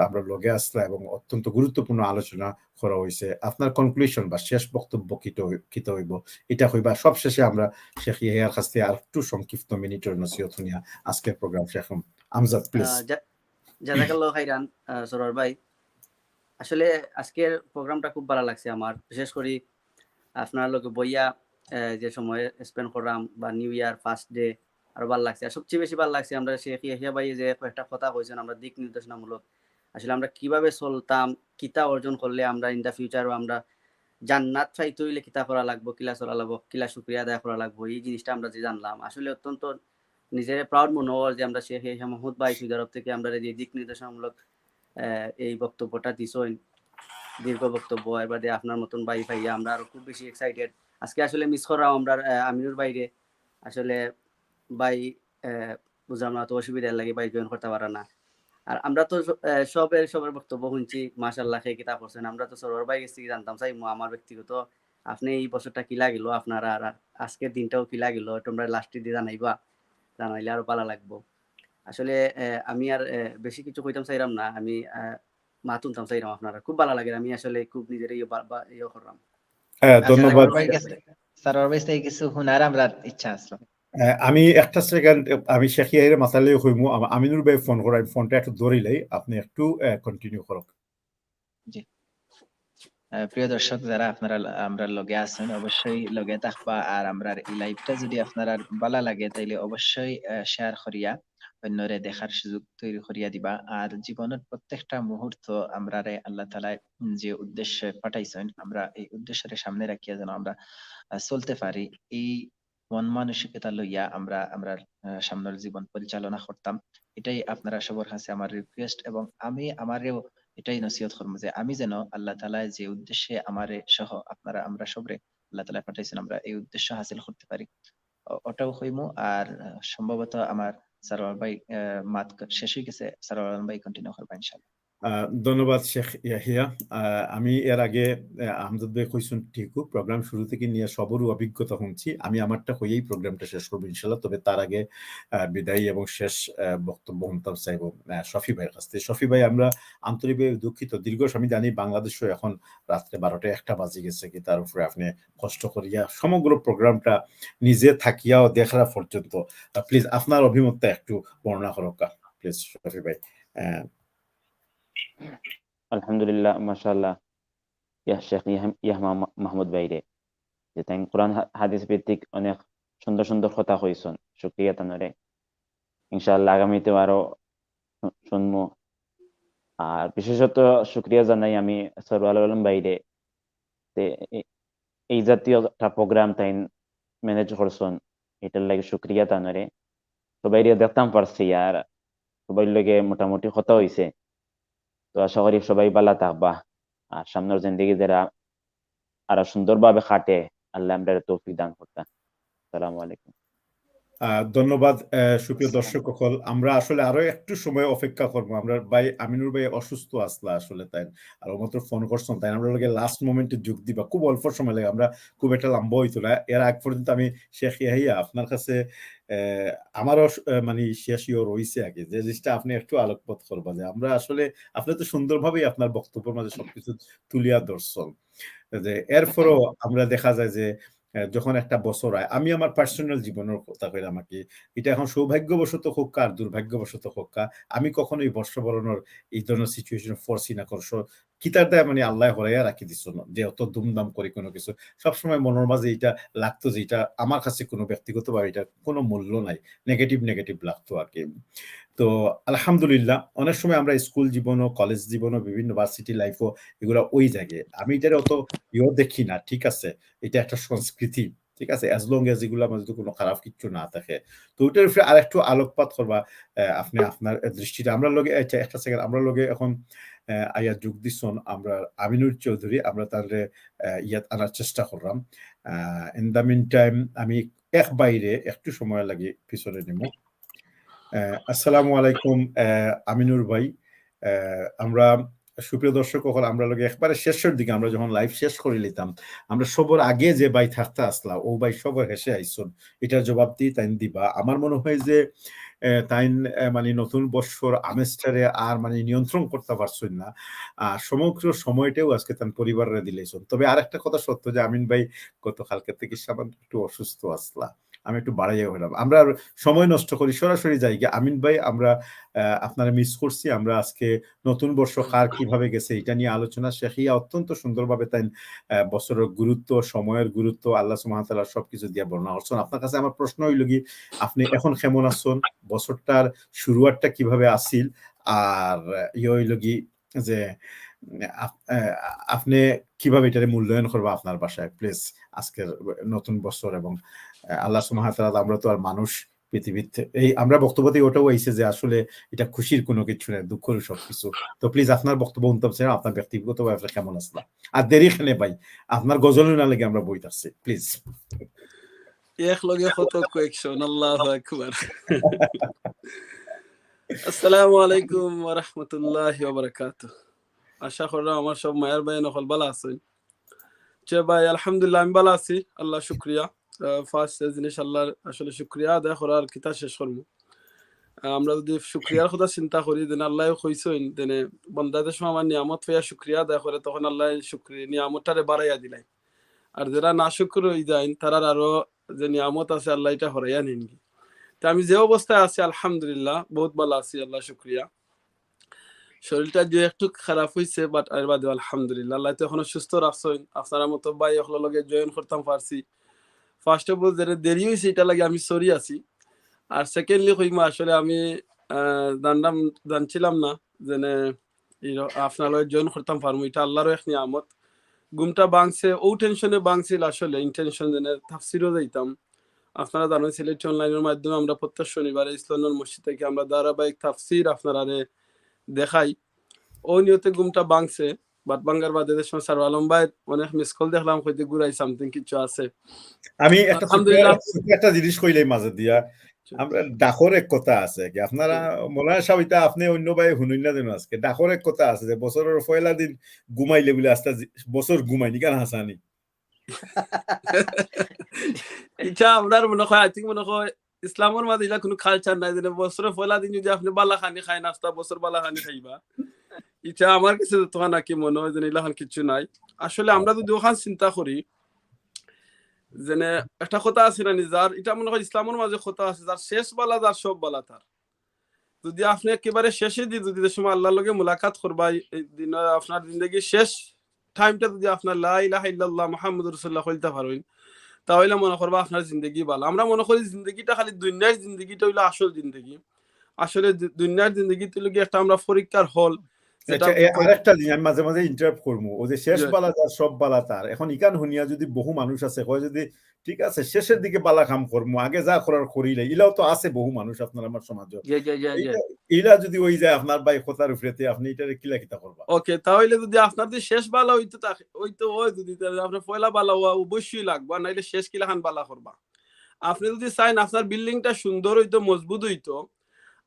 আমরা লগে আসলাম এবং অত্যন্ত গুরুত্বপূর্ণ আলোচনা করা হয়েছে। আপনার কনক্লুশন বা শেষ বক্তব্য কিটা হইব এটা হইবা সবশেষে আমরা শেখ ইয়াহিয়ার কাছ থেকে আর একটু সংক্ষিপ্ত মিনিটের নসিহত নিয়ে আজকের প্রোগ্রাম শেষ। আমজাদ প্লিজ। জাযাকাল্লাহু খাইরান সরোয়ার ভাই, আসলে আজকের প্রোগ্রামটা খুব ভালো লাগছে আমার, বিশেষ করে আপনার লোকে বইয়া যে সময় স্পেন্ড করলাম বা নিউ ইয়ার ফার্স্ট ডে আরো ভালো লাগছে। আর সবচেয়ে বেশি ভালো লাগছে আমরা শেখ ইয়াহিয়া ভাই যে কয়েকটা কথা কইছেন, আমরা দিক নির্দেশনামূলক আসলে আমরা কিভাবে চলতাম, কিতা অর্জন করলে আমরা ইন দা ফিউচারও আমরা জান্নাত চাইতে হইলে কিতা করা লাগবো, কিলা চলা লাগবো, কিলা শুকরিয়া আদায় করা লাগবো, এই জিনিসটা আমরা যে জানলাম আসলে অত্যন্ত নিজের প্রাউড মনে হয় যে আমরা শেখ ইয়াহিয়া মাহমুদ ভাই সুইদারব থেকে আমরা যে দিক নির্দেশনামূলক এই বক্তব্যটা দিছেন, দীর্ঘ বক্তব্য। এবার আপনার মতন ভাই ভাইয়া আমরা আরো খুব বেশি এক্সাইটেড। আজকে আসলে মিস করা আমরা আমিনুর বাইরে আসলে ভাই বুঝলাম না তো অসুবিধা লাগে ভাই জয়েন করতে পারে না। আর আমরা তো সবার বক্তব্য শুনছি, মাশাআল্লাহ খেয়ে কিতাব করছেন। আমরা তো সরোয়ার ভাই গেছি জানতাম চাই আমার ব্যক্তিগত আপনি এই বছরটা কি লাগিল আপনার আর আজকের দিনটাও কি লাগিল তোমরা লাস্টে দিয়ে জানাইলে আরো ভালো লাগবো। আসলে আমি আর বেশি কিছু কইতাম চাইলাম না, আমি মাতুনতাম চাইলাম আপনারা খুব ভালো লাগে। আমি আসলে খুব নিজের ইয়ে করলাম। ধন্যবাদ। সরোয়ার ভাই থেকে কিছু শোনার আমরা ইচ্ছা আসলো। আমি একটা সেকেন্ড আমি শেখ ইয়াহিয়ার মাথালে হইমু, আমিনুর ভাই ফোন করাই, ফোনটা একটু ধরিলেই আপনি একটু কন্টিনিউ করুন। জি, প্রিয় দর্শক যারা আপনারা আমরা লগে আছেন অবশ্যই লগে থাকবা। আর আমরা এই লাইভটা যদি আপনারা ভালো লাগে তাইলে অবশ্যই শেয়ার করিয়া অন্যরে দেখার সুযোগ তৈরি করিয়া দিবা। আর জীবনের প্রত্যেকটা মুহূর্ত আমরা আল্লাহ তাআলা যে উদ্দেশ্যে পাঠাইছেন আমরা এই উদ্দেশ্যের সামনে রাখিয়া যেন আমরা চলতে পারি, এই মন মানসিকতা লইয়া আমরা সামনের জীবন পরিচালনা করতাম। এটাই আপনারা সবার কাছে আমার রিকোয়েস্ট। এবং আমি আমারেও এটাই নসিহত করবো যে আমি যেন আল্লাহ তাআলা যে উদ্দেশ্যে আমারে সহ আপনারা আমরা সবরে আল্লাহ তাআলা পাঠাইছেন আমরা এই উদ্দেশ্য হাসিল করতে পারি, ওটাও হইমু। আর সম্ভবত আমার সরোয়ার ভাই মাত শেষ হয়ে গেছে, সরোয়ার ভাই কন্টিনিউ করবা ইনশাআল্লাহ। ধন্যবাদ শেখ ইয়াহিয়া। আমি এর আগে আমজাদ ভাই কইছেন ঠিকও, প্রোগ্রাম শুরু থেকে নিয়ে সবরও অভিজ্ঞতা শুনছি। আমি আমারটা হইয়েই প্রোগ্রামটা শেষ করবো ইনশাল্লাহ। তবে তার আগে বিদায়ী এবং শেষ বক্তব্য শুনতাম চাইব শফি ভাইয়ের কাছ থেকে। শফি ভাই, আমরা আন্তরিকভাবে দুঃখিত, দীর্ঘ আমি জানি বাংলাদেশও এখন রাত্রে 12টা 1টা বাজে গেছে কি, তার উপরে আপনি কষ্ট করিয়া সমগ্র প্রোগ্রামটা নিজে থাকিয়াও দেখা পর্যন্ত প্লিজ আপনার অভিমতটা একটু বর্ণনা করুক প্লিজ শফি ভাই। আলহামদুলিল্লাহ, মাশাআল্লাহ শেখ ইয়াহিয়া মাহমুদ ভাইরে যে তাই কোরআন হাদিস ভিত্তিক অনেক সুন্দর সুন্দর কথা কইছেন, শুকরিয়া তানরে। ইনশাআল্লাহ আগামীতেও আরো শুনবো। আর বিশেষত শুকরিয়া জানাই আমি সরওয়ার আলম ভাইরে, এই জাতীয় একটা প্রোগ্রাম তাই ম্যানেজ করছেন, এটার লাগে শুকরিয়া তানরে। সবাই দেখতাম পারছি আর সবাই লগে মোটামুটি কথা হয়েছে। তো আশা করি সবাই ভালো থাকবা আর সামনের জিন্দেগি যারা আরো সুন্দরভাবে কাটে আল্লাহ আমরা তৌফিক দান করতা। আসসালামু আলাইকুম। ধন্যবাদ সুপ্রিয় দর্শক সকল। আমরা আসলে আরো একটু সময় অপেক্ষা করবো। আমরা ভাই আমিনুর ভাই অসুস্থ আসলা আসলে, তাই আর মাত্র ফোন করছেন, তাই আমরা লগে লাস্ট মোমেন্টে যোগ দিবা, খুব অল্প সময় লাগে, আমরা খুব একটা লম্বা হইতো না। এর আগ পর্যন্ত আমি শেখ ইয়াহিয়া আপনার কাছে আমারও মানে শেষ রয়েছে আগে যে জিনিসটা আপনি একটু আলোকপাত করবা, যে আমরা আসলে আপনি তো সুন্দরভাবেই আপনার বক্তব্যের মাঝে সবকিছু তুলিয়া ধরছেন, যে এরপরও আমরা দেখা যায় যে যখন একটা বছর হয়, আমি আমার পার্সোনাল জীবনের কথা কই, আমাকে এটা এখন সৌভাগ্যবশত হোক আর দুর্ভাগ্যবশত হোক, আমি কখনোই বর্ষবরণের এই ধরনের সিচুয়েশন ফোর্সি না করছ কিতার দেয় মানে আল্লাহ হরাইয়া রাখি দিচ্ছ না, যে অত দুমদাম করি কোনো কিছু। সবসময় মনের মাঝে এটা লাগতো যে এটা আমার কাছে কোনো ব্যক্তিগতভাবে এটা কোনো মূল্য নাই, নেগেটিভ লাগতো আর কি। তো আলহামদুলিল্লাহ অনেক সময় আমরা স্কুল জীবনও কলেজ জীবনও বিভিন্ন ভার্সিটি লাইফও এগুলো ওই জায়গায় আমি এটা অত দেখি না, ঠিক আছে, এটা একটা সংস্কৃতি, ঠিক আছে, অ্যাজ লং এজ এগুলো আমার যদি কোনো খারাপ কিছু না থাকে, তো ওইটার উপরে আরেকটু আলোকপাত করবা আপনি আপনার দৃষ্টিটা। আমরা লগে একটা সেকেন্ড, আমরা লগে এখন আইয়া যোগ দিছন আমরা আমিনুর চৌধুরী, আমরা তাহলে ইয়াত আনার চেষ্টা করলাম। ইন দ্য মিন টাইম আমি এক বাইরে একটু সময় লাগে পিছনে নিব। আসসালামু আলাইকুম আমিনুর ভাই। আমরা সুপ্রিয় দর্শক হল, আমরা লগে একবারে শেষের দিকে আমরা যখন লাইভ শেষ করে নিতাম, আমরা সবার আগে যে ভাই থাকতে আসলা ও ভাই সবার হেসে আইসন, এটার জবাব দিই তাইন দিবা। আমার মনে হয় যে তাইন মানে নতুন বৎসর আমেজটারে আর মানে নিয়ন্ত্রণ করতে পারছেন না, সমগ্র সময়টাও আজকে তার পরিবারের দিলেছেন। তবে আর একটা কথা সত্য যে আমিন ভাই গতকালকে থেকে সামান্য একটু অসুস্থ আসলা, আমি একটু বাড়াইয়া হলাম। আমরা সময় নষ্ট করি, সরাসরি যাই গিয়ে। আমিন ভাই আমরা আপনারা মিস করছি। আমরা আজকে নতুন বর্ষ কার কিভাবে গেছে এটা নিয়ে আলোচনা শেখিয়া অত্যন্ত সুন্দরভাবে তাই বছরের গুরুত্ব, সময়ের গুরুত্ব আল্লাহ সুবহানাহু ওয়া তাআলা সবকিছু দিয়ে বর্ণনা করছেন। আপনার কাছে আমার প্রশ্ন হইল কি, আপনি এখন কেমন আছেন, বছরটার শুরুয়াতটা কিভাবে আসিল, আর ইয়ে হইল কি যে আপনি কিভাবে এটারে মূল্যায়ন করবা আপনার বাসায় প্লিজ আজকের নতুন বছর। এবং আল্লাহ সুবহানাহু ওয়া তাআলা, আমরা তো আর মানুষ পৃথিবীতে, এই আমরা বক্তব্যতে ওটাও আইছে যে আসলে এটা খুশির কোনো কিছু নেই, দুঃখের সবকিছু। তো প্লিজ আপনার বক্তব্য শুনতে চাই, আপনার ব্যক্তিগতভাবে কেমন আসলা। আর দেরি খানে ভাই আপনার গজল না লেগে আমরা বইতে আসছি প্লিজ। এক লগে কত কোয়েকশন, আল্লাহু আকবার। আসসালামু আলাইকুম ওয়া রাহমাতুল্লাহি ওয়া বারাকাতুহু। আশা করি আমার সব মায়ের ভাই নকল ভালো আছেন। যে ভাই আলহামদুলিল্লাহ আমি ভালো আছি, আল্লাহ শুকরিয়া। ফার্স্ট জিনিস আল্লাহ আসলে শুকরিয়া আদায় করার কিতা শেষ করবো। আমরা যদি শুকরিয়ার কথা চিন্তা করি, দেন আল্লাহ কইছেন দেনে বান্দাদের সময় আমার নিয়ামত পেয়ে শুকরিয়া আদায় করে, তখন আল্লাহ শুকরিয়া নিয়ামতটারে বাড়াইয়া দিলাই। আর যারা না শুকর হয়ে যায় তারার আরো যে নিয়ামত আছে আল্লাহ এটা হরাইয়া নেন। তা আমি যে অবস্থায় আছি আলহামদুলিল্লাহ বহুত ভালো আছি, আল্লাহ শুকরিয়া। শরীরটা যে একটু খারাপ হয়েছে, বাট আর বাদে আলহামদুলিল্লাহ আল্লাহ তো এখনো সুস্থ রাখছেন। আপনারা মতো ভাই এগুলো লগে জয়েন করতাম পারছি। ফার্স্ট অফ অল যেটা দেরি হয়েছে এটা লাগে আমি সরি আছি। আর সেকেন্ডলি কইমা আসলে আমি জানছিলাম না যে আপনার লগে জয়েন করতাম পারবো, এটা আল্লাহরও এক নিয়ামত। ঘুমটা বাংছে ও টেনশনে বাংছিল, আসলে ইন্টেনশন জেনে তাফসিরও যাইতাম। আপনারা জানেন সিলেটি অনলাইনের মাধ্যমে আমরা প্রত্যেক শনিবারে ইসলামের মসজিদ থেকে আমরা ধারাবাহিক তাফসির আপনারা দেখাই। ও নিয়তে ঘুমটা বাংছে, বাট বাঙ্গার বাদে সময় সার আলম ভাই অনেক মিস কল দেখলাম, হয়তো ঘুরাই সামথিং কিছু আছে। আমি একটা জিনিস কইলাই মাঝে দিয়া, আমরা ডাকর এক কথা আছে কি আপনারা মৌলানা সাহেব, এটা আপনি অন্য ভাই শুনুন না যেন, আজকে ডাকর এক কথা আছে যে বছরের পয়লা দিন ঘুমাইলে বলে আস্তে বছর ঘুমাইনি কেন হাসানি। এটা আপনার মনে হয় আই থিঙ্ক মনে হয় ইসলামের মাঝে এটা কোনো কালচার নাই যে বছরের পয়লা দিন যদি আপনি বালা খানি খাই নাস্তা বছর বালা খানি খাইবা। এটা আমার কাছে তখন নাকি মনে হয় যে এলাকান কিছু নাই। আসলে আমরা যদি ওখানে চিন্তা করি যে একটা কথা আছে না, যার এটা মনে হয় ইসলামের মাঝে কথা আছে, যার শেষ বালা যার সব বালা তার। যদি আপনি একেবারে শেষে দিন যদি সময় আল্লাহর লগে মুলাকাত করবা, এই দিন আপনার জিন্দগির শেষ টাইমটা যদি আপনার লা ইলাহা ইল্লাল্লাহ মুহাম্মাদুর রাসূলুল্লাহ কইতে পারেন, তাহলে মনে করবা আপনার জিন্দগি ভালো। আমরা মনে করি জিন্দগিটা খালি দুনিয়ার জিন্দগিটা হইলো আসল জিন্দগি। আসলে দুনিয়ার জিন্দগি তো লগে একটা আমরা পরীক্ষার হল। আরেকটা জিনিস আমি মাঝে মাঝে ইন্টারাপ্ট করবো, ও যে শেষ বালা যার সব বালা তার। এখন ইকান হুনিয়া যদি বহু মানুষ আছে কয় যদি ঠিক আছে শেষের দিকে বালা কাম করবো, আগে যা করার করিলে, ইলাও তো আছে বহু মানুষ আপনার আমার সমাজে। ইলা যদি ওই যায় আপনার ভাই কথার উপরেতে আপনি এটা কিলা কিতা করবা। ওকে, তাহলে যদি আপনার যে শেষ বালা হইতো ওই যদি আপনার পয়লা বালা অবশ্যই লাগবা, নাইলে শেষ কিলাখান বালা করবা। আপনি যদি চাইন আপনার বিল্ডিংটা সুন্দর হইতো, মজবুত হইতো,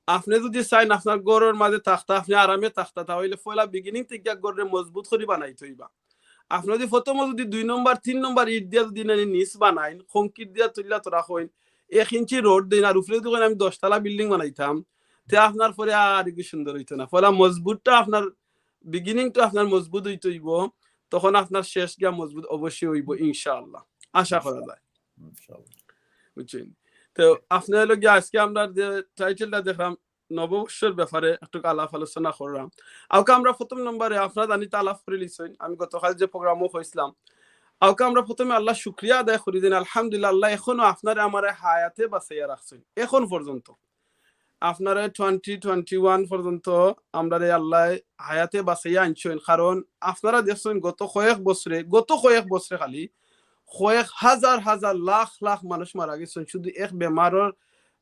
আপনি যদি চাইন আপনার গড়ের মাঝে থাকতা, আপনি আরামে থাকতা, তাহলে পয়লা বিগিনিং থেকে গড়ে মজবুত করে বানাই থইবা। আপনি যদি প্রথমে যদি 2 নম্বর 3 নম্বর ইট দিয়া যদি নিচ বানাইন, কংক্রিট দিয়া তুললা তোরা হইন, 1 ইঞ্চি রোড দিন, আর উপরে যদি আমি 10 তলা বিল্ডিং বানাইতাম, তে আপনার পরে আর কি সুন্দর হইতো না। পয়লা মজবুতটা আপনার বিগিনিংটা আপনার মজবুত হইব, তখন আপনার শেষ গিয়া মজবুত অবশ্যই হইব ইনশাআল্লাহ, আশা করা যায়। বুঝছেন? তো আপনার লগে আজকে আমরা যে টাইটেলটা দেখলাম নববর্ষের ব্যাপারে একটু আলাপ আলোচনা করলাম। আউকে আমরা প্রথম নম্বরে আপনারা জানি তা আলাপ করে লিছেন, আমি গতকাল যে প্রোগ্রামও হয়েছিলাম। আউকে আমরা প্রথমে আল্লাহ শুকরিয়া আদায় করি দেন, আলহামদুলিল্লাহ আল্লাহ এখনো আপনারা আমার হায়াতে বাঁচাইয়া রাখছেন। এখন পর্যন্ত আপনারা 2021 পর্যন্ত আমরা আল্লাহ হায়াতে বাঁচাইয়া আনছেন, কারণ আপনারা দেখছেন গত কয়েক বছরে খালি কয়েক হাজার হাজার লাখ লাখ মানুষ মারা গেছেন শুধু এক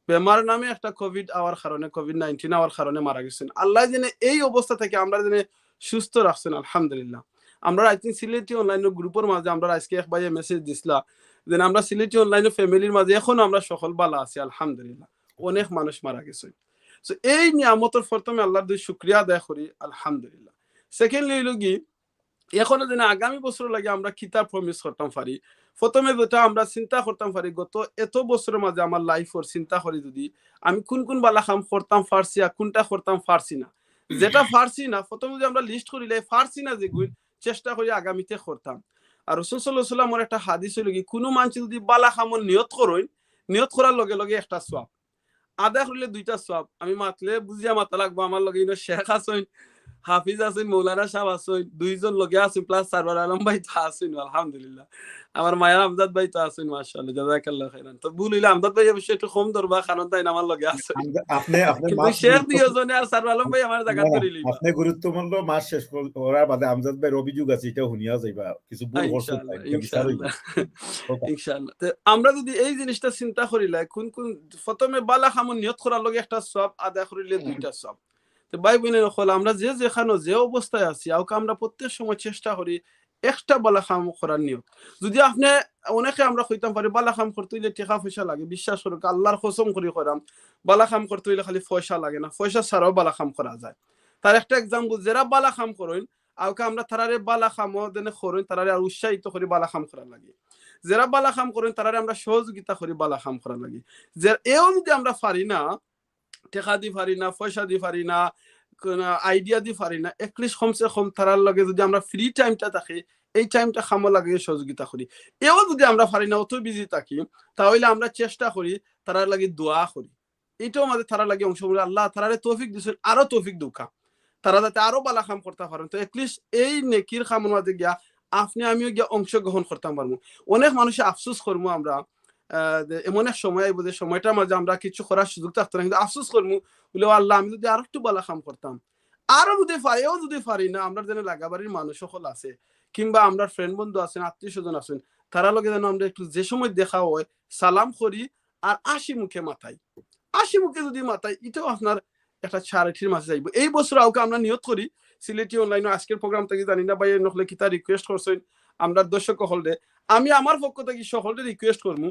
বেমার নামে একটা কোভিড আওয়ার কারণে, কোভিড-19 আওয়ার কারণে মারা গেছেন। আল্লাহ জেনে এই অবস্থা থেকে আমরা জেনে সুস্থ রাখছেন, আলহামদুলিল্লাহ। আমরা আই থিঙ্ক সিলেটি অনলাইনের গ্রুপের মাঝে আমরা আজকে এক ভাইয়ে মেসেজ দিছিলা যে আমরা সিলেটি অনলাইনের ফ্যামিলির মাঝে এখন আমরা সকল বালা আছি, আলহামদুলিল্লাহ। অনেক মানুষ মারা গেছে। সো এই নিয়ামতের প্রথমে আল্লাহর দুই শুকরিয়া আদায় করি, আলহামদুলিল্লাহ। সেকেন্ডলি হইল কি, এখনো যেন আগামী বছর লাগে আমরা কিতাব প্রমিস করতাম পারি। প্রথমে যেটা আমরা চিন্তা করতাম পারি, গত এত বছরের মাঝে আমার লাইফের চিন্তা করি যদি আমি কোন কোন বালা কাম করতাম পারছি আর কোনটা করতাম পারছি না। যেটা পারছি না প্রথমে যদি আমরা লিস্ট করিলে পারছি না যেগুলো চেষ্টা করি আগামীতে করতাম। আর রাসূল সাল্লাল্লাহু আলাইহি ওয়াসাল্লামের একটা হাদিস হলো কি, কোনো মানুষ যদি বালা কামর নিয়ত করেন, নিয়ত করার লগে লগে একটা সওয়াব, আদা করলে দুইটা সওয়াব। আমি মাতলে বুঝিয়া মাতা লাগবো, আমার লগে ইনো শেখ আছেন, হাফিজ আছেন, মৌলানা সাহেব আছেন, দুইজন লগে আছেন, প্লাস সারওয়ার আলম ভাই তো আছেন, আলহামদুলিল্লাহ। আমার মায়া আমজাদ ভাই তো আছেন, মাশাআল্লাহ, জাযাকাল্লাহু খাইরান। তো ভুল হইলে আমজাদ ভাই অবশ্যই একটু কম ধরবা, কারণ তাই আমার লগে আছে। আপনি কিন্তু শেখ দুইজনে আর সারওয়ার আলম ভাই আমার জায়গা করে লইবা। আপনি গুরুত্বপূর্ণ মাস শেষ করার বাদে আমজাদ ভাইয়ের অভিযোগ আছে, এটা শুনিয়া যাইবা, কিছু ভুল করছে তাই ইনশাআল্লাহ ইনশাআল্লাহ। তো আমরা যদি এই জিনিসটা চিন্তা করিলে কোন কোন প্রথমে বালা কাম নিয়ত করার লগে একটা সওয়াব, আদা করিলে দুইটা সওয়াব। তো ভাই বোনের হল আমরা যে যেখানে যে অবস্থায় আছি আউকে আমরা প্রত্যেক সময় চেষ্টা করি একটা বালা কাম করার নিয়ত। যদি আপনি অনেকে আমরা কইতাম পারি বালা কাম করতে হইলে টাকা পয়সা লাগে, বিশ্বাস করুক আল্লাহর কসম করি করাম, বালা কাম করতে হইলে খালি পয়সা লাগে না, পয়সা ছাড়াও বালা কাম করা যায়। তার একটা এক্সাম্পল, যারা বালা কাম করেন আউকে আমরা তারারে বালা কামও দেনে করেন, তারারে আর উৎসাহিত করি বালা কাম করা লাগে। যারা বালা কাম করেন তারারে আমরা সহযোগিতা করি বালা কাম করা লাগে। যে এও যদি আমরা পারি না, টাকা দি পারি না, পয়সা দি পারি না, আইডিয়া দি পারি না, এটলিস্ট কমসে কম তারার লগে যদি আমরা ফ্রি টাইমটা থাকি এই টাইমটা খামো লাগে সহযোগিতা করি। এও যদি আমরা পারি না, অত বিজি থাকি, তাহলে আমরা চেষ্টা করি তারার লাগে দোয়া করি। এটাও আমাদের তারার লাগে অংশগ্রহণ, আল্লাহ তারারে তৌফিক দিছেন, আরো তৌফিক দুকা তারা যাতে আরো বালা কাম করতে পারেন। তো এটলিস্ট এই নেকির কামের মাঝে গিয়া আপনি আমিও গিয়া অংশগ্রহণ করতে পারবো। অনেক মানুষে আফসোস করবো আমরা, এমন এক সময় আইব যে সময়টার মাঝে আমরা কিছু করার সুযোগ থাকতো না, কিন্তু আফসোস করবো বলে আল্লাহ আমি যদি আরো একটু বালা কাম করতাম, আরো যদি পারি, এও যদি পারি না, আমরা যেন লাগাবাড়ির মানুষ সকল আছে কিংবা আমরা ফ্রেন্ড বন্ধু আছেন, আত্মীয় স্বজন আছেন, তারা লগে যেন আমরা একটু যে সময় দেখা হয় সালাম করি আর 80 মুখে মাথায়, 80 মুখে যদি মাথায়, এটাও আপনার একটা চ্যারিটির মাঝে যাইব। এই বছর আউকে আমরা নিয়ত করি সিলেটি অনলাইনে আজকের প্রোগ্রাম থেকে জানি না ভাই নহলে কিতা রিকোয়েস্ট করছেন আমরা দর্শক হলদে, আমি আমার পক্ষ থেকে সকলকে রিকোয়েস্ট করবো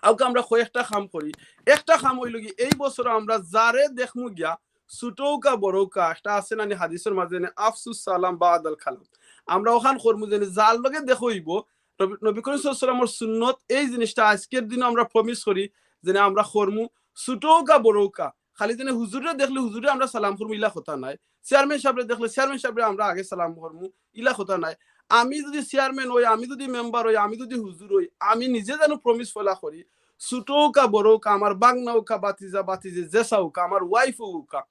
আউকে আমরা কয়েকটা কাম করি। একটা কাম হইল কি, এই বছর আমরা যারে দেখমু গিয়া ছোটৌকা বড়ৌকা একটা আছে না হাদিসের মাঝে আফসুস সালাম বাদাল কালাম, আমরা ওখান করবো যে যার লগে দেখইব নবী করিম সাল্লাল্লাহু আলাইহি ওয়াসাল্লামের সুন্নত, এই জিনিসটা আজকের দিনে আমরা প্রমিস করি যে আমরা করমু ছোটৌকা বড়ৌকা। খালি যেন হুজুরে দেখলে হুজুরে আমরা সালাম করবো ইলা কথা নাই, চেয়ারম্যান সাহেবরে দেখলে চেয়ারম্যান সাহেবরে আমরা আগে সালাম করবো ইলা কথা নাই। আমি যদি চেয়ারম্যান হই, আমি যদি মেম্বার হই, আমি যদি হুজুর হই, আমি নিজে যেন প্রমিস ফলা করি ছোটৌকা বড়ৌকা, আমার বাগনাউকা বাতিজা বাতিজে জেসাউকা, আমার ওয়াইফ উকা,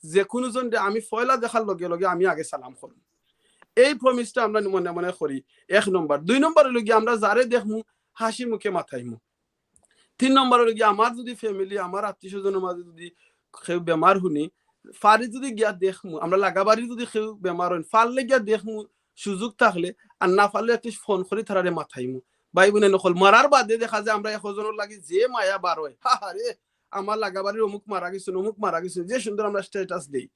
যে কোনো জন আমি ফয়লা দেখার লগে লগে আমি আগে সালাম করবো। এই প্রমিসটা আমরা মনে মনে করি, 1 নম্বর। 2 নম্বর হলো গিয়ে আমরা যারে দেখমু হাসি মুখে মাথাইমু। 3 নম্বর হলো গিয়ে আমার যদি ফ্যামিলি, আমার আত্মীয় স্বজনের মাঝে যদি কেউ বেমার শুনি ফারি যদি গিয়া দেখমু, আমরা লাগাবাড়ি যদি কেউ বেমার হন ফারলে গিয়া দেখমু সুযোগ থাকলে, আর না ফারলে একটু ফোন করে তারারে মাথাইমু। ভাই বোনে নকল মারার বাদে দেখা যায় আমরা একজনের লাগি যে মায়া বার হয়, রে আমার লাগাবাড়ির অমুক মারা গেছে, অমুক মারা গেছে, যে সুন্দর আমরা স্ট্যাটাস দেই,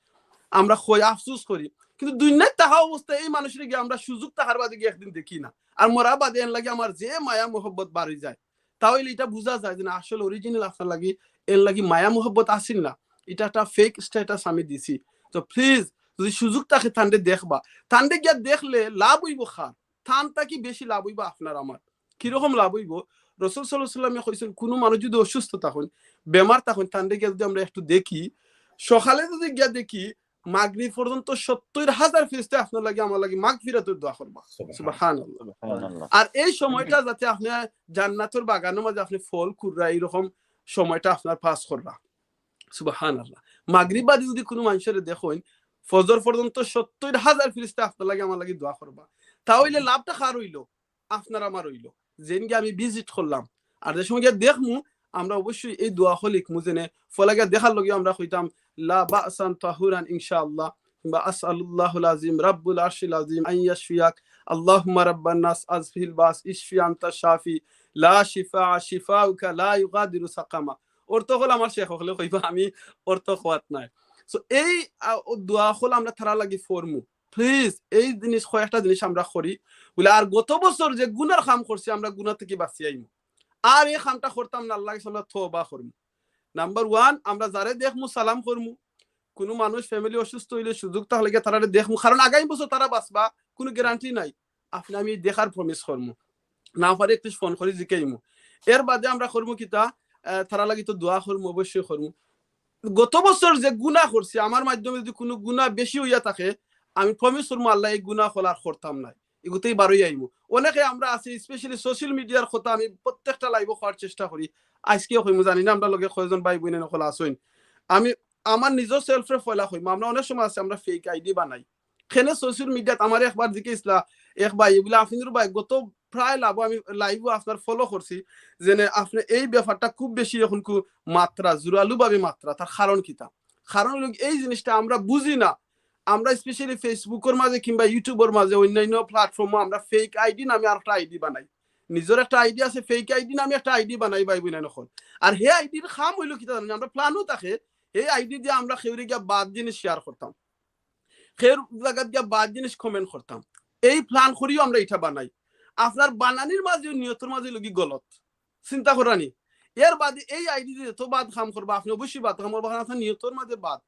আমরা কই আফসোস করি, কিন্তু দুনিয়ায় তাহা অবস্থা এই মানুষের গিয়ে আমরা সুযোগ থাকার বাদে গিয়ে একদিন দেখি না, আর মরা বাদে এর লাগে আমার যে মায়া মোহব্বত বাড়ি যায়। তাহলে এটা বোঝা যায় যে আসলে অরিজিনাল আপনার লাগি এর লাগি মায়া মোহব্বত আসিল না, এটা একটা ফেক স্ট্যাটাস আমি দিছি। তো প্লিজ যদি সুযোগ থাকে তান্ডে দেখবা, তান্ডে গিয়া দেখলে লাভ হইব, খান থানটা কি বেশি লাভ হইব আপনার আমার। কিরকম লাভ হইব, রাসূল সাল্লাল্লাহু আলাইহি ওয়াসাল্লাম কইছেন কোনো মানুষ যদি অসুস্থ থাকুন বেমার থাকুন তান্ডে গিয়া যদি আমরা একটু দেখি, সকালে যদি গিয়া দেখি মাগরিব পর্যন্ত 70,000 ফেরেশতা আপনার লাগি আমার লাগি মাগফিরাতের দোয়া করবা, সুবহানাল্লাহ। আর এই সময়টা যাতে আপনি জান্নাতের বাগানের মাঝে আপনি ফল কুররা এরকম সময়টা আপনার পাস করবা, সুবহানাল্লাহ। মাগরিব বাদে যদি কোনো মানুষের দেখেন ফজর পর্যন্ত 70,000 ফেরেশতা আপনার লাগি আমার লাগি দোয়া করবা, তাহলে লাভটা কার হইল, আপনার আমার হইল, যেন গিয়ে আমি ভিজিট করলাম। আর যে সময় গিয়ে দেখমু আমরা অবশ্যই এই দোয়া হলিক মুজেনে ফলাগা দেখার লগে আমরা কইতাম লা বাসান তাহুরান ইনশাআল্লাহ, বা আসআলুল্লাহুল আযীম রাব্বুল আরশিল আযীম আন ইয়াশফিয়াক আল্লাহুম্মা রাব্বান নাস আযহিল বাস ইশফি আনতা শাফি লা শিফা শিফাউকা লা ইউগাদিরু সাকামা। অর্থ হল আমার শেখ হলে কইবা, আমি অর্থ খোয়াত নাই। সো এই দোয়া হল আমরা তারা লাগি ফরমু। প্লিজ এই জিনিস কয়েকটা জিনিস আমরা করি বলে, আর গত বছর যে গুনার কাম করছি আমরা গুনাহ থেকে বাঁচি আইমু, আর এই কামটা করতাম না, আল্লাহর কাছে আমরা তওবা করমু। নাম্বার 1, আমরা যারে দেখমু সালাম করমু। কোনো মানুষ ফ্যামিলি অসুস্থ হইলে সুযোগ থাকলে তারা দেখমু, কারণ আগামী বছর তারা বাঁচবা কোনো গ্যারান্টি নাই। আপনি আমি দেখার প্রমিস করমু, না পারে একটু ফোন করে জিকাইমু। এর বাদে আমরা করমু কিতা, তারা লাগি তো দোয়া করমু, অবশ্যই করমু। গত বছর যে গুনাহ করছি আমার মাধ্যমে যদি কোনো গুনাহ বেশি হইয়া থাকে, আমি প্রমিস করমু আল্লাহ এই গুনাহ হলার করতাম নাই, এগুতেই বারোই আইমু। অনেকে আমরা আছি স্পেশালি সোশ্যাল মিডিয়ার কথা আমি প্রত্যেকটা লাইভে করার চেষ্টা করি, আজকেও কইমু, জানি না আমরা লগে কয়জন ভাই বোন নকল আসইন। আমি আমার নিজের সেলফরে ফয়লা কইমু, আমরা অনেক সময় আছে আমরা ফেক আইডি বানাই খেলে সোশ্যাল মিডিয়াত। আমার একবার দিকে ইসলা এক ভাই এগুলা আফিনুর ভাই গত প্রায় লাভ আমি লাইভও আপনার ফলো করছি, যে আপনি এই ব্যাপারটা খুব বেশি এখন মাত্রা জোরালু ভাবে মাত্রা, তার কারণ কিতা? কারণ এই জিনিসটা আমরা বুঝি না। আমরা স্পেশালি ফেসবুকের মাঝে কিংবা ইউটিউবের মাঝে অন্যান্য প্ল্যাটফর্মে আমরা ফেক আইডি নামে একটা আইডি বানাই। নিজের একটা আইডি আছে, ফেক আইডি নামে একটা আইডি বানাই ভাই বোন নখন। আর হে আইডির খাম হইলো কিতা জানেন, আমরা প্ল্যানও থাকে এই আইডি দিয়ে আমরা খেউরে গিয়া বাদ জিনিস শেয়ার করতাম, খের জায়গা গিয়া বাদ জিনিস কমেন্ট করতাম। এই প্ল্যান করিও আমরা এটা বানাই। আপনার বানানির মাঝে নিয়তের মাঝে লগি গলত চিন্তা করানি। এর বাদে এই আইডি দিয়ে তো বাদ কাম করবা, আপনি অবশ্যই বাদ কাম করবা, আপনার নিয়তের মাঝে বাদ।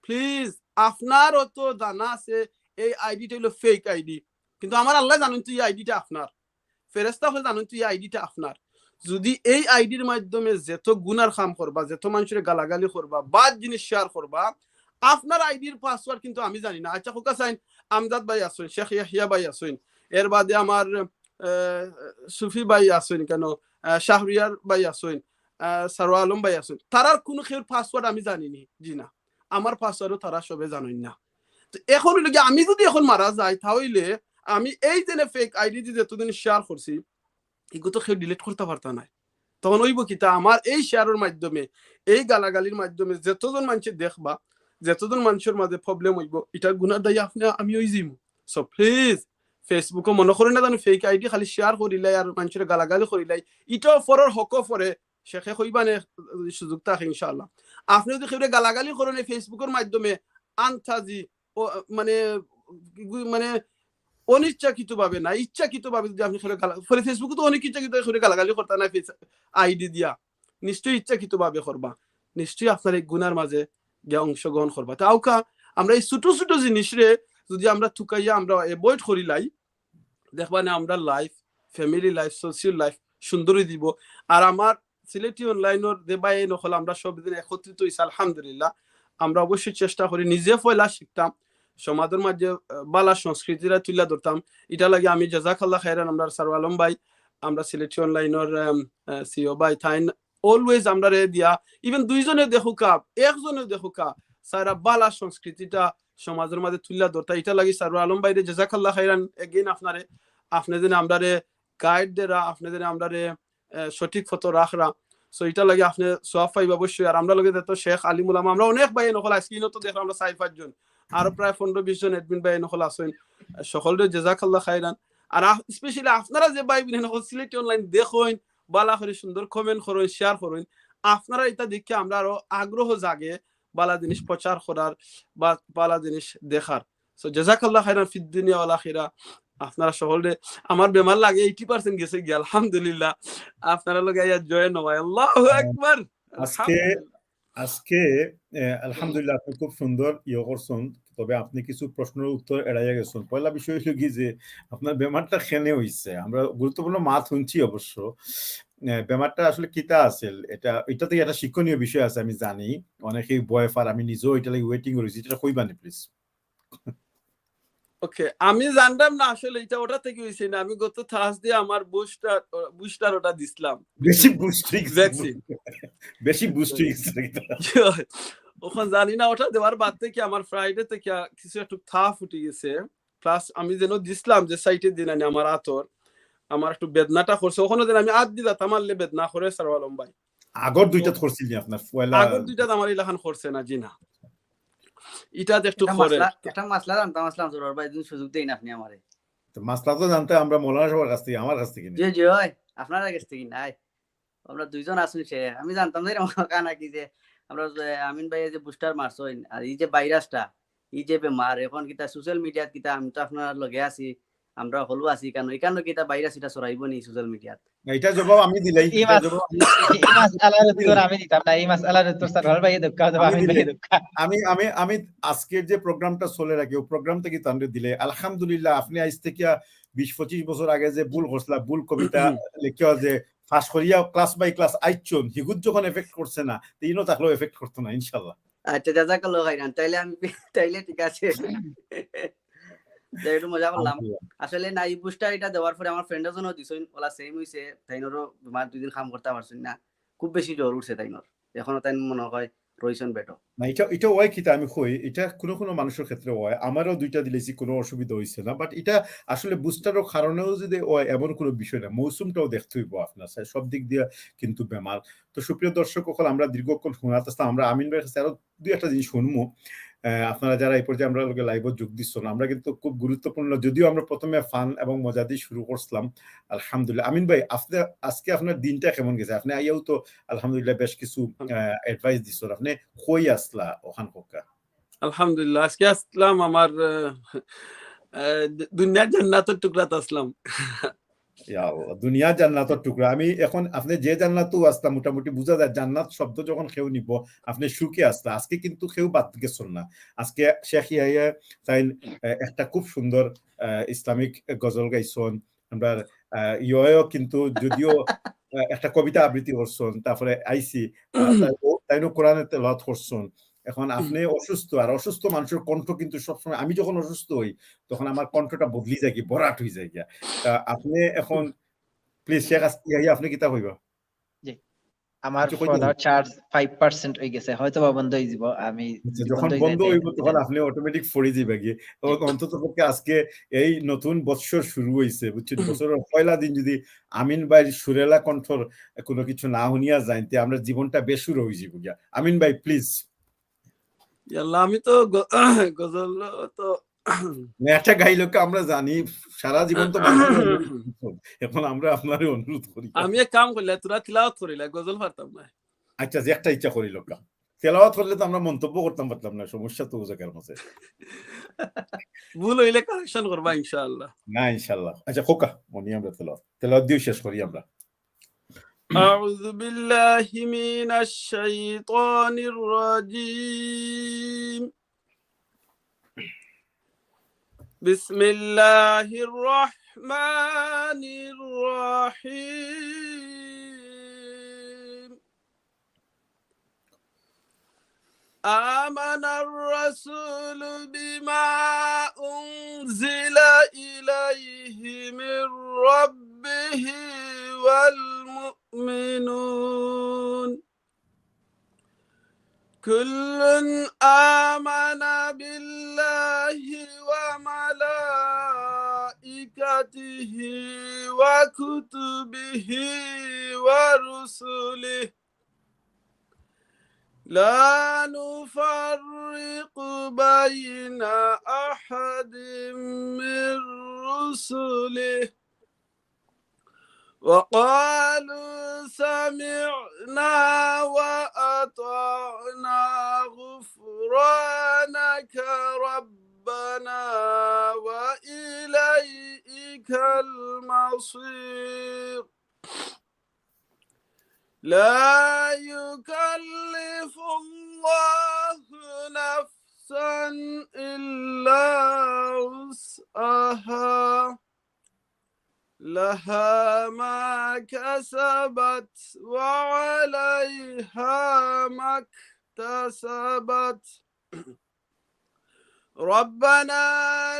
প্লিজ আপনার অত জানা আছে এই আইডিটা হলো ফেক আইডি, কিন্তু আমার আল্লাহ জানেন তো এই আইডিটা আপনার, ফেরেস্তা হয়ে জানেন তো এই আইডিটা আপনার। যদি এই আইডির মাধ্যমে যেত গুনার কাম করবা, যেত মানুষের গালাগালি করবা, বাদ জিনিস শেয়ার করবা, আপনার আইডির পাসওয়ার্ড কিন্তু আমি জানি না। আচ্ছা কোকা সাইন আমজাদ ভাই আসুন, শেখ ইয়াহিয়া ভাই আসুন, এর বাদে আমার সুফি ভাই আসুন, কেন শাহরিয়ার ভাই আসুন, সারোয়া আলম ভাই আসুন, তারার কোনো খেউর পাসওয়ার্ড আমি জানিনি, জি না, আমার পাসওয়ার্ডও তারা সবে জানেন না। তো এখন হইল কি, আমি যদি এখন মারা যাই তাহলে আমি এই যে ফেক আইডি দিয়ে যতদিন শেয়ার করছি এগুলো তো কেউ ডিলিট করতে পারত না। তখন ওইব কিতা, আমার এই শেয়ারের মাধ্যমে এই গালাগালির মাধ্যমে যতজন মানুষের দেখবা, যতজন মানুষের মাঝে প্রবলেম হইব, এটা গুনার দায়ী আপনি আমি ওই যাইম। সো প্লিজ ফেসবুকে মনে করেন না জানো ফেক আইডি খালি শেয়ার করিলাই আর মানুষের গালাগালি করিলাই, এটাও ফরের হকও ফরে, শেখে কইবানে সুযোগ থাকে ইনশাআল্লাহ। আপনি যদি কেউ গালাগালি করেন ফেসবুকের মাধ্যমে আনতাজি মানে মানে অনিচ্ছাকৃত ভাবে না, ইচ্ছাকৃত ভাবে যদি আপনি ফেসবুকে তো অনেক ইচ্ছাকৃত করে গালাগালি করতে না আইডি দিয়া, নিশ্চয়ই ইচ্ছাকৃত ভাবে করবা, নিশ্চয়ই আপনার এই গুনার মাঝে গিয়া অংশগ্রহণ করবা। তাওকা আমরা এই ছোট ছোট জিনিস রে যদি আমরা থুকাইয়া আমরা এভয়েড করিলাই, দেখবা না আমরা life, family life, social life সুন্দরই দিব। আর আমার সিলেটি অনলাইনের দেবাই নকল আমরা সব দিন একত্রিত হইছি আলহামদুলিল্লাহ। আমরা অবশ্যই চেষ্টা করি নিজে পয়লা শিখতাম, সমাজের মাঝে বালা সংস্কৃতিরা তুলে ধরতাম। এটা লাগে আমি জাযাকাল্লাহ খাইরান আমরা সারোয়া আলম ভাই, আমরা সিলেটি অনলাইনের সিও ভাই থাইন অলওয়েজ আমরা রে দিয়া, ইভেন দুইজনে দেখুকা একজনে দেখুকা সারা বালা সংস্কৃতিটা সমাজের মাঝে তুলে ধরতা। এটা লাগে সারোয়া আলম ভাই রে জাযাকাল্লাহ খাইরান এগেইন আপনারে, আপনি যেন আমরা রে গাইড দেরা, আপনি যেন আমরা রে সঠিক ফটো রাখরা। সো এটা লাগে আপনি সওয়াব পাইবা অবশ্যই। আর আমরা লগে তো শেখ আলিমুল আমা আমরা অনেক ভাই নকল আজকিনো তো দেখলাম আমরা 4-5 জন, আরো প্রায় 15-20 জন এডমিন ভাই নকল আছেন, সকলের জাযাকাল্লাহ খাইরান। আর স্পেশালি আপনারা যে ভাই বিন নকল সিলেটি অনলাইন দেখুন, বালা করে সুন্দর কমেন্ট করুন, শেয়ার করুন, আপনারা এটা দেখে আমরা আরো আগ্রহ জাগে বালা জিনিস প্রচার করার বা বালা জিনিস দেখার। সো জাযাকাল্লাহ খাইরান ফিদ দুনিয়া ওয়াল আখিরা। আপনারা সকলে, আমার বেমার লাগে 80% গেছে গিয়া আলহামদুলিল্লাহ, আপনারা লগে আইয়া জয়েন হয়। আল্লাহু আকবার। আজকে আলহামদুলিল্লাহ আপনি খুব সুন্দর করছেন, তবে আপনি কিছু প্রশ্নের উত্তর এড়াইয়া গেছেন। পয়লা বিষয় হলো কি যে আপনার বেমারটা কেনে হইছে, আমরা গুরুত্বপূর্ণ মাত শুনছি অবশ্য, বেমারটা আসলে কিতা আছে এটা থেকে একটা শিক্ষণীয় বিষয় আছে আমি জানি, অনেকেই ভয় পার, আমি নিজেও এটা লাগে ওয়েটিং করেছি, এটা কইবানি প্লিজ। ওকে, আমি জানতাম না আসলে এটা ওটা থেকে হইছে না, আমি গত থার্সডে আমার বুস্টার ওটা দিছিলাম, বেশি বুস্টিং ভ্যাকসিন বেশি বুস্টিং ওখানে জানি না ওটা দেওয়ার বাদ থেকে আমার ফ্রাইডে থেকে কিছু একটু থাপ উঠে গেছে। প্লাস আমি যেন দিছিলাম যে সাইটে দিন আনি আমার আতর, আমার একটু বেদনাটা করছে, ওখানে যেন আমি আদ দিলাম আমারলে বেদনা করে সারোয়া আলম ভাই। আগর দুইটা করছিলেন আপনার পয়লা, আগর দুইটা আমার ইলাখান করছে না, জি না, এটা একটু করে একটা মাসলা জানতাম আসলাম জোরার ভাই, সুযোগ দেই না আপনি আমারে। তো মাসলা তো জানতে আমরা মৌলানা সবার কাছ থেকে, আমার কাছ থেকে জি জি হয় আপনার কাছ থেকে নাই, আমরা দুইজন আসুন সে আমি জানতাম যে নাকি যে আমরা আমিন ভাই যে বুস্টার মারছইন আর এই যে ভাইরাসটা এই যে বেমার এখন কিতা সোশ্যাল মিডিয়াত কিতা আমি তো আপনার লগে আছি আমরা হলো আছি কেন এখানে কিতা ভাইরাস এটা ছড়াইব নি সোশ্যাল মিডিয়াত? এটা জবাব আমি দিলাই, এই মাস আলার উত্তর আমি দিতাম না, এই মাস আলার উত্তর সারওয়ার ভাই দক্কা দেব, আমি ভাই দক্কা। আমি আজকের যে প্রোগ্রামটা চলে রাখি ওই প্রোগ্রাম থেকে তান্ডে দিলে আলহামদুলিল্লাহ আপনি আজ থেকে 20-25 বছর আগে যে ভুল করছিলা, ভুল কবিতা লিখিয়া যে ফাঁস করিয়া ক্লাস বাই ক্লাস আইচন হিগুত যখন এফেক্ট করছে না তিনও থাকলেও এফেক্ট করতো না ইনশাল্লাহ। আচ্ছা জাযাকাল্লাহ খাইরান, তাইলে আমি তাইলে ঠিক আছে একটু মজা করলাম। আসলে না এই বুস্টার এটা দেওয়ার পরে আমার ফ্রেন্ডের জন্য দিছইন ওলা সেম হইছে, তাইনরও বিমার 2 দিন কাম করতে পারছইন না, খুব বেশি জ্বর উঠছে তাইনর, এখনো তাই মনে হয় রইছন বেটো না। এটা ওই কিতা আমি কই এটা কোনো মানুষের ক্ষেত্রে হয়, আমারও 2টা দিলেছি কোনো অসুবিধা হইছে না, বাট এটা আসলে বুস্টারের কারণেও যদি হয় এমন কোনো বিষয় না, মৌসুমটাও দেখতে হইব আপনার সব দিক দিয়ে কিন্তু বেমার। তো সুপ্রিয় দর্শক সকল আমরা দীর্ঘক্ষণ শোনাতেছিলাম, আমরা আমিন ভাইয়ের কাছে আরো 2-1টা জিনিস শুনবো। আপনারা যারা এই পর্যায়ে আমরা লাইভে যোগ দিচ্ছ না, আমরা কিন্তু খুব গুরুত্বপূর্ণ, যদিও আমরা প্রথমে ফান এবং মজা দিয়ে শুরু করছিলাম আলহামদুলিল্লাহ। আমিন ভাই আজকে আপনার দিনটা কেমন গেছে? আপনি আইয়াও তো আলহামদুলিল্লাহ বেশ কিছু অ্যাডভাইস দিচ্ছ, আপনি কই আসলা ওখান কোকা? আলহামদুলিল্লাহ আজকে আসলাম আমার দুনিয়ার জান্নাতের টুকরাতে আসলাম। দুনিয়া জান্নাতের টুকরা। আমি এখন আপনি যে জান্নাতও আসলাম মোটামুটি বোঝা যায় জান্নাত শব্দ যখন কেউ নিব আপনি সুখে আসলা। আজকে কিন্তু কেউ বাদ গেছেন না। আজকে শেখ ইয়াহিয়া তাই একটা খুব সুন্দর ইসলামিক গজল গাইছন, আমরা ইয়েও কিন্তু যদিও একটা কবিতা আবৃত্তি করছেন, তারপরে আইসি তাইনো কোরআনে তেলাওয়াত করছেন। এখন আপনি অসুস্থ, আর অসুস্থ মানুষের কণ্ঠ কিন্তু সবসময়, আমি যখন অসুস্থ হই তখন আমার কণ্ঠটা বদলি যায়, কি বরাট হয়ে যায় গিয়া। আপনি এখন প্লিজ শেখ ইয়াহিয়া আপনি কিতা কইবা? জি আমার ফোনের চার্জ 5% হয়ে গেছে, হয়তো বা বন্ধ হয়ে যাব, আমি যখন বন্ধ হইব তখন আপনি অটোমেটিক ফরি যাবে গিয়ে। অন্তত পক্ষে আজকে এই নতুন বছর শুরু হইছে বুঝছেন, বছরের পয়লা দিন যদি আমিন ভাই সুরেলা কণ্ঠর কোনো কিছু না শুনিয়া যাইতে আমরা জীবনটা বেসুর হয়ে যাব গিয়া। আমিন ভাই প্লিজ। আমি তো গজল তো একটা গাইলোকে আমরা জানি সারা জীবন তো এখন আমরা আপনারই অনুরোধ করি, আমি এক কাম করলে তোরা তিলাওয়াত করিলা, গজল পারতাম না। আচ্ছা যে একটা ইচ্ছা করি লোক তেলাওয়াত করলে তো আমরা মন্তব্য করতাম পারতাম না, সমস্যা তো জায়গার মধ্যে ভুল হইলে কারেকশন করবা ইনশাআল্লাহ। না ইনশাআল্লাহ। আচ্ছা খোকা মনি আমরা তেলাওয়াত দিয়ে শেষ করি আমরা। أعوذ بالله من الشيطان الرجيم. بسم الله الرحمن الرحيم. آمن الرسول بما أنزل إليه من ربه والمؤمنون كل آمن بالله وملائكته وكتبه ورسله لا نفرق بين أحد من رسله وقالوا سمعنا وأطعنا غفرانك ربنا وإليك المصير لا يكلف الله نفسا إلا وسعها لها ما كسبت وعليها ما اكتسبت ربنا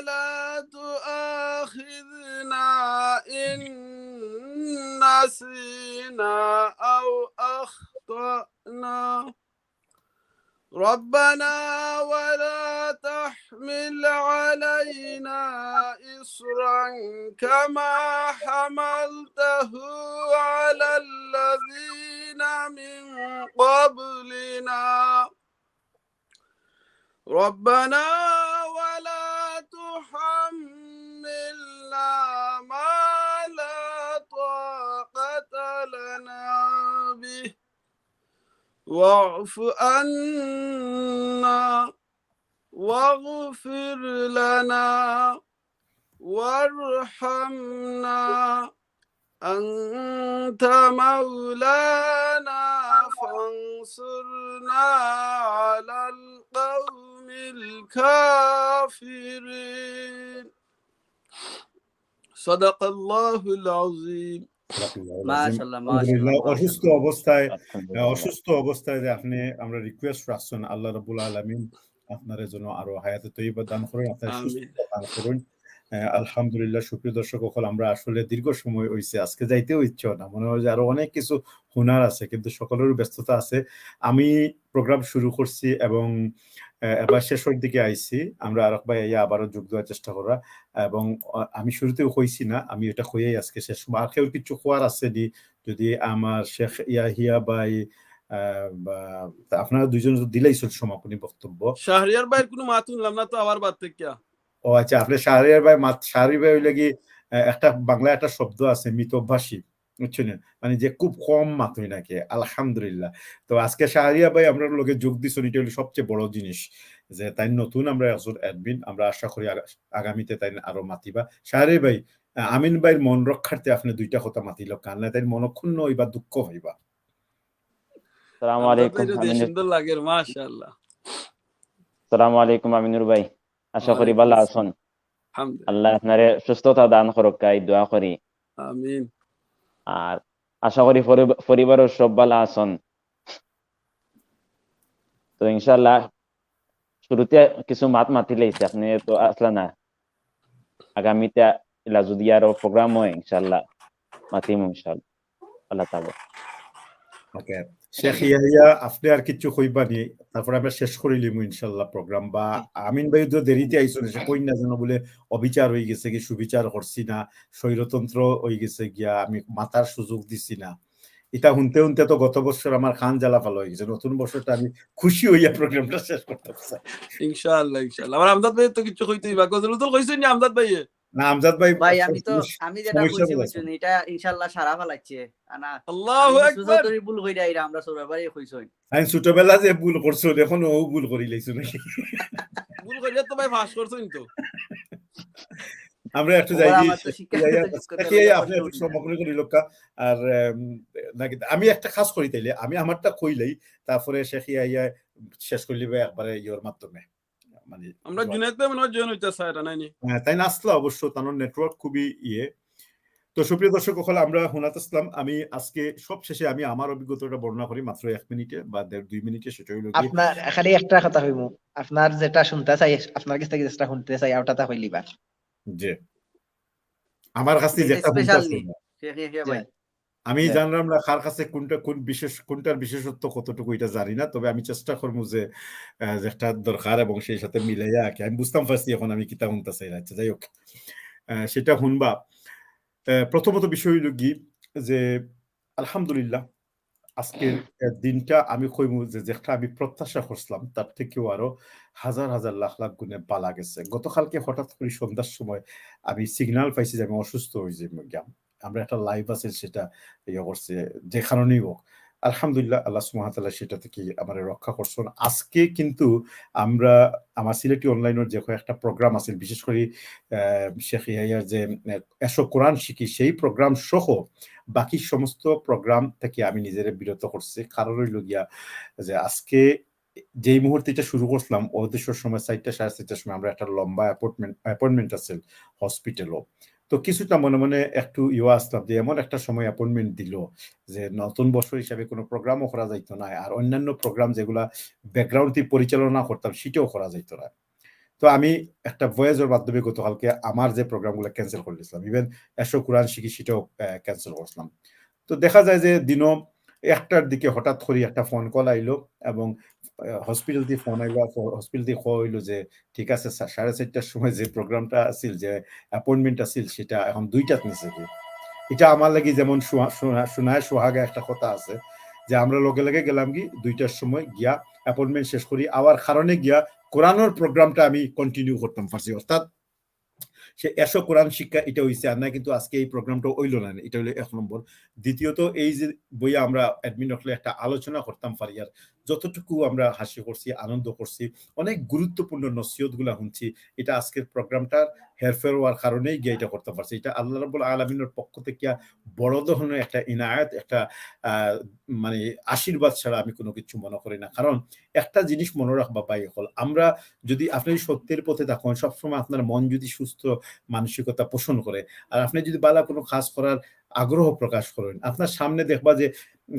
لا تؤاخذنا إن نسينا أو أخطأنا ربنا ولا تحمل علينا إصرا كما حملته على الذين من قبلنا ربنا ولا تحملنا واعف عنا واغفر لنا وارحمنا أنت مولانا فانصرنا على القوم الكافرين صدق الله العظيم মাশাআল্লাহ আলহামদুলিল্লাহ। অসুস্থ অবস্থায় আলহামদুলিল্লাহ। যে আপনি আমরা রিকোয়েস্ট রাখছেন আল্লাহ রাব্বুল আলামিন আপনার জন্য আরো হায়াতে তৈয়বা দান করুন, আপনার আমিন। সুস্থতা দান করুন। আলহামদুলিল্লাহ। সুপ্রিয় দর্শক সকল, আমরা আসলে দীর্ঘ সময় হইছে, আজকে যাইতেও ইচ্ছে হয় না, মনে হয় যে আরো অনেক কিছু হুনার আছে, কিন্তু সকলেরও ব্যস্ততা আছে। আমি প্রোগ্রাম শুরু করছি এবং এবার শেষের দিকে আইছি। আমরা আর ভাই আবারও যোগ দেওয়ার চেষ্টা করা, এবং আমি শুরুতেও কইছি না, আমি এটা কইয়াই আজকে শেষ। আর কেউ কিছু খোয়ার আছে নি? যদি আমার শেখ ইয়াহিয়া ভাই বা আপনারা দুইজন দিলেইছেন সমাপনী বক্তব্য। শাহরিয়ার ভাইয়ের কোনো মাত শুনলাম না তো, আবার বাদ থেকে। ও আচ্ছা, আপনি শাহরিয়ার ভাই শাহরি ভাই হইলে কি একটা বাংলা একটা শব্দ আছে মিতভাষী, বুঝছেন, মানে যে খুব কম মাতই নাকি। আলহামদুলিল্লাহ। তো আজকে শাহরিয়া ভাই আমরা লোকে যোগ দিচ্ছেন, এটা হলো সবচেয়ে বড় জিনিস, যে তাই নতুন আমরা একজন অ্যাডমিন, আমরা আশা করি আগামীতে তাই আরো মাতিবা। শাহরি ভাই, আমিন ভাইয়ের মন রক্ষার্থে আপনি দুইটা কথা মাতিল, কারণ তাই মনক্ষুণ্ণ হইবা, দুঃখ হইবা। আসসালামু আলাইকুম সুন্দর লাগে, মাশাআল্লাহ। আসসালামু আলাইকুম আমিনুর ভাই, আশা করি ভালো আছেন। আল্লাহ আপনারে সুস্থতা দান করুক, এই দোয়া করি। আমিন। আর আশা করি পরিবারের সব ভালো আছেন। তো ইনশাআল্লাহ শুরুতে কিছু মাতিলেইছে, আপনি তো আসলা না। আগামীতে ইলা যদি আরো প্রোগ্রাম হয় ইনশাআল্লাহ মাতিম ইনশাআল্লাহ। আল্লাহ তাআলা। ওকে, শেখ ইয়াহিয়া আপনি আর কিছু কইবা নি? তারপরে আমরা শেষ করিলিম ইনশাআল্লাহ প্রোগ্রাম। বা আমিন ভাই তো দেরিতে আইছেন, সে কই না যেন বলে অবিচার হয়ে গেছে কি, সুবিচার করছি না, স্বৈরতন্ত্র হয়ে গেছে গিয়া, আমি মাতার সুযোগ দিছি না। এটা শুনতে শুনতে তো গত বছর আমার খান জ্বালা ভালো হয়ে গেছে। নতুন বছরটা আমি খুশি হইয়া প্রোগ্রামটা শেষ করতে চাই ইনশাআল্লাহ। ইনশাআল্লাহ। আমার আমজাদ ভাই তো কিছু কইতেই বা, গজল তো কইছেন না আমজাদ ভাই? না আমজাদ ভাই, আমি যেটা কইছি বুঝছেন, এটা ইনশাআল্লাহ সারা ফেলাইছে। আল্লাহু আকবার। আমি ভুল কইরা আইরা আমরা সবাই কইছই। আমি ছোটবেলা যে ভুল করছো, এখন ও ভুল করি লাইছো নাকি? ভুল কইরা তো ভাই ফাঁস করছেন তো। আমরা একটু যাই আপনি একটু সমাপনী করি লোকা। আর নাকি আমি একটা খাস করি তাইলে, আমি আমারটা কইলেই তারপরে শেখ ইয়াহিয়া শেষ করলিবে একবারে ইয়োর মাধ্যমে। মানে আমরা জুনায়েদ ভাই মনে হয় জয়েন হইতাছে, এটা নাইনি? হ্যাঁ, তাই না, আসলো অবশ্য, তার নেটওয়ার্ক খুবই ইয়ে। তো সুপ্রিয় দর্শক হল, আমরা হুনাত আসলাম। আমি আজকে সব শেষে আমি আমার অভিজ্ঞতাটা বর্ণনা করি মাত্র 1 মিনিটে বা 2 মিনিটে। সেটা হইল আপনার খালি একটা কথা হইব, আপনার যেটা শুনতে চাই, আপনার কাছ থেকে যেটা শুনতে চাই ওটাটা হইলিবা। যে আমার কাছে যেটা আমি জানলাম না, কার কাছে কোনটার বিশেষত্ব কতটুকু এটা জানি না, তবে আমি চেষ্টা করবো যে যেটা দরকার এবং সেই সাথে মিলাইয়া আঁকে। আমি বুঝতাম পারছি এখন আমি কিতা শুনতে চাই। আচ্ছা, যাই হোক, সেটা শুনবা। প্রথমত বিষয় হইল কি, যে আলহামদুলিল্লাহ আজকের দিনটা আমি কইমু যে যেটা আমি প্রত্যাশা করছিলাম তার থেকেও আরো হাজার হাজার লাখ লাখ গুণে বালা গেছে। গতকালকে হঠাৎ করে সন্ধ্যার সময় আমি সিগন্যাল পাইছি যে আমি অসুস্থ হয়ে যাই। আমরা একটা লাইভ আছে, সেটা ইয়ে করছে, যে কারণেই হোক আলহামদুলিল্লাহ আল্লাহ সুবহানাহু ওয়া তাআলা সেটা থেকে আমার রক্ষা করছেন। আজকে কিন্তু আমরা আমার সিলেটি অনলাইনের যে একটা প্রোগ্রাম আছে, বিশেষ করে শেখ ইয়াহিয়ার যে এসো কোরআন শিখি, সেই প্রোগ্রাম সহ বাকি সমস্ত প্রোগ্রাম থেকে আমি নিজের বিরত করছি। কারণ হইল গিয়া যে আজকে যেই মুহূর্তে এটা শুরু করছিলাম, অদেশের সময় 4টা 4:30টার সময় আমরা একটা লম্বা অ্যাপয়েন্টমেন্ট আছে হসপিটালও। তো কিছুটা মনে মনে একটু আসলাম যে এমন একটা সময় অ্যাপয়েন্টমেন্ট দিল যে নতুন বছর হিসাবে কোনো প্রোগ্রামও করা যাইতো না, আর অন্যান্য প্রোগ্রাম যেগুলা ব্যাকগ্রাউন্ড পরিচালনা করতাম সেটাও করা যাইতো না। তো আমি একটা ভয়েসের মাধ্যমে গতকালকে আমার যে প্রোগ্রামগুলো ক্যান্সেল করে দিয়েছিলাম, ইভেন এসো কোরআন শিখি সেটাও ক্যান্সেল করছিলাম। তো দেখা যায় যে দিনও 1টার দিকে হঠাৎ করে একটা ফোন কল আইলো, এবং হসপিটাল দিয়ে ফোন আইলো। হসপিটাল দিয়ে হইলো যে ঠিক আছে 4:30টার সময় যে প্রোগ্রামটা আছিল, যে অ্যাপয়েন্টমেন্ট আছিল, সেটা এখন 2টাত নিচে কি। এটা আমার লাগি যেমন শোনায় সোহাগে একটা কথা আছে, যে আমরা লগে লগে গেলাম কি 2টার সময় গিয়া অ্যাপয়েন্টমেন্ট শেষ করি, আবার কারণে গিয়া কোরআনের প্রোগ্রামটা আমি কন্টিনিউ করতাম পারছি। অর্থাৎ সে এসো কোরআন শিক্ষা এটা হইছে, আর না কিন্তু আজকে এই প্রোগ্রামটা হইল না, এটা হলো 1 নম্বর। দ্বিতীয়ত এই যে বইয়া আমরা অ্যাডমিন হলে একটা আলোচনা করতাম পারি, আর যতটুকু আমরা হাসি করছি, আনন্দ করছি, অনেক গুরুত্বপূর্ণ নসিহত গুলা শুনছি, এটা আজকের প্রোগ্রামটার হেরফের হওয়ার কারণেই গিয়ে এটা করতে পারছি। এটা আল্লাহ রাব্বুল আলামিনের পক্ষ থেকে বড় ধরনের একটা ইনায়াত, একটা মানে আশীর্বাদ ছাড়া আমি কোনো কিছু মনে করি না। কারণ একটা জিনিস মনে রাখবা ভাই হল, আমরা যদি আপনি সত্যের পথে থাকুন, সবসময় আপনার মন যদি সুস্থ মানসিকতা পোষণ করে, আর আপনি যদি বালা কোনো কাজ করার আগ্রহ প্রকাশ করেন, আপনার সামনে দেখবা যে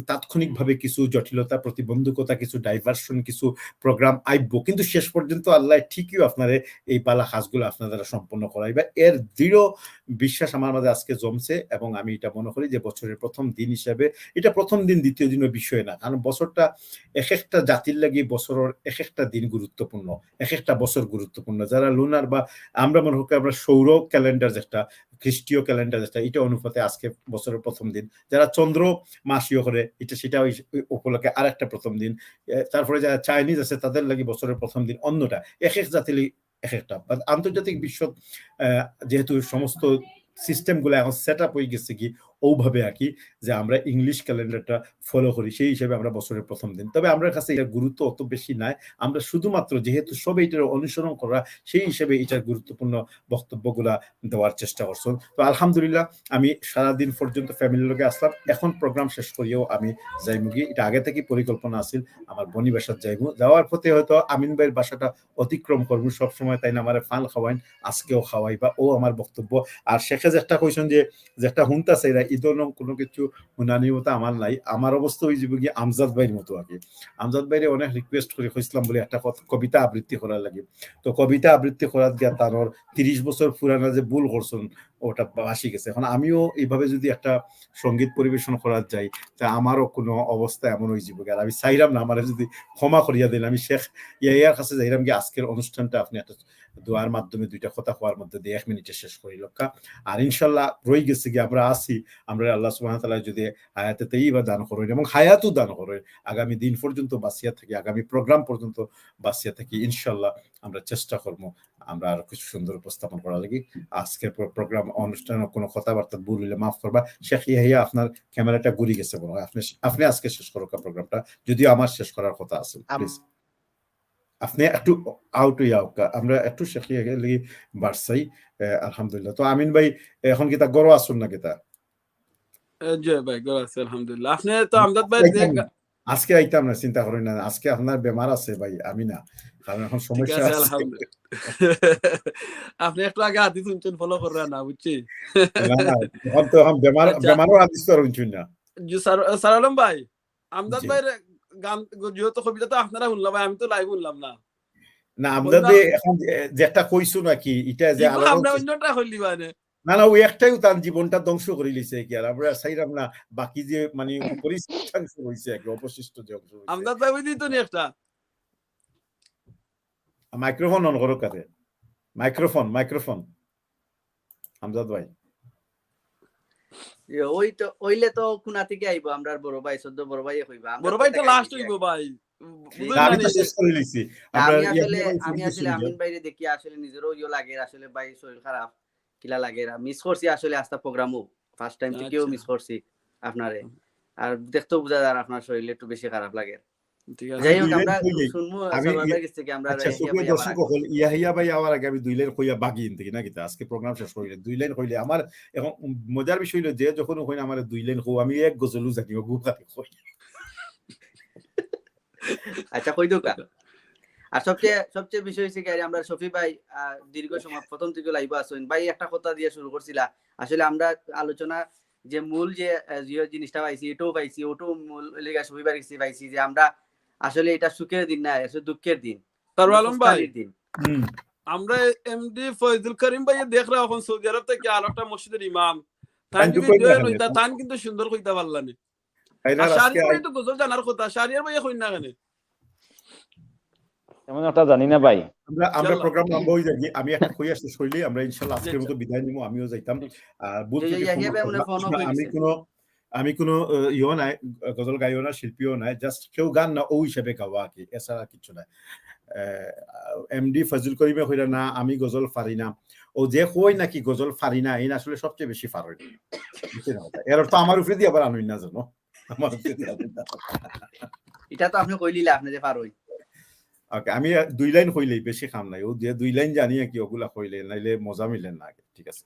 তাৎক্ষণিকভাবে কিছু জটিলতা, প্রতিবন্ধকতা, কিছু ডাইভার্সন, কিছু প্রোগ্রাম আইব, কিন্তু শেষ পর্যন্ত আল্লাহ ঠিকই আপনারে এই পালা কাজগুলো আপনার দ্বারা সম্পন্ন করাইবা। এর দৃঢ় বিশ্বাস আমার মাঝে আজকে জমছে, এবং আমি এটা মনে করি যে বছরের প্রথম দিন হিসেবে, এটা প্রথম দিন দ্বিতীয় দিনের বিষয় না, কারণ বছরটা এক একটা জাতির লাগি বছরের এক একটা দিন গুরুত্বপূর্ণ, এক একটা বছর গুরুত্বপূর্ণ। যারা লুনার বা আমরা মনে করি আমরা সৌর ক্যালেন্ডার যেটা, খ্রিস্টীয় ক্যালেন্ডার যেটা, এটা অনুপাতে আজকে বছরের প্রথম দিন। যারা চন্দ্র মাসীয় করে এটা, সেটা উপলক্ষে আর একটা প্রথম দিন। তারপরে যারা চাইনিজ আছে তাদের লাগি বছরের প্রথম দিন অন্যটা, এক এক জাতির এক একটা। আন্তর্জাতিক বিশ্ব যেহেতু সমস্ত সিস্টেম গুলো এখন সেট আপ হয়ে গেছে কি ওভাবে আর কি, যে আমরা ইংলিশ ক্যালেন্ডারটা ফলো করি, সেই হিসেবে আমরা বছরের প্রথম দিন। তবে আমার কাছে এটার গুরুত্ব অত বেশি নাই, আমরা শুধুমাত্র যেহেতু সবাই এটার অনুসরণ করা, সেই হিসেবে এটার গুরুত্বপূর্ণ বক্তব্যগুলা দেওয়ার চেষ্টা করছেন। তো আলহামদুলিল্লাহ, আমি সারাদিন পর্যন্ত ফ্যামিলির লোকে আসলাম, এখন প্রোগ্রাম শেষ করিয়েও আমি যাইমুগি। এটা আগে থেকে পরিকল্পনা আছিল, আমার বনি বাসার যাইমু, যাওয়ার পথে হয়তো আমিন ভাইয়ের বাসাটা অতিক্রম করবো। সবসময় তাই না আমার ফাল খাওয়াইন, আজকেও খাওয়াই, বা ও আমার বক্তব্য। আর শেখে যেটা কইছেন যে যেটা শুনতাছে এরা ঈদন কোনো কিছু শুনানির মতো আমার নাই, আমার অবস্থা ওই যে গিয়ে আমজাদ ভাইয়ের মতো আর কি। আমজাদ ভাইরে অনেক রিকোয়েস্ট করে হইছিলাম বলে একটা কবিতা আবৃত্তি করার লাগে, তো কবিতা আবৃত্তি করার গিয়া তার 30 বছর পুরানা যে ভুল করছেন ওটা বাসি গেছে। এখন আমিও এইভাবে যদি একটা সঙ্গীত পরিবেশন করার যাই, তা আমারও কোনো অবস্থা এমন হয়ে যাবে, আর আমি চাইলাম না, আমার যদি ক্ষমা করিয়া দিন। আমি শেখ ইয়ার কাছে যাইলাম গিয়ে আজকের অনুষ্ঠানটা আপনি একটা দোয়ার মাধ্যমে দুইটা কথা হওয়ার মধ্যে দিয়ে 1 মিনিটে শেষ করি লক্ষ্য। আর ইনশাল্লাহ রয়ে গেছে কি আমরা আসি, আমরা আল্লাহ সুবহানাহু ওয়া তাআলা যদি হায়াতে তাইয়্যিবা দান করেন এবং হায়াতও দান করেন, আগামী দিন পর্যন্ত বাঁচিয়া থাকি, আগামী প্রোগ্রাম পর্যন্ত বাঁচিয়া থাকি, ইনশাল্লাহ আমরা চেষ্টা করবো আমরা আর কিছু সুন্দর উপস্থাপন করার লাগি। আজকের প্রোগ্রাম অনুষ্ঠানে কোনো কথাবার্তা ভুল হইলে মাফ করবা। শেখ ইয়াহিয়া, আপনার ক্যামেরাটা ঘুরে গেছে মনে হয়, আপনি আজকে শেষ করো প্রোগ্রামটা, যদিও আমার শেষ করার কথা আছে। প্লিজ আপনি একটু আউট হইয়া, আমরা একটু শেখ ইয়াহিয়া লাগি বাড়ছাই। আলহামদুলিল্লাহ। তো আমিন ভাই এখন কি তা গরো আসুন না কিতা? জয় ভাই, গরো আছে আলহামদুলিল্লাহ। আপনি তো আমজাদ ভাই আজকে আইতাম না, চিন্তা করেন না, আজকে আপনার বেমার আছে ভাই, আমি না, কারণ এখন সমস্যা আছে। আলহামদুলিল্লাহ। আপনি একটু আগে হাদিস শুনছেন, ফলো করেন না, বুঝছি? না না, এখন তো এখন বেমারও হাদিস তো শুনছেন না। জি স্যার আলম ভাই, আমজাদ ভাইয়ের গান যেহেতু কবিতা তো আপনারা শুনলাম ভাই, আমি তো লাইভ শুনলাম না। না আমজাদ ভাই এখন যেটা কইছো নাকি এটা যে আমরা অন্যটা হইলি মানে না না, ওই একটাই তার জীবনটা ধ্বংস করে লিছে কি, আর আমরা চাইলাম না বাকি যে মানে পরিশাংস হইছে কি অবশিষ্ট যে অংশ হইছে। আমজাদ ভাই বুঝি তো নি একটা মাইক্রোফোন অন করো কাতে, মাইক্রোফোন আমজাদ ভাই। ওই তো ওইলে তো কোনা থেকে আইবো, আমরা বড় ভাই সদ্য বড় ভাই কইবা, বড় ভাই তো লাস্ট হইব ভাই। আমি তো শেষ করে লিছি। আমি আসলে আমিন ভাইরে দেখি আসলে নিজেরও ইয়ে লাগে, আসলে ভাই শরীর খারাপ কিলা লাগে, মিস করছি আসলে আস্তা প্রোগ্রামও ফার্স্ট টাইম থেকেও মিস করছি আপনারে, আর দেখতেও বোঝা যায় আপনার শরীর একটু বেশি খারাপ লাগে। যাই হোক আমরা শুনবো সবার কাছ থেকে আমরা ইয়াহিয়া ভাই আওয়ার আগে আমি 2 লাইন কইয়া বাগিন থেকে না কিতা আজকে প্রোগ্রাম শেষ করিলে 2 লাইন কইলে আমার এখন মজার বিষয় হলো যে যখন কইনা আমার 2 লাইন কও আমি এক গজলও জানিও গুকাতে কই। আচ্ছা কই দোকা। আর সবচেয়ে বিষয় হচ্ছে কি আমরা শফি ভাই দীর্ঘ সময় প্রথম থেকে লাইভ আসেন ভাই, একটা কথা দিয়ে শুরু করছিলা, আসলে আমরা আলোচনা যে মূল যে জিনিসটা পাইছি এটাও পাইছি, ওটাও মূল লেগা শফি ভাই পাইছি যে আমরা আসলে এটা সুখের দিন না, আসলে দুঃখের দিন। আলম ভাই আমরা এমডি ফয়জুল করিম ভাই দেখরা এখন সৌদি আরব থেকে আর একটা মসজিদের ইমাম তান কিন্তু সুন্দর কইতা পারলানি। আর শারিয়ার ভাই তো গজল জানার কথা, শারিয়ার ভাই কই না কেন এমন একটা জানি না ভাই। আমরা প্রোগ্রাম নাম বই যাই, আমি একটা কই আসতে শৈলী আমরা ইনশাআল্লাহ আজকের মতো বিদায় নিব, আমিও যাইতাম। আর বুঝতে আমি কোনো আমি কোনো ইও নাই, গজল গাইও না, শিল্পীও নাই, জাস্ট কেউ গান না ও হিসেবে গাওয়া আর কি, এছাড়া কিছু নাই। এমডি ফজল করিমে কইরা না আমি গজল পারি না, ও যে কই নাকি গজল পারি না এই আসলে সবচেয়ে বেশি পারে। এর অর্থ আমার উপরে দিয়ে আবার আনুই না জানো, আমার উপরে দিয়ে আনুই না। এটা তো আপনি কইলিলে আপনি যে পারোই। ওকে, আমি 2 লাইন কইলেই, বেশি কাম নাই, ও যে 2 লাইন জানি কি ওগুলা কইলে নাইলে মজা মিলে না আগে। ঠিক আছে।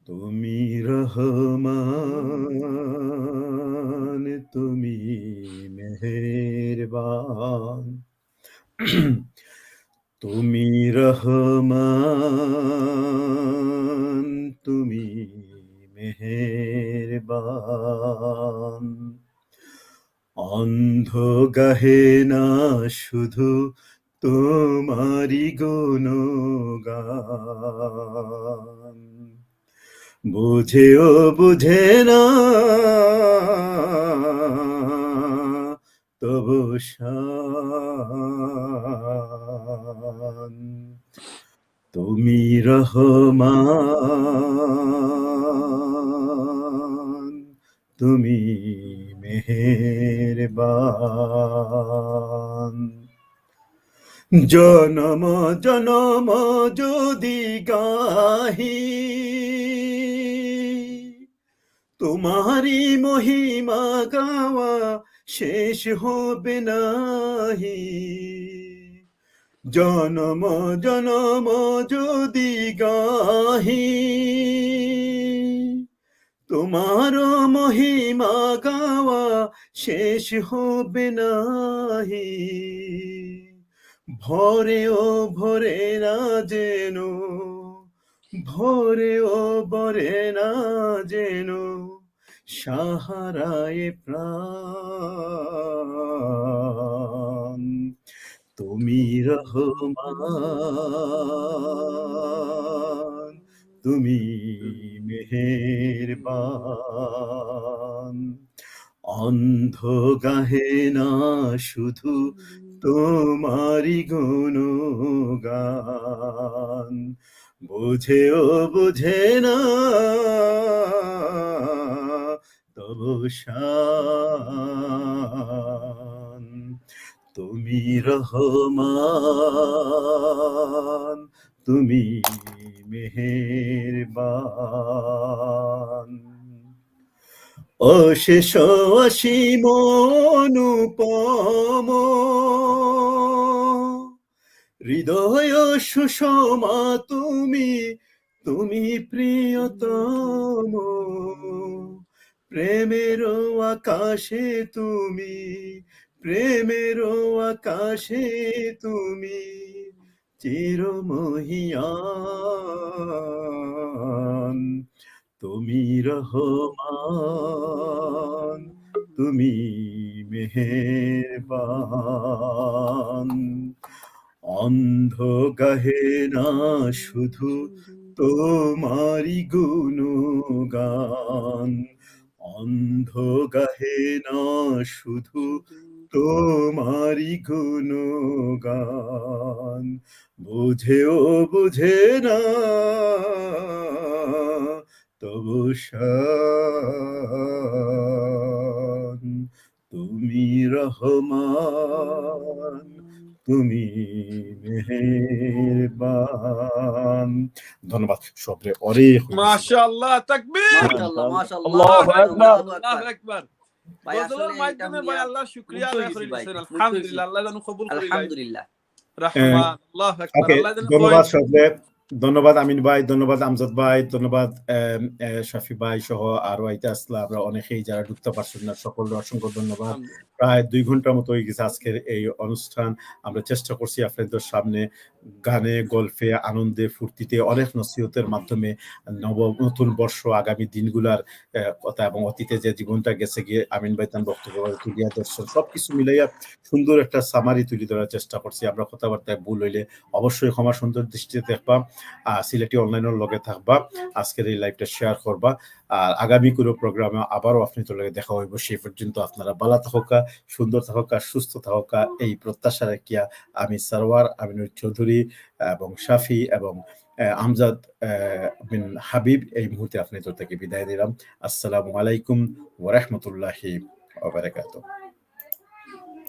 তুমি রহমান তুমি মেহেরবান, তুমি রহমান তুমি মেহেরবান, অন্ধ গাহে না শুধু তোমারি গুণগান, বুঝেও বুঝে না তবু শান, তুমি রহমান তুমি মেহেরবান, জনম জনম যদি গাহি তোমারি মহিমা গাওয়া শেষ হবে নাহি, জনম জনম যদি গাহি তোমার মহিমা গাওয়া শেষ হবে নাহি, ভরে ও ভরে না যেন, ভরে ও ভরে না যেন সাহারায় প্রাণ, তুমি রহমান তুমি মেহেরবান, অন্ধ গাহে না শুধু তোমারি গুণগান, বুঝেও বুঝে না তবু শান, তুমি রহমান তুমি মেহেরবান, অশেষ অসীম অনুপম হৃদয় সুষমা তুমি, তুমি প্রিয়তম, প্রেমের আকাশে তুমি, প্রেমের আকাশে তুমি চিরমহিয়ান, তুমি রহমান তুমি মেহেরবান, অন্ধ গাহে না শুধু তোমারি গুণগান, অন্ধ গাহে না শুধু তোমারি গুণগান, বুঝেও বুঝে না তবু শান, তুমি রহমান তুমি মেহেরবান। ধন্যবাদ সবরে অনেক। মাশাআল্লাহ, তাকবীর, মাশাআল্লাহ মাশাআল্লাহ, আল্লাহু আকবার, আল্লাহু আল্লাহু আকবার। আকবার। ভাই গজলের আসলে মাধ্যমে ভাই আল্লাহর শুকরিয়া আদায় করে দিয়েছেন। আলহামদুলিল্লাহ, আল্লাহ যেন কবুল করে। আলহামদুলিল্লাহ, রহমান, আল্লাহু আকবার। আল্লাহ যেন ধন্যবাদ সবরে, ধন্যবাদ আমিন ভাই, ধন্যবাদ আমজাদ ভাই, ধন্যবাদ শাফি ভাই সহ আরো আইতে আসলে আমরা অনেকেই যারা ঢুকতে পারছেন না, সকলের অসংখ্য ধন্যবাদ। প্রায় 2 ঘন্টার মতো হয়ে গেছে আজকের এই অনুষ্ঠান। আমরা চেষ্টা করছি আপনাদের সামনে গানে গল্পে আনন্দে ফুর্তিতে অনেক নসিহতের মাধ্যমে নতুন বর্ষ আগামী দিনগুলার কথা এবং অতীতে যে জীবনটা গেছে গিয়ে আমিন ভাই তার বক্তব্য তুলিয়া দর্শন সবকিছু মিলাইয়া সুন্দর একটা সামারি তুলে ধরার চেষ্টা করছি। আমরা কথাবার্তায় ভুল হইলে অবশ্যই ক্ষমা সুন্দর দৃষ্টিতে দেখবা, সিলেটি অনলাইনের লগে থাকবা, আজকের এই লাইভটা শেয়ার করবা। আর আগামী কোনো প্রোগ্রামে আবারও আপনাদের লগে দেখা হইব। সেই পর্যন্ত আপনারা ভালো থাকা, সুন্দর থাকা, সুস্থ থাকা এই প্রত্যাশা রাখিয়া আমি সারওয়ার আমিনুর চৌধুরী এবং শাফি এবং আমজাদ বিন হাবিব এই মুহূর্তে আপনাদের থেকে বিদায় দিলাম। আসসালামু আলাইকুম ওয়া রাহমাতুল্লাহি ওয়া বারাকাতুহু।